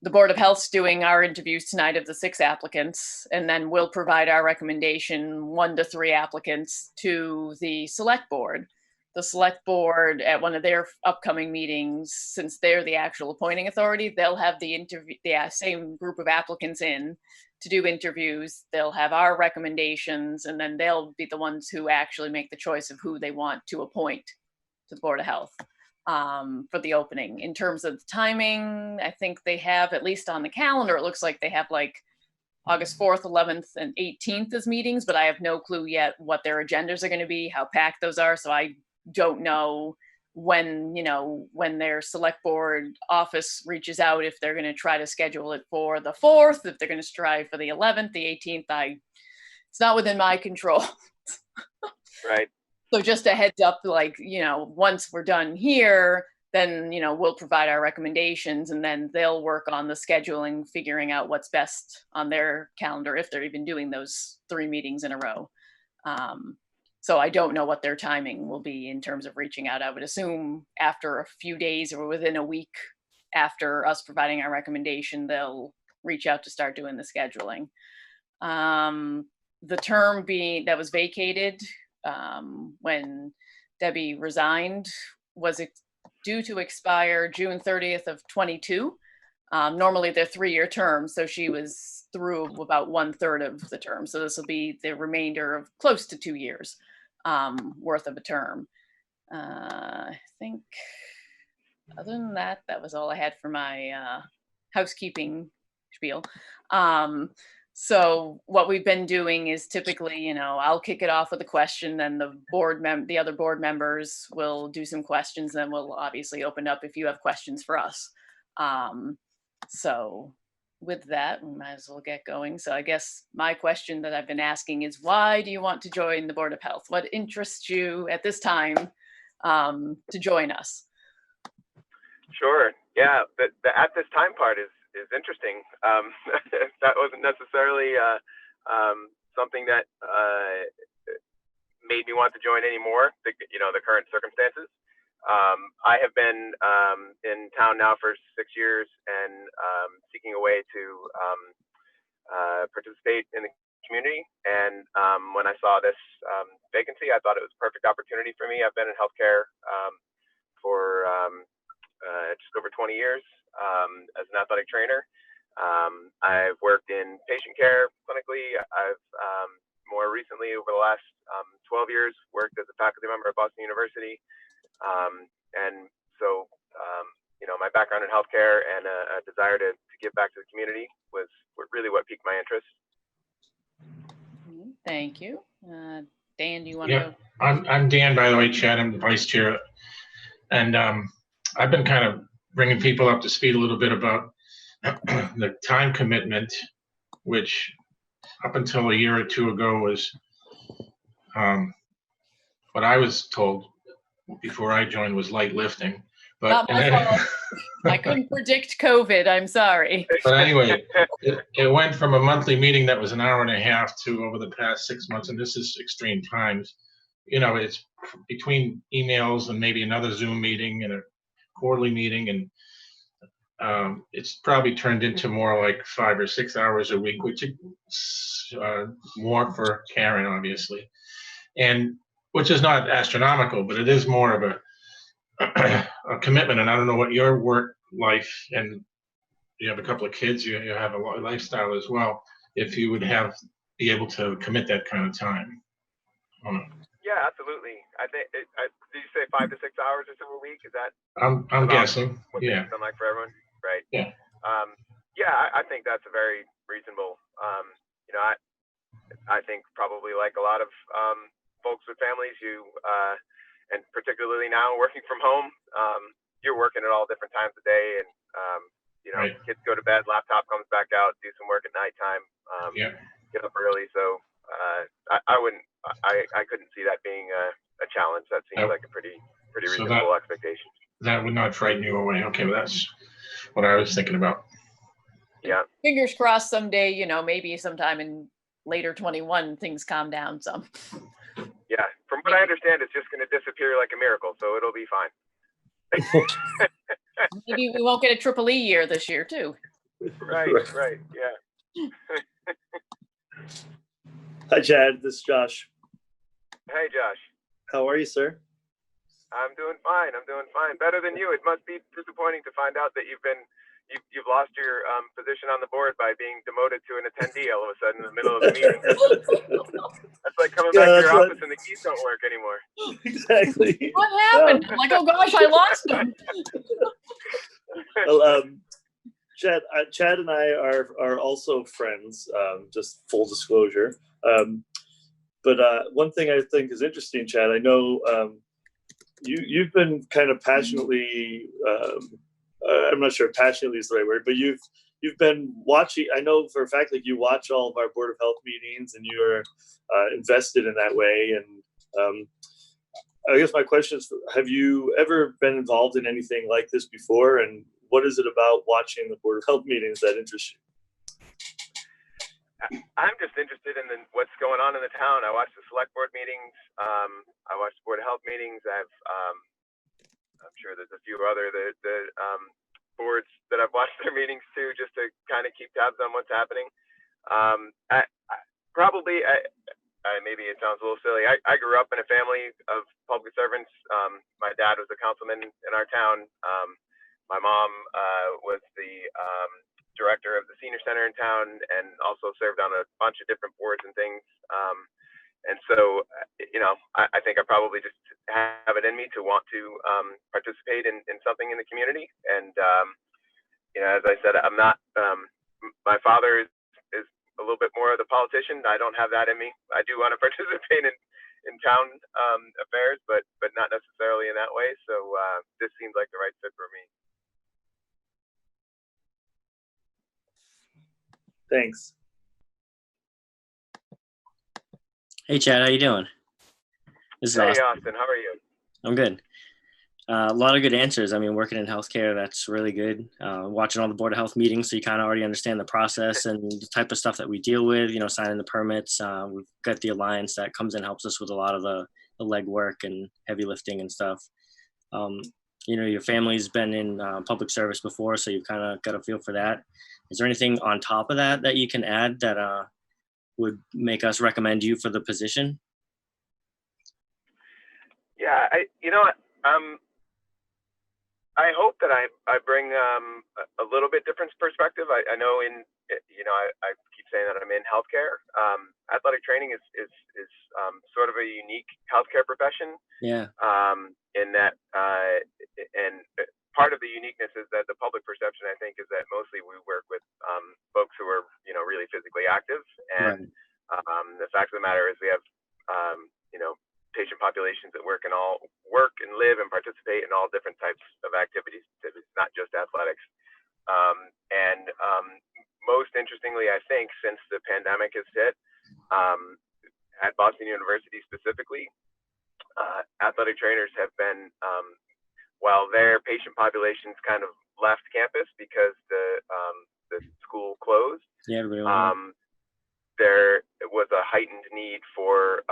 the Board of Health's doing our interviews tonight of the 6 applicants, and then we'll provide our recommendation 1 to 3 applicants to the Select Board. The Select Board at one of their upcoming meetings, since they're the actual appointing authority, they'll have the same group of applicants in to do interviews. They'll have our recommendations, and then they'll be the ones who actually make the choice of who they want to appoint to the Board of Health for the opening. In terms of the timing, I think they have, at least on the calendar, it looks like they have like August 4th, 11th, and 18th as meetings, but I have no clue yet what their agendas are going to be, how packed those are. So I don't know when, when their Select Board office reaches out, if they're going to try to schedule it for the 4th, if they're going to strive for the 11th, the 18th. It's not within my control. Right. So just a heads up, like, once we're done here, then, we'll provide our recommendations, and then they'll work on the scheduling, figuring out what's best on their calendar, if they're even doing those 3 meetings in a row. So I don't know what their timing will be in terms of reaching out. I would assume after a few days or within a week after us providing our recommendation, they'll reach out to start doing the scheduling. The term that was vacated when Debbie resigned was due to expire June 30th of 22. Normally they're 3-year terms, so she was through about 1/3 of the term. So this will be the remainder of close to 2 years worth of a term. I think other than that, that was all I had for my housekeeping spiel. So what we've been doing is typically, I'll kick it off with a question, then the other board members will do some questions, then we'll obviously open up if you have questions for us. So with that, we might as well get going. So I guess my question that I've been asking is, why do you want to join the Board of Health? What interests you at this time to join us? Sure. Yeah, the at this time part is interesting. That wasn't necessarily something that made me want to join anymore. The current circumstances. I have been in town now for 6 years and seeking a way to participate in the community. And when I saw this vacancy, I thought it was a perfect opportunity for me. I've been in healthcare for just over 20 years as an athletic trainer. I've worked in patient care clinically. I've more recently, over the last 12 years, worked as a faculty member at Boston University. And so, my background in healthcare and a desire to give back to the community was really what piqued my interest. Thank you. Dan, do you want to go? I'm Dan, by the way, Chad. I'm the vice chair. And I've been kind of bringing people up to speed a little bit about the time commitment, which up until a year or two ago was what I was told before I joined was light lifting. But not my fault. I couldn't predict COVID. I'm sorry. But anyway, it went from a monthly meeting that was an hour and a half to over the past 6 months, and this is extreme times. It's between emails and maybe another Zoom meeting and a quarterly meeting, and it's probably turned into more like 5 or 6 hours a week, which is more for Karen, obviously, and which is not astronomical, but it is more of a commitment. And I don't know what your work life, and you have a couple of kids, you have a lifestyle as well, if you would be able to commit that kind of time. Yeah, absolutely. I think. Did you say 5 to 6 hours or so a week? Is that? I'm guessing. What Yeah. It's like for everyone, right? Yeah. I think that's a very reasonable. I think probably like a lot of folks with families, and particularly now working from home, you're working at all different times of day, and right. Kids go to bed, laptop comes back out, do some work at nighttime, get up early. So I couldn't see that being a challenge. That seems like a pretty reasonable expectation. That would not frighten you away. Okay, well, that's what I was thinking about. Yeah. Fingers crossed someday, maybe sometime in later 21, things calm down some. Yeah, from what I understand, it's just going to disappear like a miracle, so it'll be fine. Maybe we won't get a triple E year this year, too. Right, yeah. Hi, Chad. This is Josh. Hey, Josh. How are you, sir? I'm doing fine. Better than you. It must be disappointing to find out that you've lost your position on the board by being demoted to an attendee all of a sudden in the middle of the meeting. That's like coming back to your office and the keys don't work anymore. Exactly. What happened? I'm like, oh gosh, I lost them. Well, Chad and I are also friends, just full disclosure. But one thing I think is interesting, Chad, I know you've been kind of passionately, I'm not sure passionately is the right word, but you've been watching, I know for a fact, like you watch all of our Board of Health meetings and you're invested in that way. And I guess my question is, have you ever been involved in anything like this before? And what is it about watching the Board of Health meetings that interests you? I'm just interested in what's going on in the town. I watch the select board meetings. I watch the Board of Health meetings. I'm sure there's a few other boards that I've watched their meetings too, just to kind of keep tabs on what's happening. Maybe it sounds a little silly. I grew up in a family of public servants. My dad was a councilman in our town. My mom was the director of the senior center in town, and also served on a bunch of different boards and things. And so, I think I probably just have it in me to want to participate in something in the community. And, as I said, I'm not, my father is a little bit more of the politician. I don't have that in me. I do want to participate in town affairs, but not necessarily in that way. So this seemed like the right fit for me. Thanks. Hey, Chad, how you doing? This is Hey, Austin. Austin, how are you? I'm good. A lot of good answers. I mean, working in healthcare, that's really good. Watching all the Board of Health meetings, so you kind of already understand the process and the type of stuff that we deal with, signing the permits. We've got the alliance that comes and helps us with a lot of the legwork and heavy lifting and stuff. Your family's been in public service before, so you've kind of got a feel for that. Is there anything on top of that you can add that would make us recommend you for the position? Yeah, I hope that I bring a little bit different perspective. I know I keep saying that I'm in healthcare. Athletic training is sort of a unique healthcare profession. Yeah. In that, and part of the uniqueness is that the public perception, I think, is that mostly we work with folks who are really physically active, and the fact of the matter is we have patient populations that work and live and participate in all different types of activities. It's not just athletics. And most interestingly, I think, since the pandemic has hit, at Boston University specifically, athletic trainers have been, while their patient populations kind of left campus because the school closed. Yeah, really. There was a heightened need for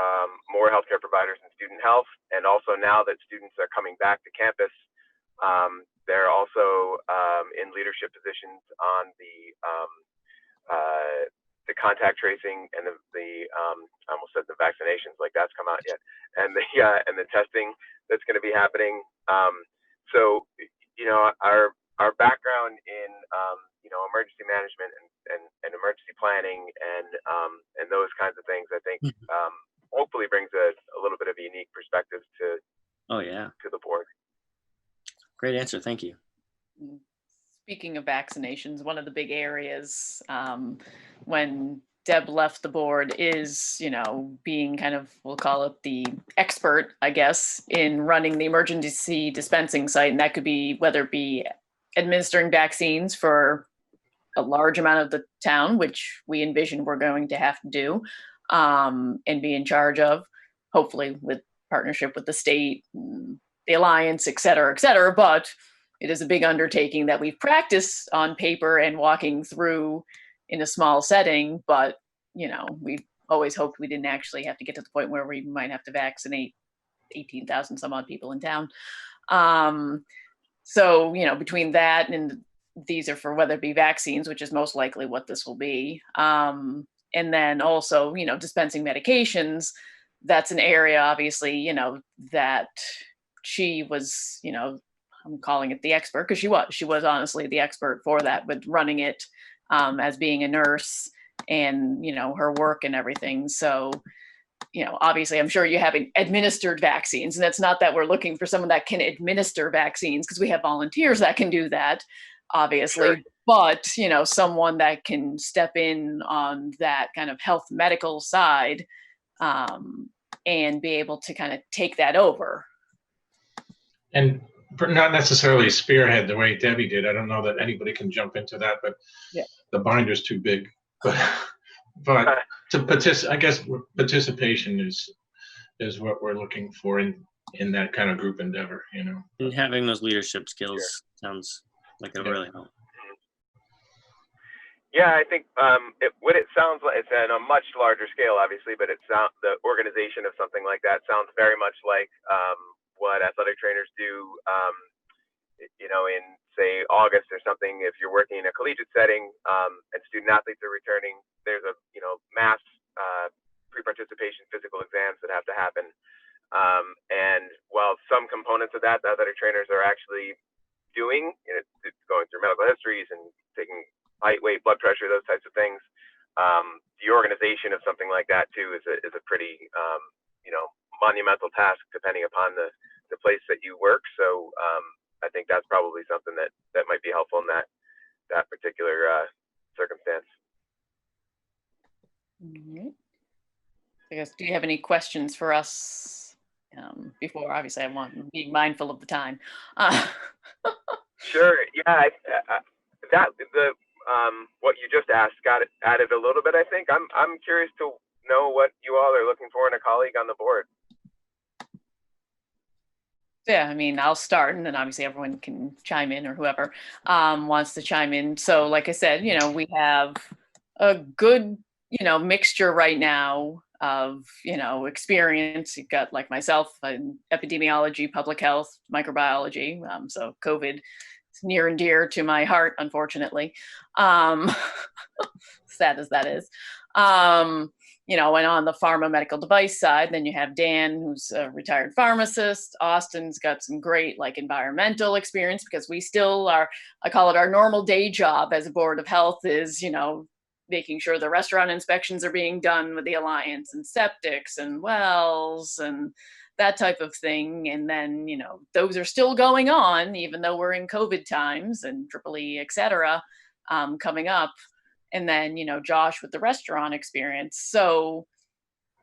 more healthcare providers in student health, and also now that students are coming back to campus, they're also in leadership positions on the contact tracing and the I almost said the vaccinations, like that's come out yet, and the testing that's going to be happening. So our background in emergency management and emergency planning and those kinds of things, I think hopefully brings a little bit of a unique perspective to the board. Great answer. Thank you. Speaking of vaccinations, one of the big areas when Deb left the board is, being kind of, we'll call it the expert, I guess, in running the emergency dispensing site. And that could be whether it be administering vaccines for a large amount of the town, which we envision we're going to have to do, and be in charge of, hopefully with partnership with the state, the alliance, et cetera, but it is a big undertaking that we've practiced on paper and walking through in a small setting, but we always hoped we didn't actually have to get to the point where we might have to vaccinate 18,000 some odd people in town. So, between that and these are for whether it be vaccines, which is most likely what this will be. And then also, dispensing medications, that's an area, obviously, that she was, I'm calling it the expert because she was honestly the expert for that, but running it as being a nurse and, her work and everything. So, obviously I'm sure you haven't administered vaccines, and it's not that we're looking for someone that can administer vaccines because we have volunteers that can do that, obviously, sure. But, someone that can step in on that kind of health medical side and be able to kind of take that over. And not necessarily spearhead the way Debbie did. I don't know that anybody can jump into that, but the binder's too big. But to participate, I guess participation is what we're looking for. And in that kind of group endeavor, you know. And having those leadership skills sounds like it'll Yeah. really help. Yeah, I think what it sounds like, it's on a much larger scale, obviously, but the organization of something like that sounds very much like what athletic trainers do. You know, in say August or something, if you're working in a collegiate setting and student athletes are returning, there's a mass pre-participation physical exams that have to happen. And while some components of that, the athletic trainers are actually doing, it's going through medical histories and taking height, weight, blood pressure, those types of things. The organization of something like that too is a pretty monumental task depending upon the place that you work. So I think that's probably something that might be helpful in that particular circumstance. Alright. I guess, do you have any questions for us before? Obviously, I want being mindful of the time. Sure. Yeah. What you just asked got added a little bit. I think I'm curious to know what you all are looking for in a colleague on the board. Yeah, I mean, I'll start, and then obviously everyone can chime in, or whoever wants to chime in. So, like I said, we have a good, mixture right now of, experience. You've got, like myself, in epidemiology, public health, microbiology. So COVID is near and dear to my heart, unfortunately. Sad as that is. And on the pharma medical device side, then you have Dan, who's a retired pharmacist. Austin's got some great environmental experience, because we still are, I call it our normal day job as a board of health is, making sure the restaurant inspections are being done with the Alliance, and septics and wells and that type of thing. And then, those are still going on, even though we're in COVID times and EEE, et cetera, coming up. And then, Josh with the restaurant experience. So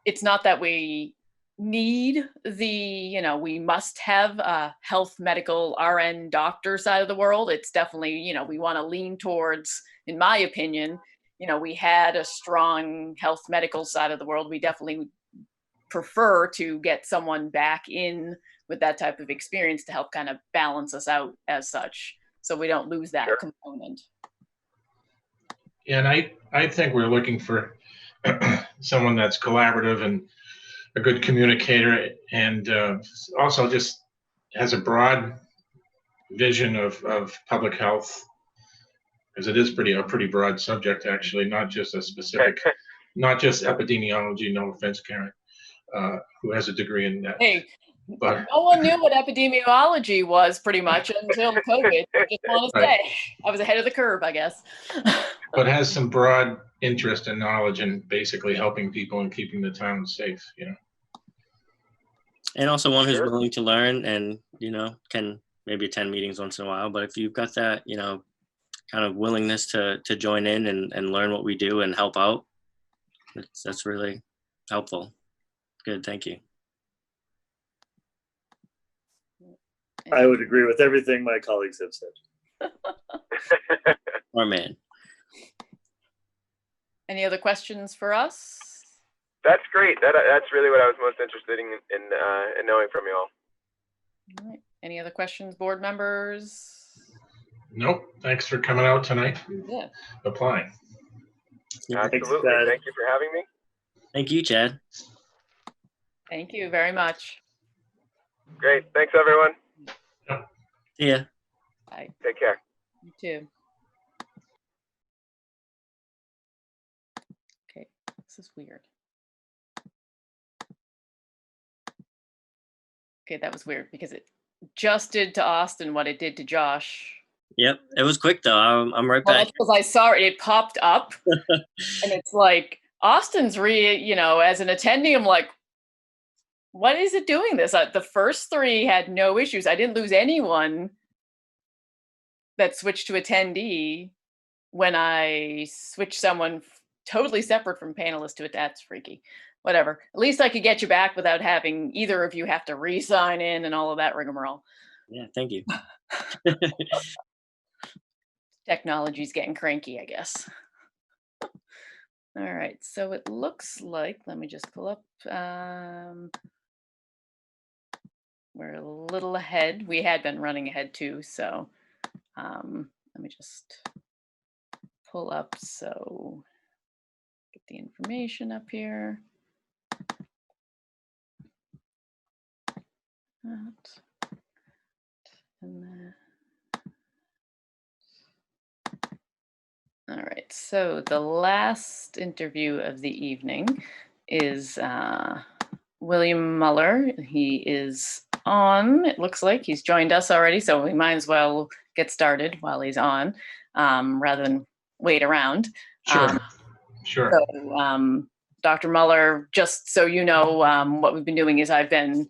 it's not that we need we must have a health medical RN doctor side of the world. It's definitely, we want to lean towards, in my opinion, we had a strong health medical side of the world. We definitely prefer to get someone back in with that type of experience to help kind of balance us out as such, so we don't lose that component. And I think we're looking for someone that's collaborative and a good communicator, and also just has a broad vision of public health, because it is a pretty broad subject, actually, not just a specific, not just epidemiology. No offense, Karen, who has a degree in that. Hey, but no one knew what epidemiology was pretty much until COVID. I just want to say, I was ahead of the curve, I guess. But has some broad interest and knowledge in basically helping people and keeping the town safe, And also one who's willing to learn and, can maybe attend meetings once in a while. But if you've got that, kind of willingness to join in and learn what we do and help out, that's really helpful. Good, thank you. I would agree with everything my colleagues have said. Our man. Any other questions for us? That's great. That's really what I was most interested in knowing from you all. All right. Any other questions, board members? Nope. Thanks for coming out tonight. Yeah. Applying. Absolutely. Thank you for having me. Thank you, Chad. Thank you very much. Great. Thanks, everyone. See ya. Bye. Take care. You too. Okay, this is weird. Okay, that was weird because it just did to Austin what it did to Josh. Yep, it was quick though. I'm right Well, back. that's because I saw it. It popped up, and it's like Austin's as an attendee. I'm like, what is it doing this? The first three had no issues. I didn't lose anyone that switched to attendee when I switched someone totally separate from panelist to it. That's freaky. Whatever. At least I could get you back without having either of you have to re-sign in and all of that rigmarole. Yeah, thank you. Technology's getting cranky, I guess. All right, so it looks like, let me just pull up. we're a little ahead. We had been running ahead too, so let me just pull up, so get the information up here. That, and then, all right, so the last interview of the evening is William Muller. He is on, it looks like he's joined us already, so we might as well get started while he's on, rather than wait around. Sure. Sure. So, Dr. Muller, just so you know, what we've been doing is I've been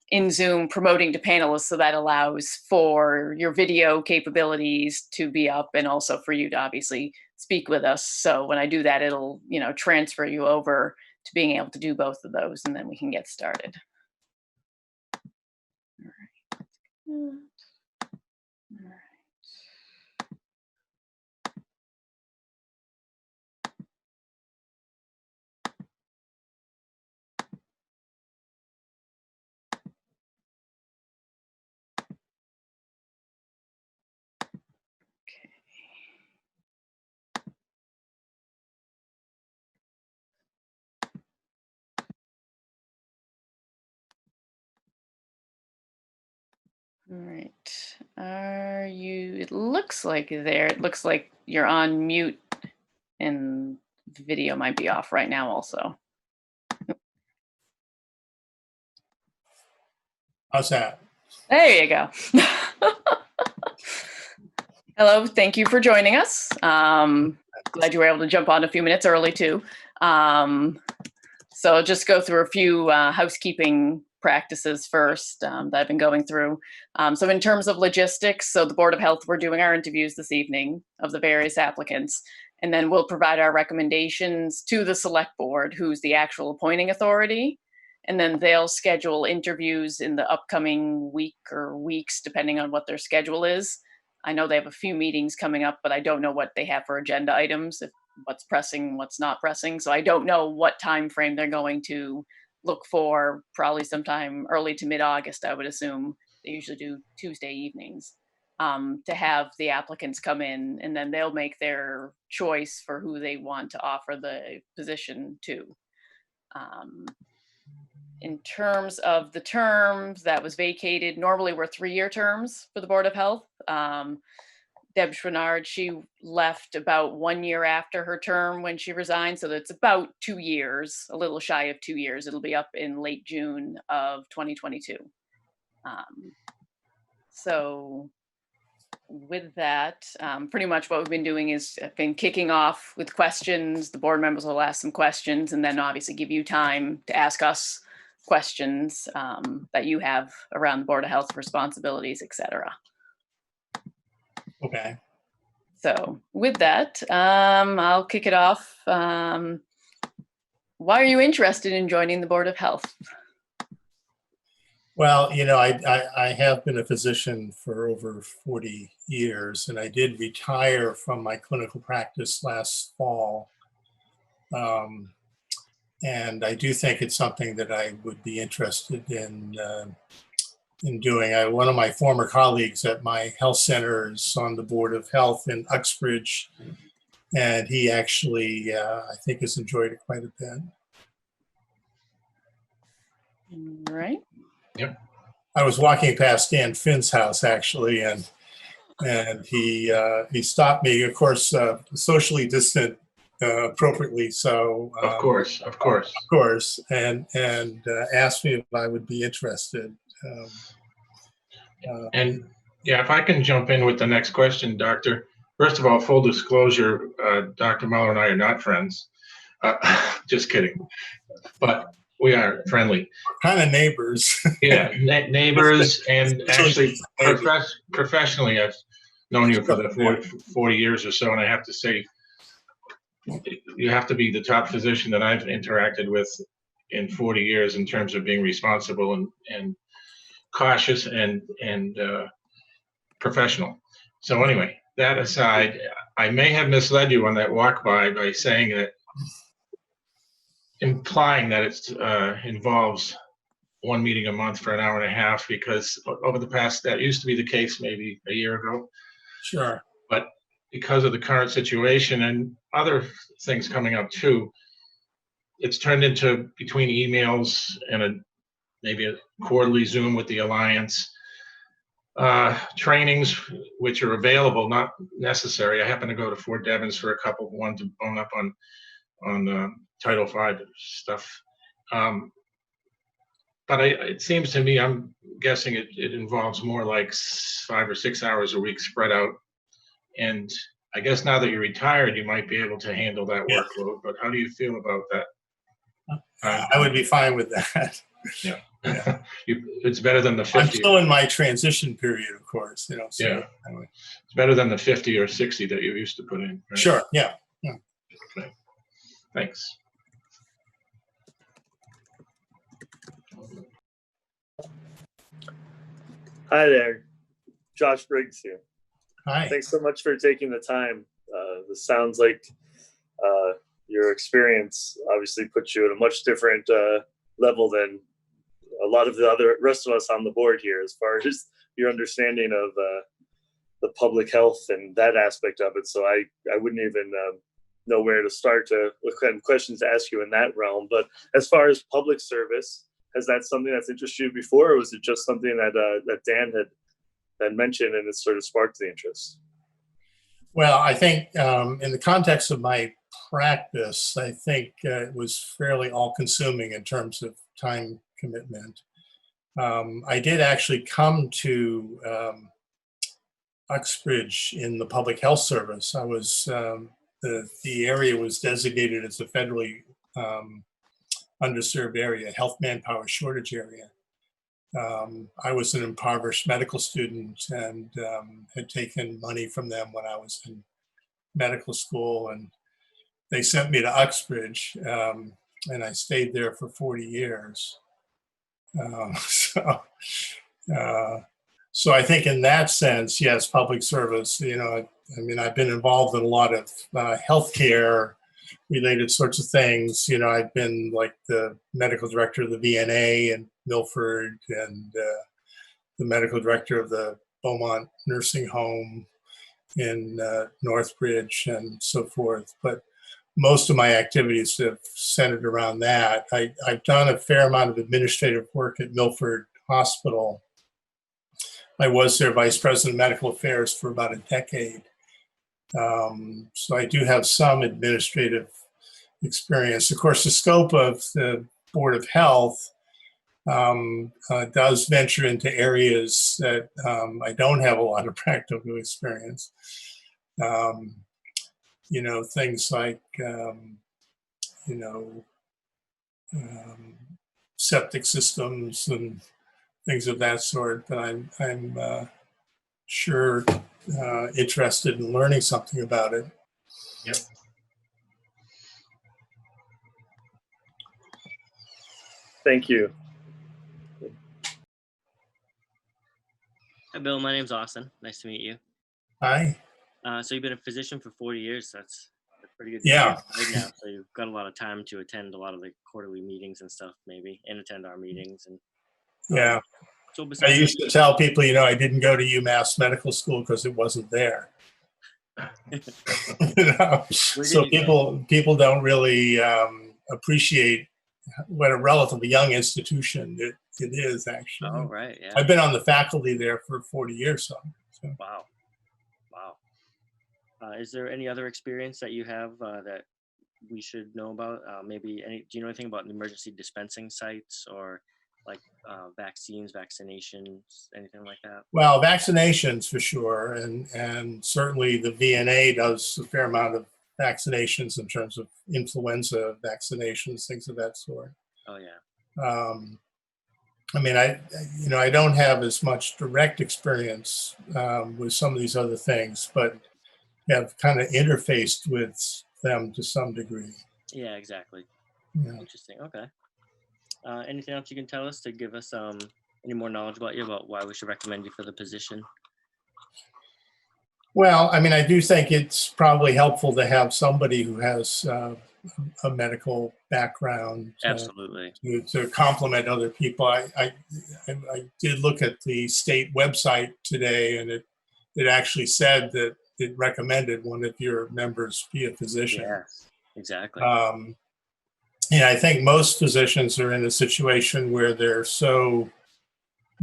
in Zoom promoting to panelists, so that allows for your video capabilities to be up and also for you to obviously speak with us. So when I do that, it'll, transfer you over to being able to do both of those, and then we can get started. All right. All right. All right. It looks like it looks like you're on mute and the video might be off right now also. How's that? There you go. Hello, thank you for joining us. Glad you were able to jump on a few minutes early too. So I'll just go through a few housekeeping practices first that I've been going through. So in terms of logistics, so the Board of Health, we're doing our interviews this evening of the various applicants, and then we'll provide our recommendations to the Select Board, who's the actual appointing authority, and then they'll schedule interviews in the upcoming week or weeks, depending on what their schedule is. I know they have a few meetings coming up, but I don't know what they have for agenda items, if what's pressing, what's not pressing. So I don't know what time frame they're going to look for, probably sometime early to mid-August, I would assume. They usually do Tuesday evenings, to have the applicants come in, and then they'll make their choice for who they want to offer the position to. In terms of the terms that was vacated, normally we're 3-year terms for the Board of Health. Deb Schwannard, she left about 1 year after her term when she resigned. So that's about 2 years, a little shy of 2 years. It'll be up in late June of 2022. So with that, pretty much what we've been doing is I've been kicking off with questions. The board members will ask some questions and then obviously give you time to ask us questions that you have around the Board of Health responsibilities, et cetera. Okay. So with that, I'll kick it off. Why are you interested in joining the Board of Health? Well, I have been a physician for over 40 years, and I did retire from my clinical practice last fall. And I do think it's something that I would be interested in doing. One of my former colleagues at my health center is on the Board of Health in Uxbridge, and he actually, I think, has enjoyed it quite a bit. Right. Yep. I was walking past Dan Finn's house actually, and he stopped me. Of course, socially distant, appropriately so. Of course, and asked me if I would be interested. And yeah, if I can jump in with the next question, Doctor. First of all, full disclosure, Dr. Muller and I are not friends. Just kidding, but we are friendly. Kind of neighbors. Yeah, neighbors, and actually professionally, I've known you for the 40 years or so, and I have to say, you have to be the top physician that I've interacted with in 40 years in terms of being responsible and cautious and professional. So anyway, that aside, I may have misled you on that walk by saying that, implying that it involves one meeting a month for an hour and a half, because over the past, that used to be the case maybe a year ago. Sure. But because of the current situation and other things coming up too, it's turned into between emails and maybe a quarterly Zoom with the Alliance. Trainings which are available, not necessary. I happen to go to Fort Devens for a couple, one to bone up on Title V stuff. But it seems to me, I'm guessing it involves more like 5 or 6 hours a week spread out. And I guess now that you're retired, you might be able to handle that workload. But how do you feel about that? I would be fine with that. Yeah. Yeah. It's better than the 50. I'm still in my transition period, of course, So Yeah. anyway. It's better than the 50 or 60 that you used to put in. Right? Sure. Yeah. Okay. Thanks. Hi there, Josh Briggs here. Hi. Thanks so much for taking the time. This sounds like your experience obviously puts you at a much different level than a lot of the other rest of us on the board here, as far as your understanding of the public health and that aspect of it. So I wouldn't even know where to start to what kind of questions to ask you in that realm. But as far as public service, has that something that's interested you before, or was it just something that Dan had mentioned and it sort of sparked the interest? Well, I think in the context of my practice, I think it was fairly all-consuming in terms of time commitment. I did actually come to Uxbridge in the public health service. I was the area was designated as a federally underserved area, health manpower shortage area. I was an impoverished medical student and had taken money from them when I was in medical school, and they sent me to Uxbridge, and I stayed there for 40 years. So I think in that sense, yes, public service, I mean, I've been involved in a lot of healthcare related sorts of things. I've been like the medical director of the VNA in Milford and the medical director of the Beaumont Nursing Home in Northbridge and so forth. But most of my activities have centered around that. I've done a fair amount of administrative work at Milford Hospital. I was their vice president of medical affairs for about a decade. So I do have some administrative experience. Of course, the scope of the Board of Health does venture into areas that I don't have a lot of practical experience. Things like, septic systems and things of that sort. But I'm sure interested in learning something about it. Yep. Thank you. Hi, Bill. My name's Austin. Nice to meet you. Hi. So you've been a physician for 40 years. That's pretty good. Yeah. Right now, so you've got a lot of time to attend a lot of the quarterly meetings and stuff, maybe, and attend our meetings. And Yeah. So I besides, used to tell people, I didn't go to UMass Medical School because it wasn't there. So people don't really appreciate what a relatively young institution it is, actually. Oh, right. Yeah. I've been on the faculty there for 40 years. So. Wow. Is there any other experience that you have that we should know about? Do you know anything about emergency dispensing sites or like vaccines, vaccinations, anything like that? Well, vaccinations for sure. And certainly the VNA does a fair amount of vaccinations in terms of influenza vaccinations, things of that sort. Oh, yeah. I mean, I don't have as much direct experience with some of these other things, but have kind of interfaced with them to some degree. Yeah, exactly. Yeah. Interesting. Okay. Anything else you can tell us to give us any more knowledge about you, about why we should recommend you for the position? Well, I mean, I do think it's probably helpful to have somebody who has a medical background Absolutely. to complement other people. I did look at the state website today, and it actually said that it recommended one of your members be a physician. Yes, exactly. Yeah, I think most physicians are in a situation where they're so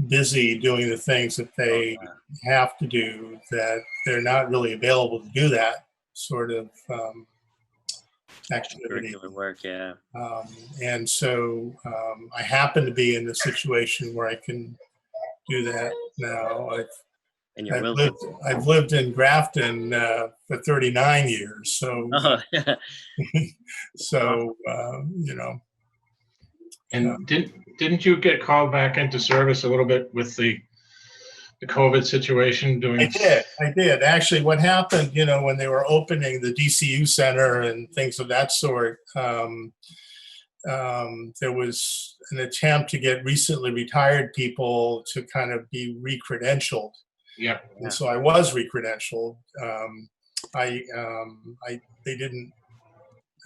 busy doing the things that they have to do that they're not really available to do that sort of activity. Curricular work, yeah. And so I happen to be in the situation where I can do that now. I've lived in Grafton for 39 years, so so you know. And didn't you get called back into service a little bit with the COVID situation? I did. Actually, what happened, you know, when they were opening the DCU center and things of that sort, there was an attempt to get recently retired people to kind of be re-credentialed. Yeah. And so I was re-credentialed. They didn't,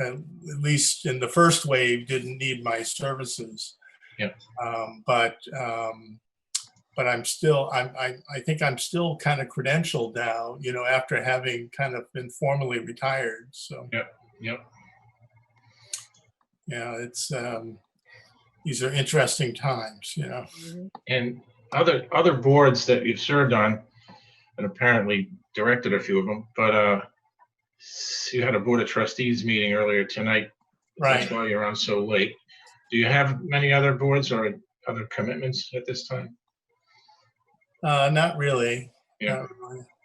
at least in the first wave, didn't need my services. Yeah. But I'm still, I think I'm still kind of credentialed now, you know, after having kind of been formally retired. So. Yep. Yep. Yeah, it's these are interesting times, you know. And other boards that you've served on, and apparently directed a few of them, but you had a board of trustees meeting earlier tonight. Right. That's why you're on so late. Do you have many other boards or other commitments at this time? Not really. Yeah.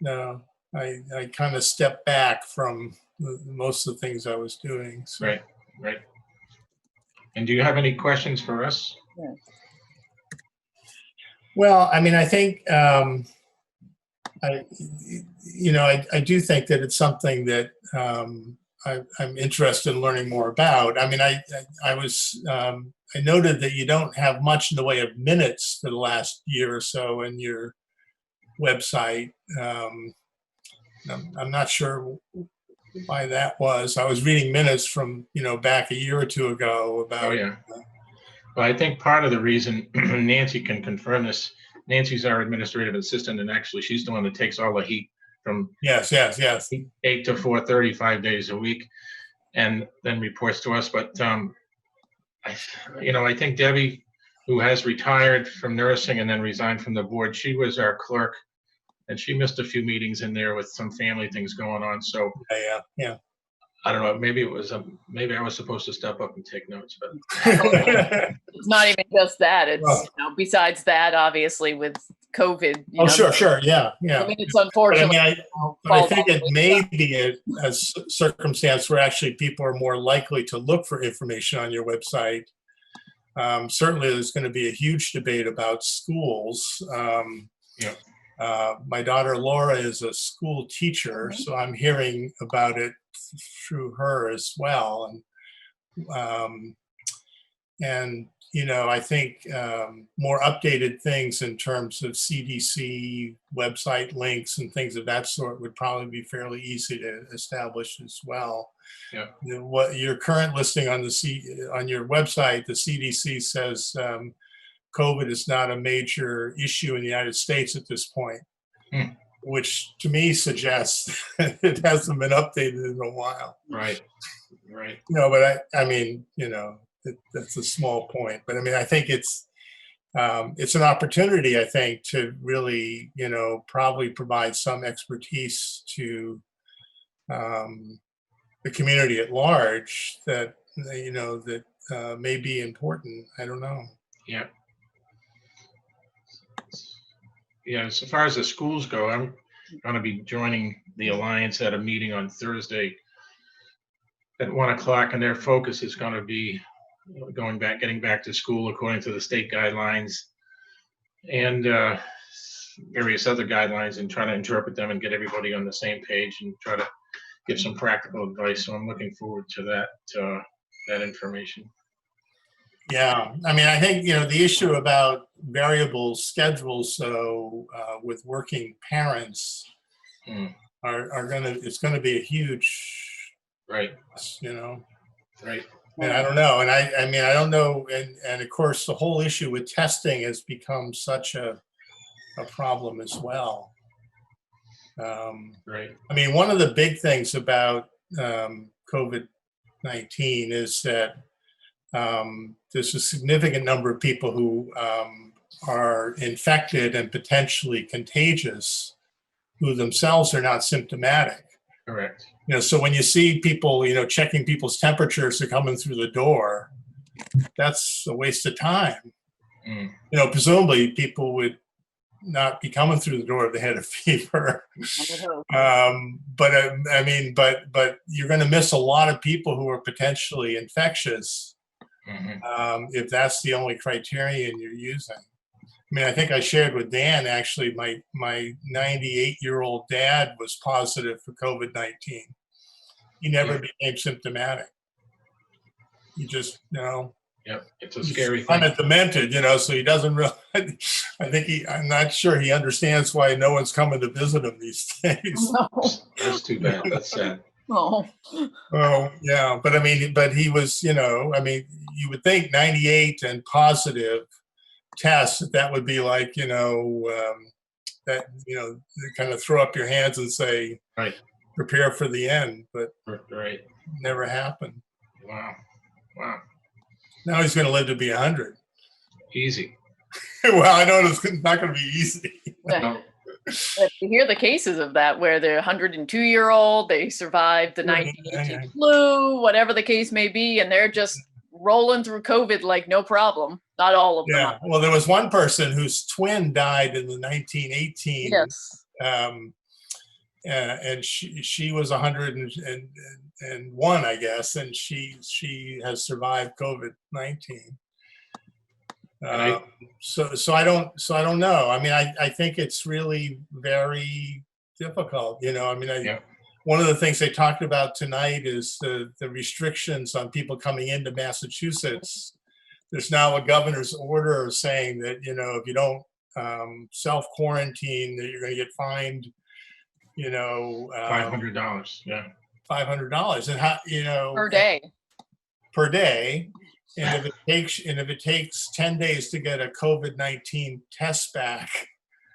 No, I kind of stepped back from most of the things I was doing. So. Right. Right. And do you have any questions for us? Yeah. Well, I mean, I think I do think that it's something that I'm interested in learning more about. I mean, I noted that you don't have much in the way of minutes for the last year or so in your website. I'm not sure why that was. I was reading minutes from, you know, back a year or two ago about. Oh, yeah. Well, I think part of the reason, Nancy can confirm this, Nancy's our administrative assistant, and actually she's the one that takes all the heat from yes 8 to 4:30, 5 days a week, and then reports to us. But I think Debbie, who has retired from nursing and then resigned from the board, she was our clerk, and she missed a few meetings in there with some family things going on. So yeah. I don't know. Maybe it was maybe I was supposed to step up and take notes, but it's not even just that. It's besides that, obviously with COVID. Sure, yeah. I mean, it's unfortunate. I think it may be a circumstance where actually people are more likely to look for information on your website. Certainly, there's going to be a huge debate about schools. My daughter Laura is a school teacher, so I'm hearing about it through her as well. And you know, I think more updated things in terms of CDC website links and things of that sort would probably be fairly easy to establish as well. Yeah. What your current listing on on your website, the CDC says COVID is not a major issue in the United States at this point, which to me suggests it hasn't been updated in a while. Right. No, but I mean, you know, that's a small point. But I mean, I think it's an opportunity, I think, to really, you know, probably provide some expertise to the community at large that, you know, that may be important. I don't know. Yeah. Yeah, as far as the schools go, I'm going to be joining the Alliance at a meeting on Thursday at 1:00, and their focus is going to be getting back to school according to the state guidelines and various other guidelines, and trying to interpret them and get everybody on the same page and try to give some practical advice. So I'm looking forward to that information. Yeah, I mean, I think, you know, the issue about variable schedules, so with working parents it's going to be a huge, right, you know. Right. And I don't know. And I mean, I don't know. And of course, the whole issue with testing has become such a problem as well. Right. I mean, one of the big things about COVID-19 is that there's a significant number of people who are infected and potentially contagious who themselves are not symptomatic. Correct. You know, so when you see people, you know, checking people's temperatures to coming through the door, that's a waste of time. Mm. You know, presumably people would not be coming through the door if they had a fever. But I mean, but you're going to miss a lot of people who are potentially infectious if that's the only criterion you're using. I mean, I think I shared with Dan, actually, my 98-year-old dad was positive for COVID-19. He never became symptomatic. He just, you know, Yep, it's a he's scary thing. kind of demented, you know, so he doesn't really, I think I'm not sure he understands why no one's coming to visit him these days. No. That's too bad. That's sad. Oh. Oh, yeah. But I mean, but he was, you know, I mean, you would think 98 and positive tests, that would be like, you know, that, you know, kind of throw up your hands and say, right, prepare for the end, but right, never happened. Wow. Wow. Now he's going to live to be 100. Easy. Well, I know it's not going to be easy. No. But you hear the cases of that where they're 102-year-old, they survived the 1918 flu, whatever the case may be, and they're just rolling through COVID like no problem. Not all of them. Yeah. Well, there was one person whose twin died in the 1918. Yes. And she was 101, I guess, and she has survived COVID-19. So I don't know. I mean, I think it's really very difficult. You know, I mean, one of the things they talked about tonight is the restrictions on people coming into Massachusetts. There's now a governor's order saying that, you know, if you don't self-quarantine, that you're going to get fined, you know, $500. Yeah. $500, and how, you know, Per day. Per day. And if it takes 10 days to get a COVID-19 test back,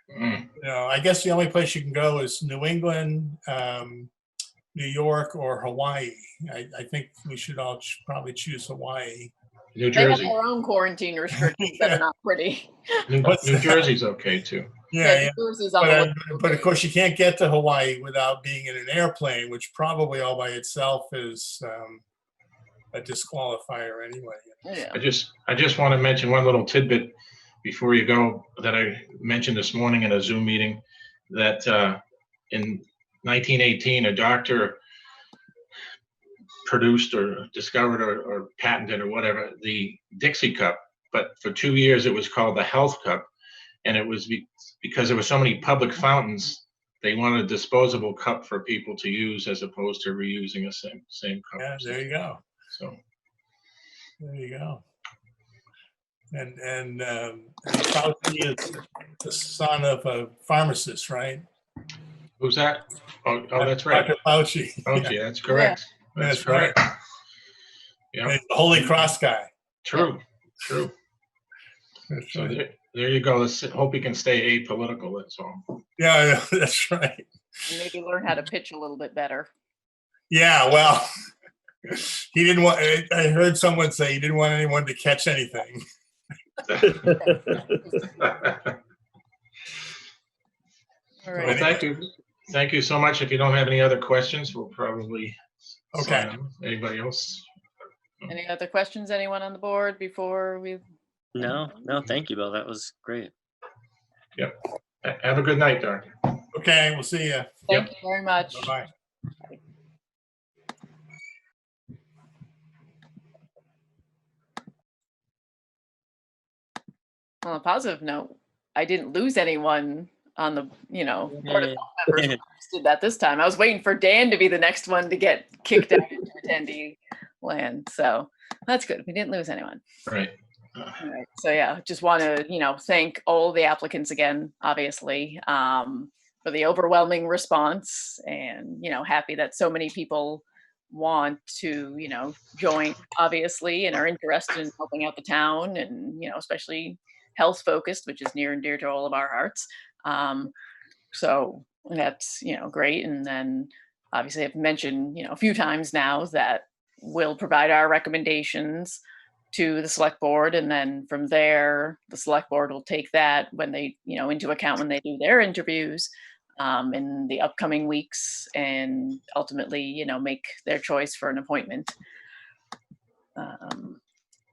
you know, I guess the only place you can go is New England, New York, or Hawaii. I think we should all probably choose Hawaii. New Jersey. They have their own quarantine restrictions that are not pretty. New Jersey's okay too. Yeah. New Jersey's But of course, you can't get to Hawaii without being in an airplane, which probably all by itself is a disqualifier anyway. Yeah. I just want to mention one little tidbit before you go that I mentioned this morning in a Zoom meeting, that in 1918 a doctor produced or discovered or patented or whatever the Dixie cup, but for 2 years it was called the Health Cup, and it was because there were so many public fountains, they wanted a disposable cup for people to use as opposed to reusing a same cup. Yeah, there you go. So there you go. And Fauci is the son of a pharmacist, right? Who's that? Oh, that's right. Dr. Fauci. Fauci, that's correct. Yeah, That's right. correct. Yeah. He's the Holy Cross guy. True. That's So right. there you go. Let's hope he can stay apolitical. That's all. Yeah, that's right. And maybe learn how to pitch a little bit better. Yeah, well, he didn't want. I heard someone say he didn't want anyone to catch anything. All Well, right. thank you so much. If you don't have any other questions, we'll probably Okay. sign off. Anybody else? Any other questions, anyone on the board before we? No, thank you, Bill. That was great. Yep. Have a good night, Doctor. Okay, we'll see you. Thank you very much. Bye. On a positive note, I didn't lose anyone on the, Board of Health members who did that this time. I was waiting for Dan to be the next one to get kicked out into attendee land. So that's good. We didn't lose anyone. Right. All right. So yeah, just want to, thank all the applicants again, obviously, for the overwhelming response, and, happy that so many people want to, join, obviously, and are interested in helping out the town and, especially health focused, which is near and dear to all of our hearts. So that's, great. And then obviously I've mentioned, a few times now that we'll provide our recommendations to the select board. And then from there, the select board will take that when they, into account when they do their interviews in the upcoming weeks and ultimately, make their choice for an appointment.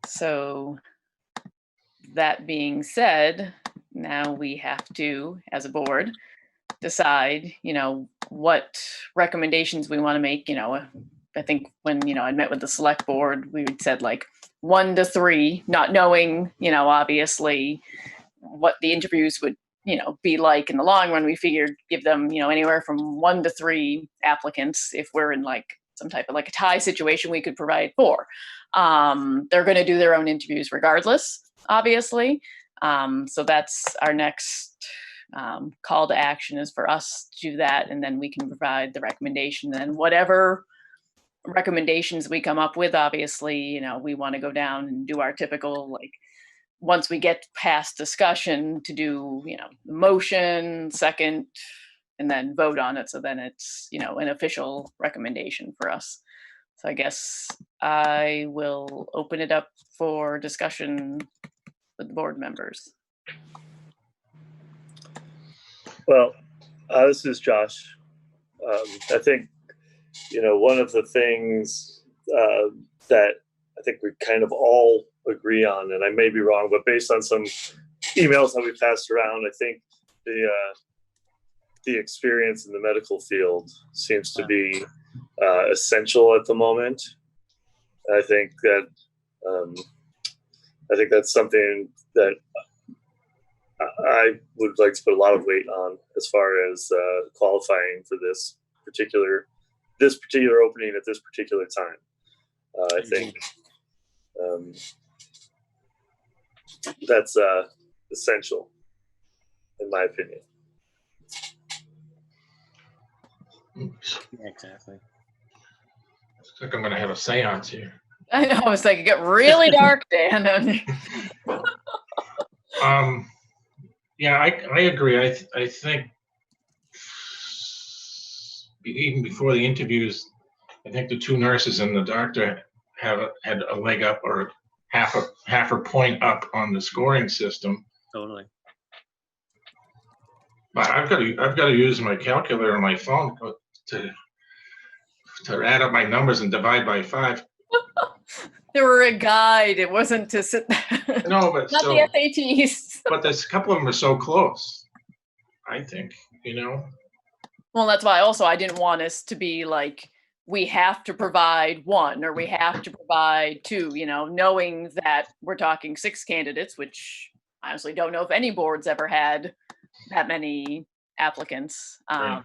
So that being said, now we have to, as a board, decide, what recommendations we want to make. I think when, I met with the select board, we said like 1 to 3, not knowing, obviously what the interviews would, be like in the long run. We figured give them, anywhere from 1 to 3 applicants. If we're in like some type of like a tie situation, we could provide 4. They're going to do their own interviews regardless, obviously. So that's our next call to action, is for us to do that, and then we can provide the recommendation. And whatever recommendations we come up with, obviously, we want to go down and do our typical, like, once we get past discussion, to do, the motion, second, and then vote on it. So then it's, an official recommendation for us. So I guess I will open it up for discussion with the board members. Well, this is Josh. I think, one of the things that I think we kind of all agree on, and I may be wrong, but based on some emails that we passed around, I think the experience in the medical field seems to be essential at the moment. I think that's something that I would like to put a lot of weight on as far as qualifying for this particular opening at this particular time. I think that's essential, in my opinion. Yeah, exactly. Looks like I'm going to have a seance here. I know, it's like it get really dark, Dan. Yeah, I agree. I think even before the interviews, I think the 2 nurses and the doctor had a leg up, or half a point up on the scoring system. Totally. But I've got to use my calculator on my phone to add up my numbers and divide by 5. They were a guide. It wasn't to sit there. No, but not still, the SATs. But there's a couple of them are so close, I think, Well, that's why also I didn't want us to be like, we have to provide 1 or we have to provide 2, knowing that we're talking 6 candidates, which I honestly don't know if any board's ever had that many applicants. Right.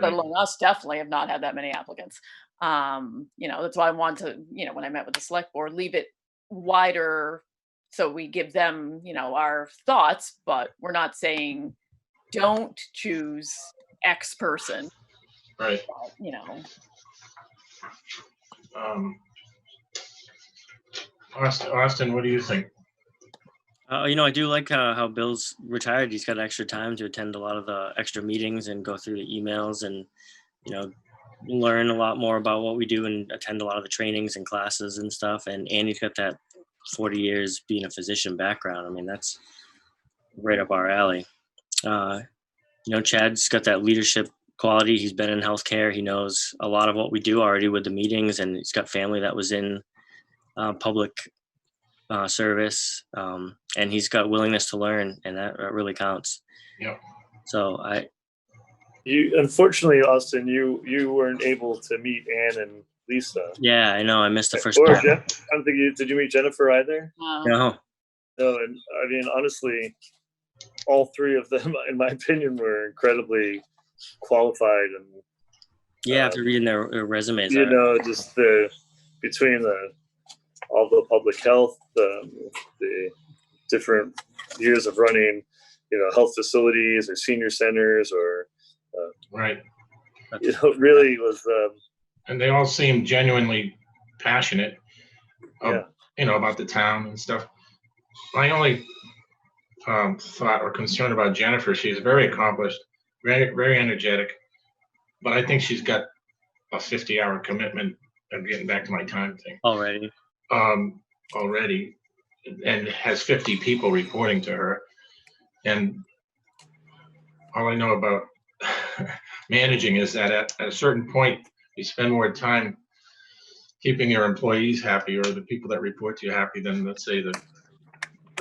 Let alone us, definitely have not had that many applicants. That's why I want to, when I met with the select board, leave it wider so we give them, our thoughts, but we're not saying don't choose X person. Right. But, Austin, what do you think? I do like how Bill's retired. He's got extra time to attend a lot of the extra meetings and go through the emails and, learn a lot more about what we do and attend a lot of the trainings and classes and stuff. And Andy's got that 40 years being a physician background. I mean, that's right up our alley. Chad's got that leadership quality. He's been in healthcare. He knows a lot of what we do already with the meetings, and he's got family that was in public service, and he's got willingness to learn, and that really counts. Yeah. So You unfortunately, Austin, you weren't able to meet Anne and Lisa. Yeah, I know. I missed the first Or part. Jeff, I don't think did you meet Jennifer either? No. No, and I mean, honestly, all 3 of them, in my opinion, were incredibly qualified. And Yeah, after reading their resumes. Just between all the public health, the different years of running, health facilities or senior centers or right. Really was and they all seem genuinely passionate, Yeah. about the town and stuff. My only thought or concern about Jennifer, she's very accomplished, very, very energetic, but I think she's got a 50-hour commitment. I'm getting back to my time thing. Already. Already, and has 50 people reporting to her. And all I know about managing is that at a certain point, you spend more time keeping your employees happy or the people that report to you happy than, let's say, the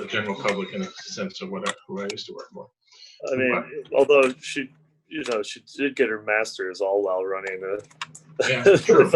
general public in a sense of who I used to work for. I mean, although she did get her master's all while running a. Yeah, true.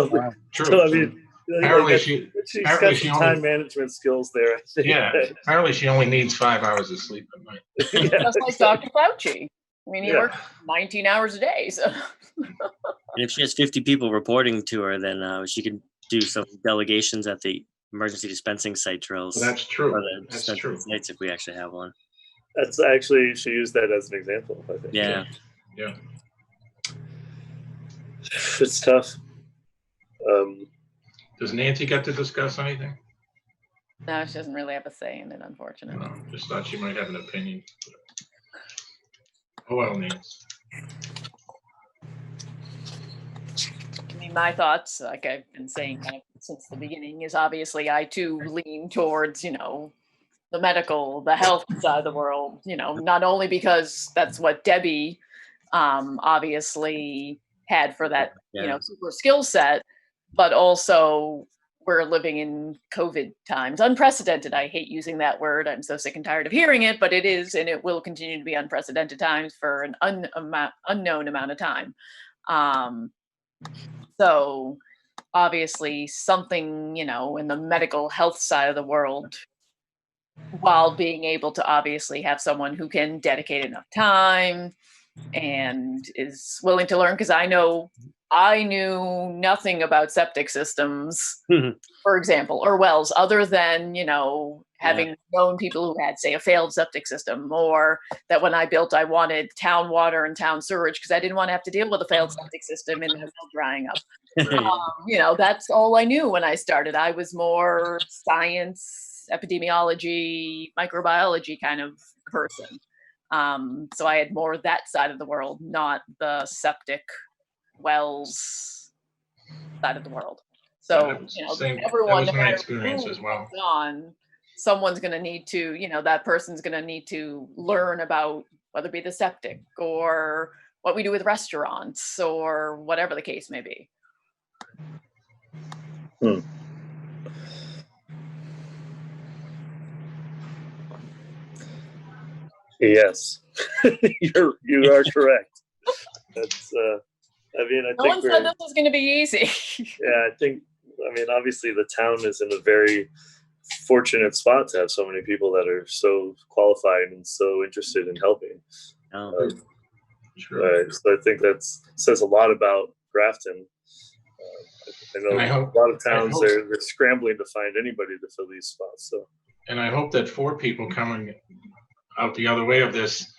True. So, I mean, apparently she's got some time management skills there, I think. Yeah, apparently she only needs 5 hours of sleep at night. Yeah. Just like Dr. Fauci. I mean, he works 19 hours a day. So. And if she has 50 people reporting to her, then she can do some delegations at the emergency dispensing site drills. Well, that's true. Or the That's dispensing true. sites if we actually have one. That's actually, she used that as an example, I think. Yeah. Yeah. It's tough. Does Nancy get to discuss anything? No, she doesn't really have a say in it, unfortunately. No, just thought she might have an opinion. Oh, well, Nancy. I mean, my thoughts, like I've been saying kind of since the beginning, is obviously I too lean towards, the medical, the health side of the world, not only because that's what Debbie obviously had for that, super skill set, but also we're living in COVID times, unprecedented. I hate using that word. I'm so sick and tired of hearing it, but it is, and it will continue to be unprecedented times for an unknown amount of time. So obviously something, in the medical health side of the world, while being able to obviously have someone who can dedicate enough time and is willing to learn, because I knew nothing about septic systems, for example, or wells, other than, having known people who had, say, a failed septic system, or that when I built, I wanted town water and town sewage because I didn't want to have to deal with a failed septic system and the well drying up. That's all I knew when I started. I was more science, epidemiology, microbiology kind of person. So I had more that side of the world, not the septic wells side of the world. So, everyone, that was my experience as well. Someone's going to need to, that person's going to need to learn about whether it be the septic or what we do with restaurants or whatever the case may be. Yes, you are correct. That's, I mean, No one said this was going to be easy. Yeah, obviously the town is in a very fortunate spot to have so many people that are so qualified and so interested in helping. Sure. So I think that says a lot about Grafton. I know a lot of towns they're scrambling to find anybody to fill these spots. So, and I hope that 4 people coming out the other way of this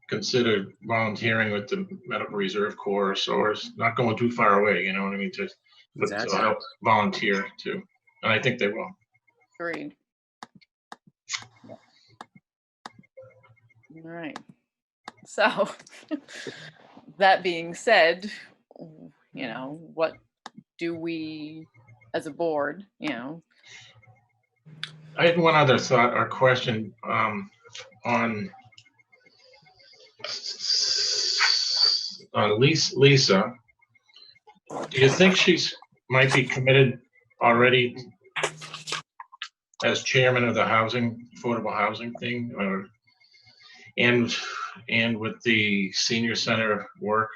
consider volunteering with the Medical Reserve Corps, or not going too far away. You know what I mean? To help volunteer too, and I think they will. Agreed. All right. So that being said, what do we as a board, I had one other thought or question on Lisa. Do you think might be committed already as chairman of the affordable housing thing, and with the senior center work?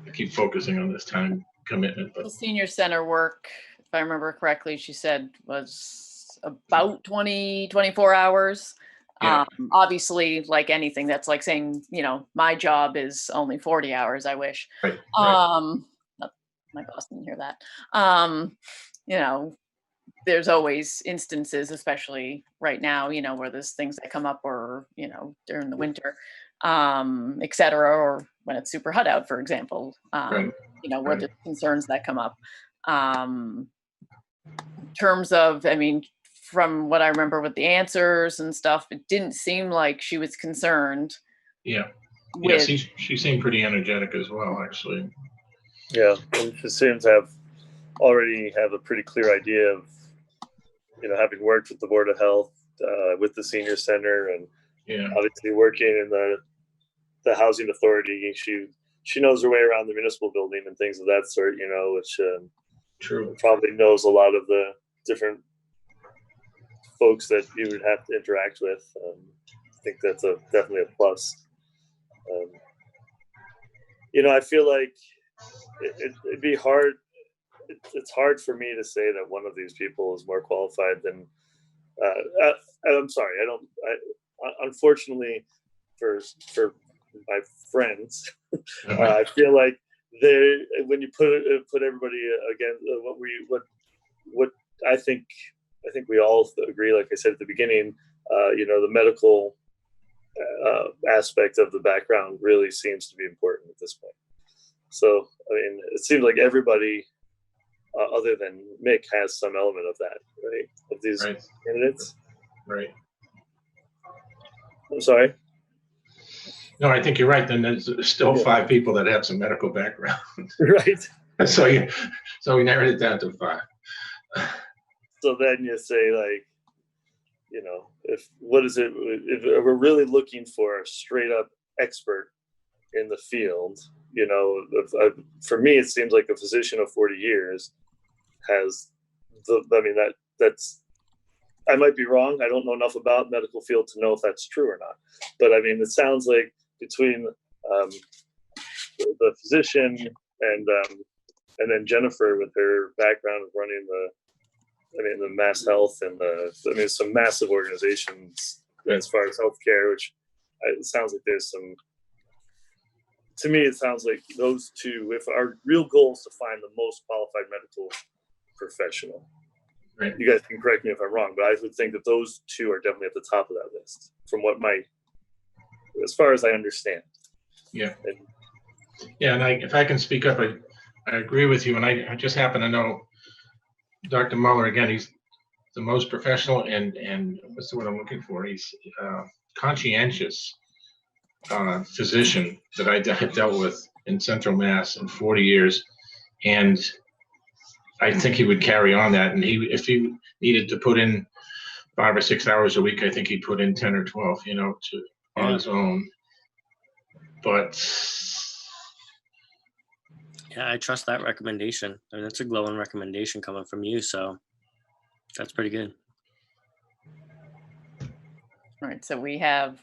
I keep focusing on this time commitment, but the senior center work, if I remember correctly, she said was about 24 hours. Yeah. Obviously, like anything, that's like saying, my job is only 40 hours. I wish. Right. My boss didn't hear that. There's always instances, especially right now, where there's things that come up, or, during the winter, et cetera, or when it's super hot out, for example. Right. were there concerns that come up. In terms of, I mean, from what I remember with the answers and stuff, it didn't seem like she was concerned. Yeah. With, She seemed pretty energetic as well, actually. Yeah, and she seems to already have a pretty clear idea of, having worked with the Board of Health, with the senior center, and obviously working in the housing authority. She knows her way around the municipal building and things of that sort, which True. probably knows a lot of the different folks that you would have to interact with. I think that's definitely a plus. I feel like it'd be hard. It's hard for me to say that one of these people is more qualified than. I'm sorry. Unfortunately, for my friends, I feel like when you put everybody again, what I think we all agree. Like I said at the beginning, the medical aspect of the background really seems to be important at this point. So, I mean, it seems like everybody, other than Mick, has some element of that, right? Of these candidates. Right. I'm sorry. No, I think you're right. Then there's still 5 people that have some medical background. Right. So we narrowed it down to 5. So then you say, like, if we're really looking for a straight up expert in the field, for me, it seems like a physician of 40 years has that's, I might be wrong. I don't know enough about medical field to know if that's true or not. But I mean, it sounds like between the physician and then Jennifer with her background of running the Mass Health and some massive organizations as far as healthcare, which it sounds like there's some. To me, it sounds like those two, if our real goal is to find the most qualified medical professional, right? You guys can correct me if I'm wrong, but I would think that those two are definitely at the top of that list from as far as I understand. Yeah. And if I can speak up, I agree with you. And I just happen to know Dr. Muller, again, he's the most professional and what's the word I'm looking for? He's conscientious physician that I have dealt with in Central Mass in 40 years. And I think he would carry on that. And if he needed to put in 5 or 6 hours a week, I think he'd put in 10 or 12, on his own. But yeah, I trust that recommendation. I mean, that's a glowing recommendation coming from you. So that's pretty good. All right. So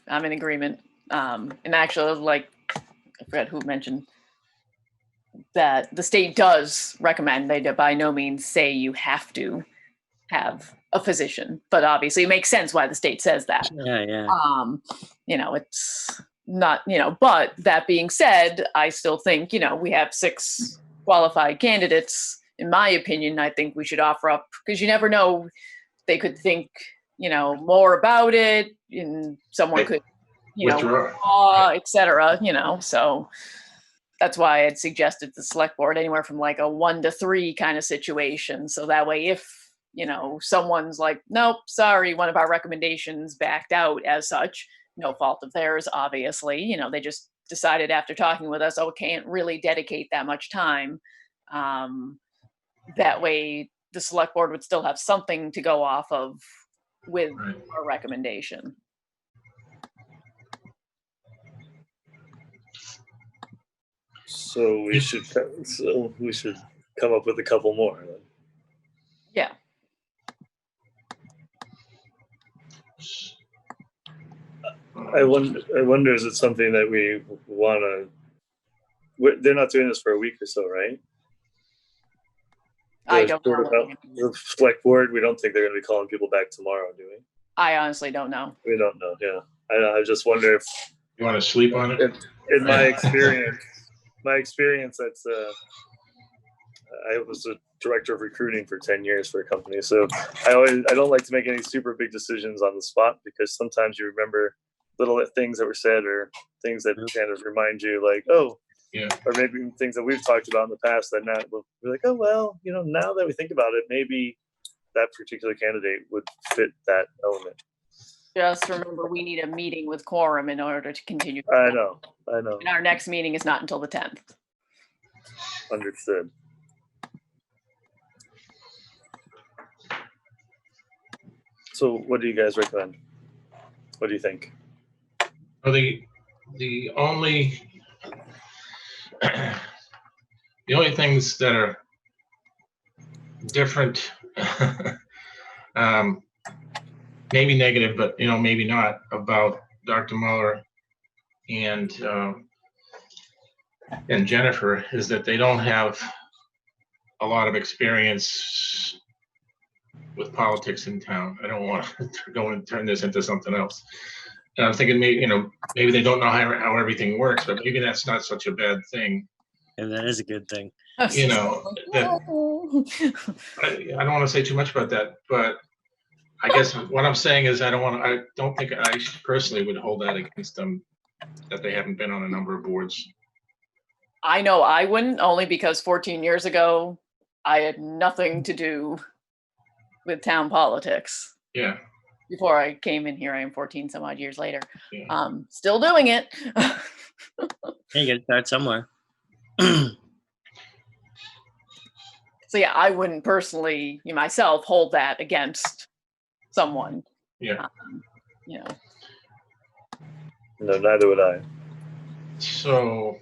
I'm in agreement. And actually, like, I forgot who mentioned that the state does recommend. They by no means say you have to have a physician, but obviously it makes sense why the state says that. Yeah. It's not, but that being said, I still think, we have 6 qualified candidates. In my opinion, I think we should offer up, because you never know, they could think, more about it, and someone could, et cetera, so that's why I'd suggested the select board anywhere from like a 1 to 3 kind of situation. So that way, if, someone's like, nope, sorry, one of our recommendations backed out as such, no fault of theirs, obviously, they just decided after talking with us, can't really dedicate that much time. That way the select board would still have something to go off of with our recommendation. So we should come up with a couple more. Then. Yeah. I wonder, is it something that we want to? They're not doing this for a week or so, right? I don't know. The select board, we don't think they're going to be calling people back tomorrow, do we? I honestly don't know. We don't know. Yeah, I just wonder if you want to sleep on it. In my experience, that's I was a director of recruiting for 10 years for a company, so I don't like to make any super big decisions on the spot, because sometimes you remember little things that were said or things that kind of remind you, like, oh, Yeah. Or maybe even things that we've talked about in the past that now we'll be like, oh, well, now that we think about it, maybe that particular candidate would fit that element. Just remember, we need a meeting with quorum in order to continue. I know. And our next meeting is not until the 10th. Understood. So what do you guys recommend? What do you think? Well, the only things that are different, maybe negative, but maybe not, about Dr. Muller and Jennifer is that they don't have a lot of experience with politics in town. I don't want to go and turn this into something else. And I'm thinking maybe they don't know how everything works, but maybe that's not such a bad thing. And that is a good thing. That I don't want to say too much about that, but I guess what I'm saying is I don't think I personally would hold that against them, that they haven't been on a number of boards. I know I wouldn't, only because 14 years ago, I had nothing to do with town politics. Yeah. Before I came in here, I am 14 some odd years later. Yeah. Still doing it. You got to start somewhere. So yeah, I wouldn't personally, myself, hold that against someone. Yeah. No, neither would I. So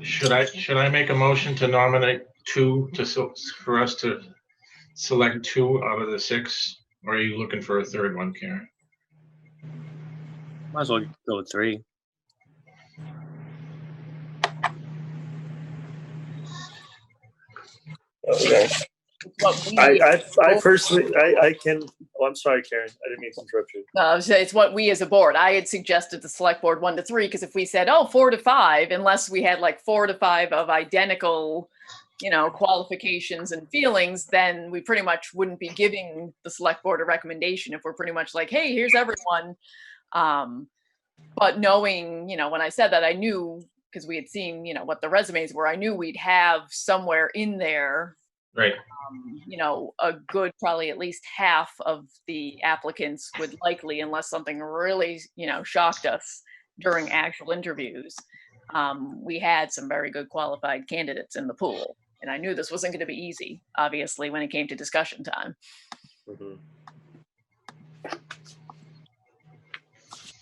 should I make a motion to nominate two for us to select 2 out of the 6, or are you looking for a third one, Karen? Might as well go with 3. Okay. I personally, I can. Oh, I'm sorry, Karen. I didn't mean to interrupt you. No, it's what we as a board. I had suggested the select board 1 to 3 because if we said 4 to 5, unless we had like 4 to 5 of identical, qualifications and feelings, then we pretty much wouldn't be giving the select board a recommendation if we're pretty much like, hey, here's everyone. But knowing, when I said that, I knew because we had seen, what the resumes were. I knew we'd have somewhere in there. Right. A good, probably at least half of the applicants would likely, unless something really, shocked us during actual interviews, we had some very good qualified candidates in the pool. And I knew this wasn't going to be easy, obviously, when it came to discussion time. Mm-hmm.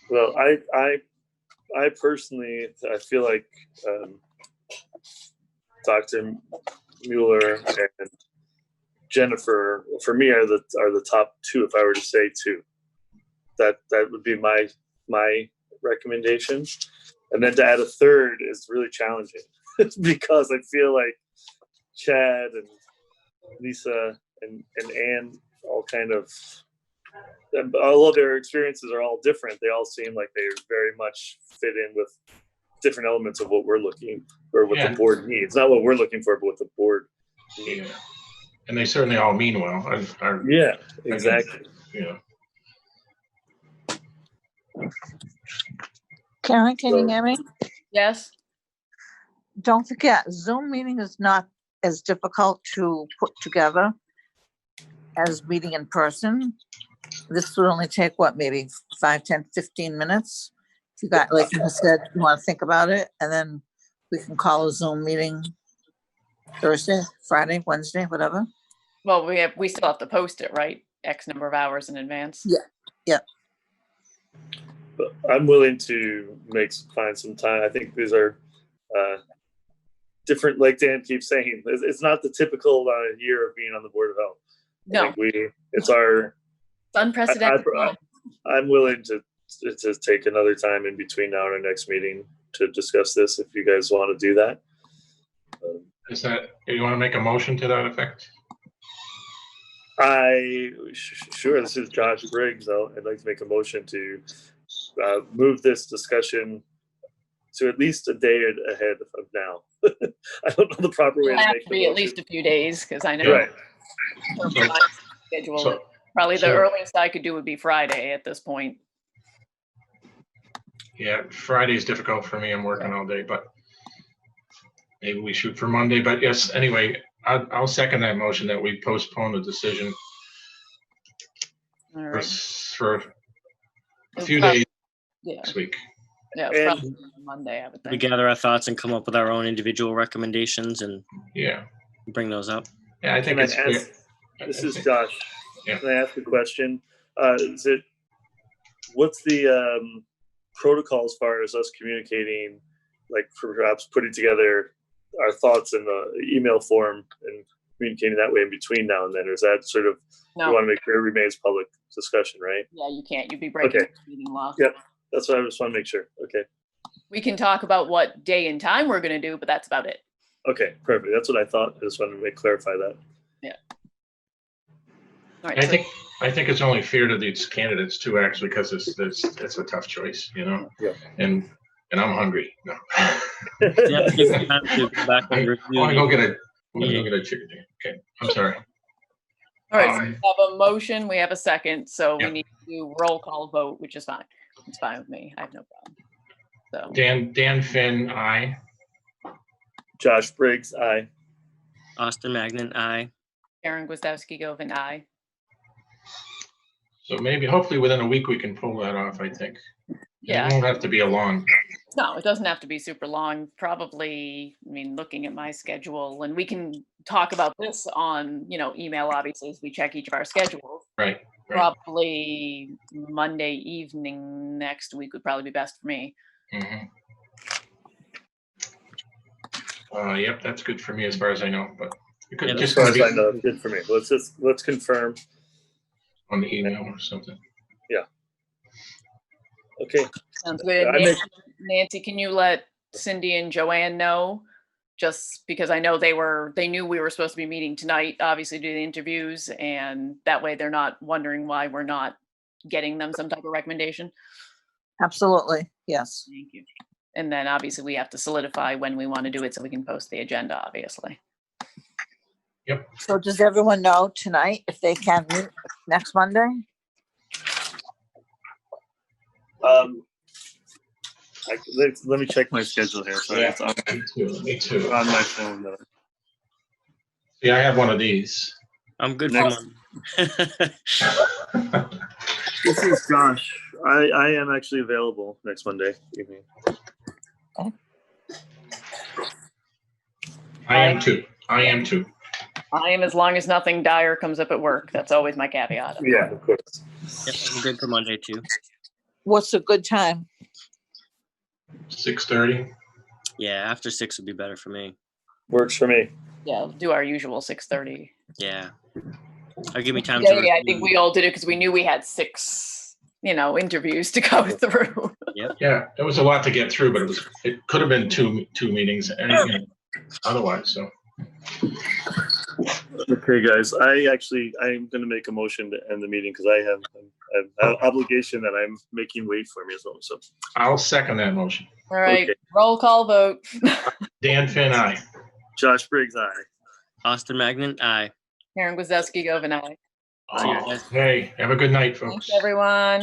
Well, I personally, I feel like Dr. Mueller and Jennifer, for me, are the top 2. If I were to say 2, that would be my recommendation. And then to add a third is really challenging because I feel like Chad and Lisa and Ann all kind of, although their experiences are all different, they all seem like they very much fit in with different elements of what we're looking or what the board needs. Not what we're looking for, but what the board needs. Yeah. And they certainly all mean well. Yeah, exactly. Yeah. Karen, can you hear me? Yes. Don't forget, Zoom meeting is not as difficult to put together as meeting in person. This would only take maybe 5, 10, 15 minutes. If you got, like you said, you want to think about it, and then we can call a Zoom meeting Thursday, Friday, Wednesday, whatever. Well, we still have to post it, right? X number of hours in advance. Yeah. But I'm willing to find some time. I think these are different, like Dan keeps saying. It's not the typical year of being on the Board of Health. No. It's unprecedented. I'm willing to take another time in between now and our next meeting to discuss this if you guys want to do that. You want to make a motion to that effect? Sure. This is Josh Briggs. I'd like to make a motion to move this discussion to at least a day ahead of now. I don't know the proper way to make it. Be at least a few days because I know. Right. Probably the earliest I could do would be Friday at this point. Yeah, Friday's difficult for me. I'm working all day, but maybe we shoot for Monday. But yes, anyway, I'll second that motion that we postpone the decision All for, right. for a It'll few prob- days Yeah, next week. yeah, And- probably Monday, I would We think. gather our thoughts and come up with our own individual recommendations and Yeah. bring those up. Yeah, I think Can I it's fair. ask, this is Josh. Yeah. Can I ask a question? What's the protocol as far as us communicating, like perhaps putting together our thoughts in the email form and communicating that way in between now and then? Or is that sort of, we No, want to make sure it remains public discussion, right? yeah, you can't. You'd be breaking Okay. meeting law. Yep. That's what I just want to make sure. Okay. We can talk about what day and time we're gonna do, but that's about it. Okay, perfect. That's what I thought. I just wanted to clarify that. All right, I so think it's only fair to these candidates too, actually, because it's a tough choice, you know. Yeah. And I'm hungry. No. Yeah, give me time to go back I and want to go review. get a chicken. Okay, I'm sorry. all right, so we um, have a motion, we have a second, so we Yep. need to do roll call vote, which is fine. It's fine with me. I have no problem. So, Dan Finn, aye. Josh Briggs, aye. Austin Magnan, aye. Karen Gwiazdowski Govin, aye. So maybe, hopefully, within a week we can pull that off. I think. Yeah. It won't have to be a long. No, it doesn't have to be super long. Probably, I mean, looking at my schedule, and we can talk about this on, email, obviously, as we check each of our schedules. Right. Probably Monday evening next week would probably be best for me. Mhm. Yep, that's good for me as far as I know. But it could Yeah, just As far gonna as be I know, it's good for me. Let's confirm. on the email or something. Okay. Sounds good. I make- Nancy, can you let Cindy and Joanne know? Just because I know they knew we were supposed to be meeting tonight, obviously, to do the interviews, and that way they're not wondering why we're not getting them some type of recommendation. Absolutely, yes. Thank you. And then obviously we have to solidify when we want to do it so we can post the agenda, obviously. So does everyone know tonight if they can meet next Monday? Let me check my schedule here. Sorry, Yeah. it's on, Me too. on my phone. Though. Yeah, I have one of these. I'm good for Next. Monday. This is Josh. I am actually available next Monday evening. I am too. I am, as long as nothing dire comes up at work. That's always my caveat. Yeah, of course. Yep, I'm good for Monday too. What's a good time? 6:30. Yeah, after 6 would be better for me. Works for me. Yeah, we'll do our usual 6:30. Yeah. Or give me time Yeah, to I think review. we all did it because we knew we had 6, interviews to go through. Yeah, there was a lot to get through, but it could have been two meetings and otherwise. So Okay, guys. I'm going to make a motion to end the meeting because I have an obligation that I'm making wait for me as well. So I'll second that motion. All right, Okay. roll call vote. Dan Finn, aye. Josh Briggs, aye. Austin Magnan, aye. Karen Gwiazdowski Govin, aye. See you guys. Hey, have a good night, folks. Thanks, everyone.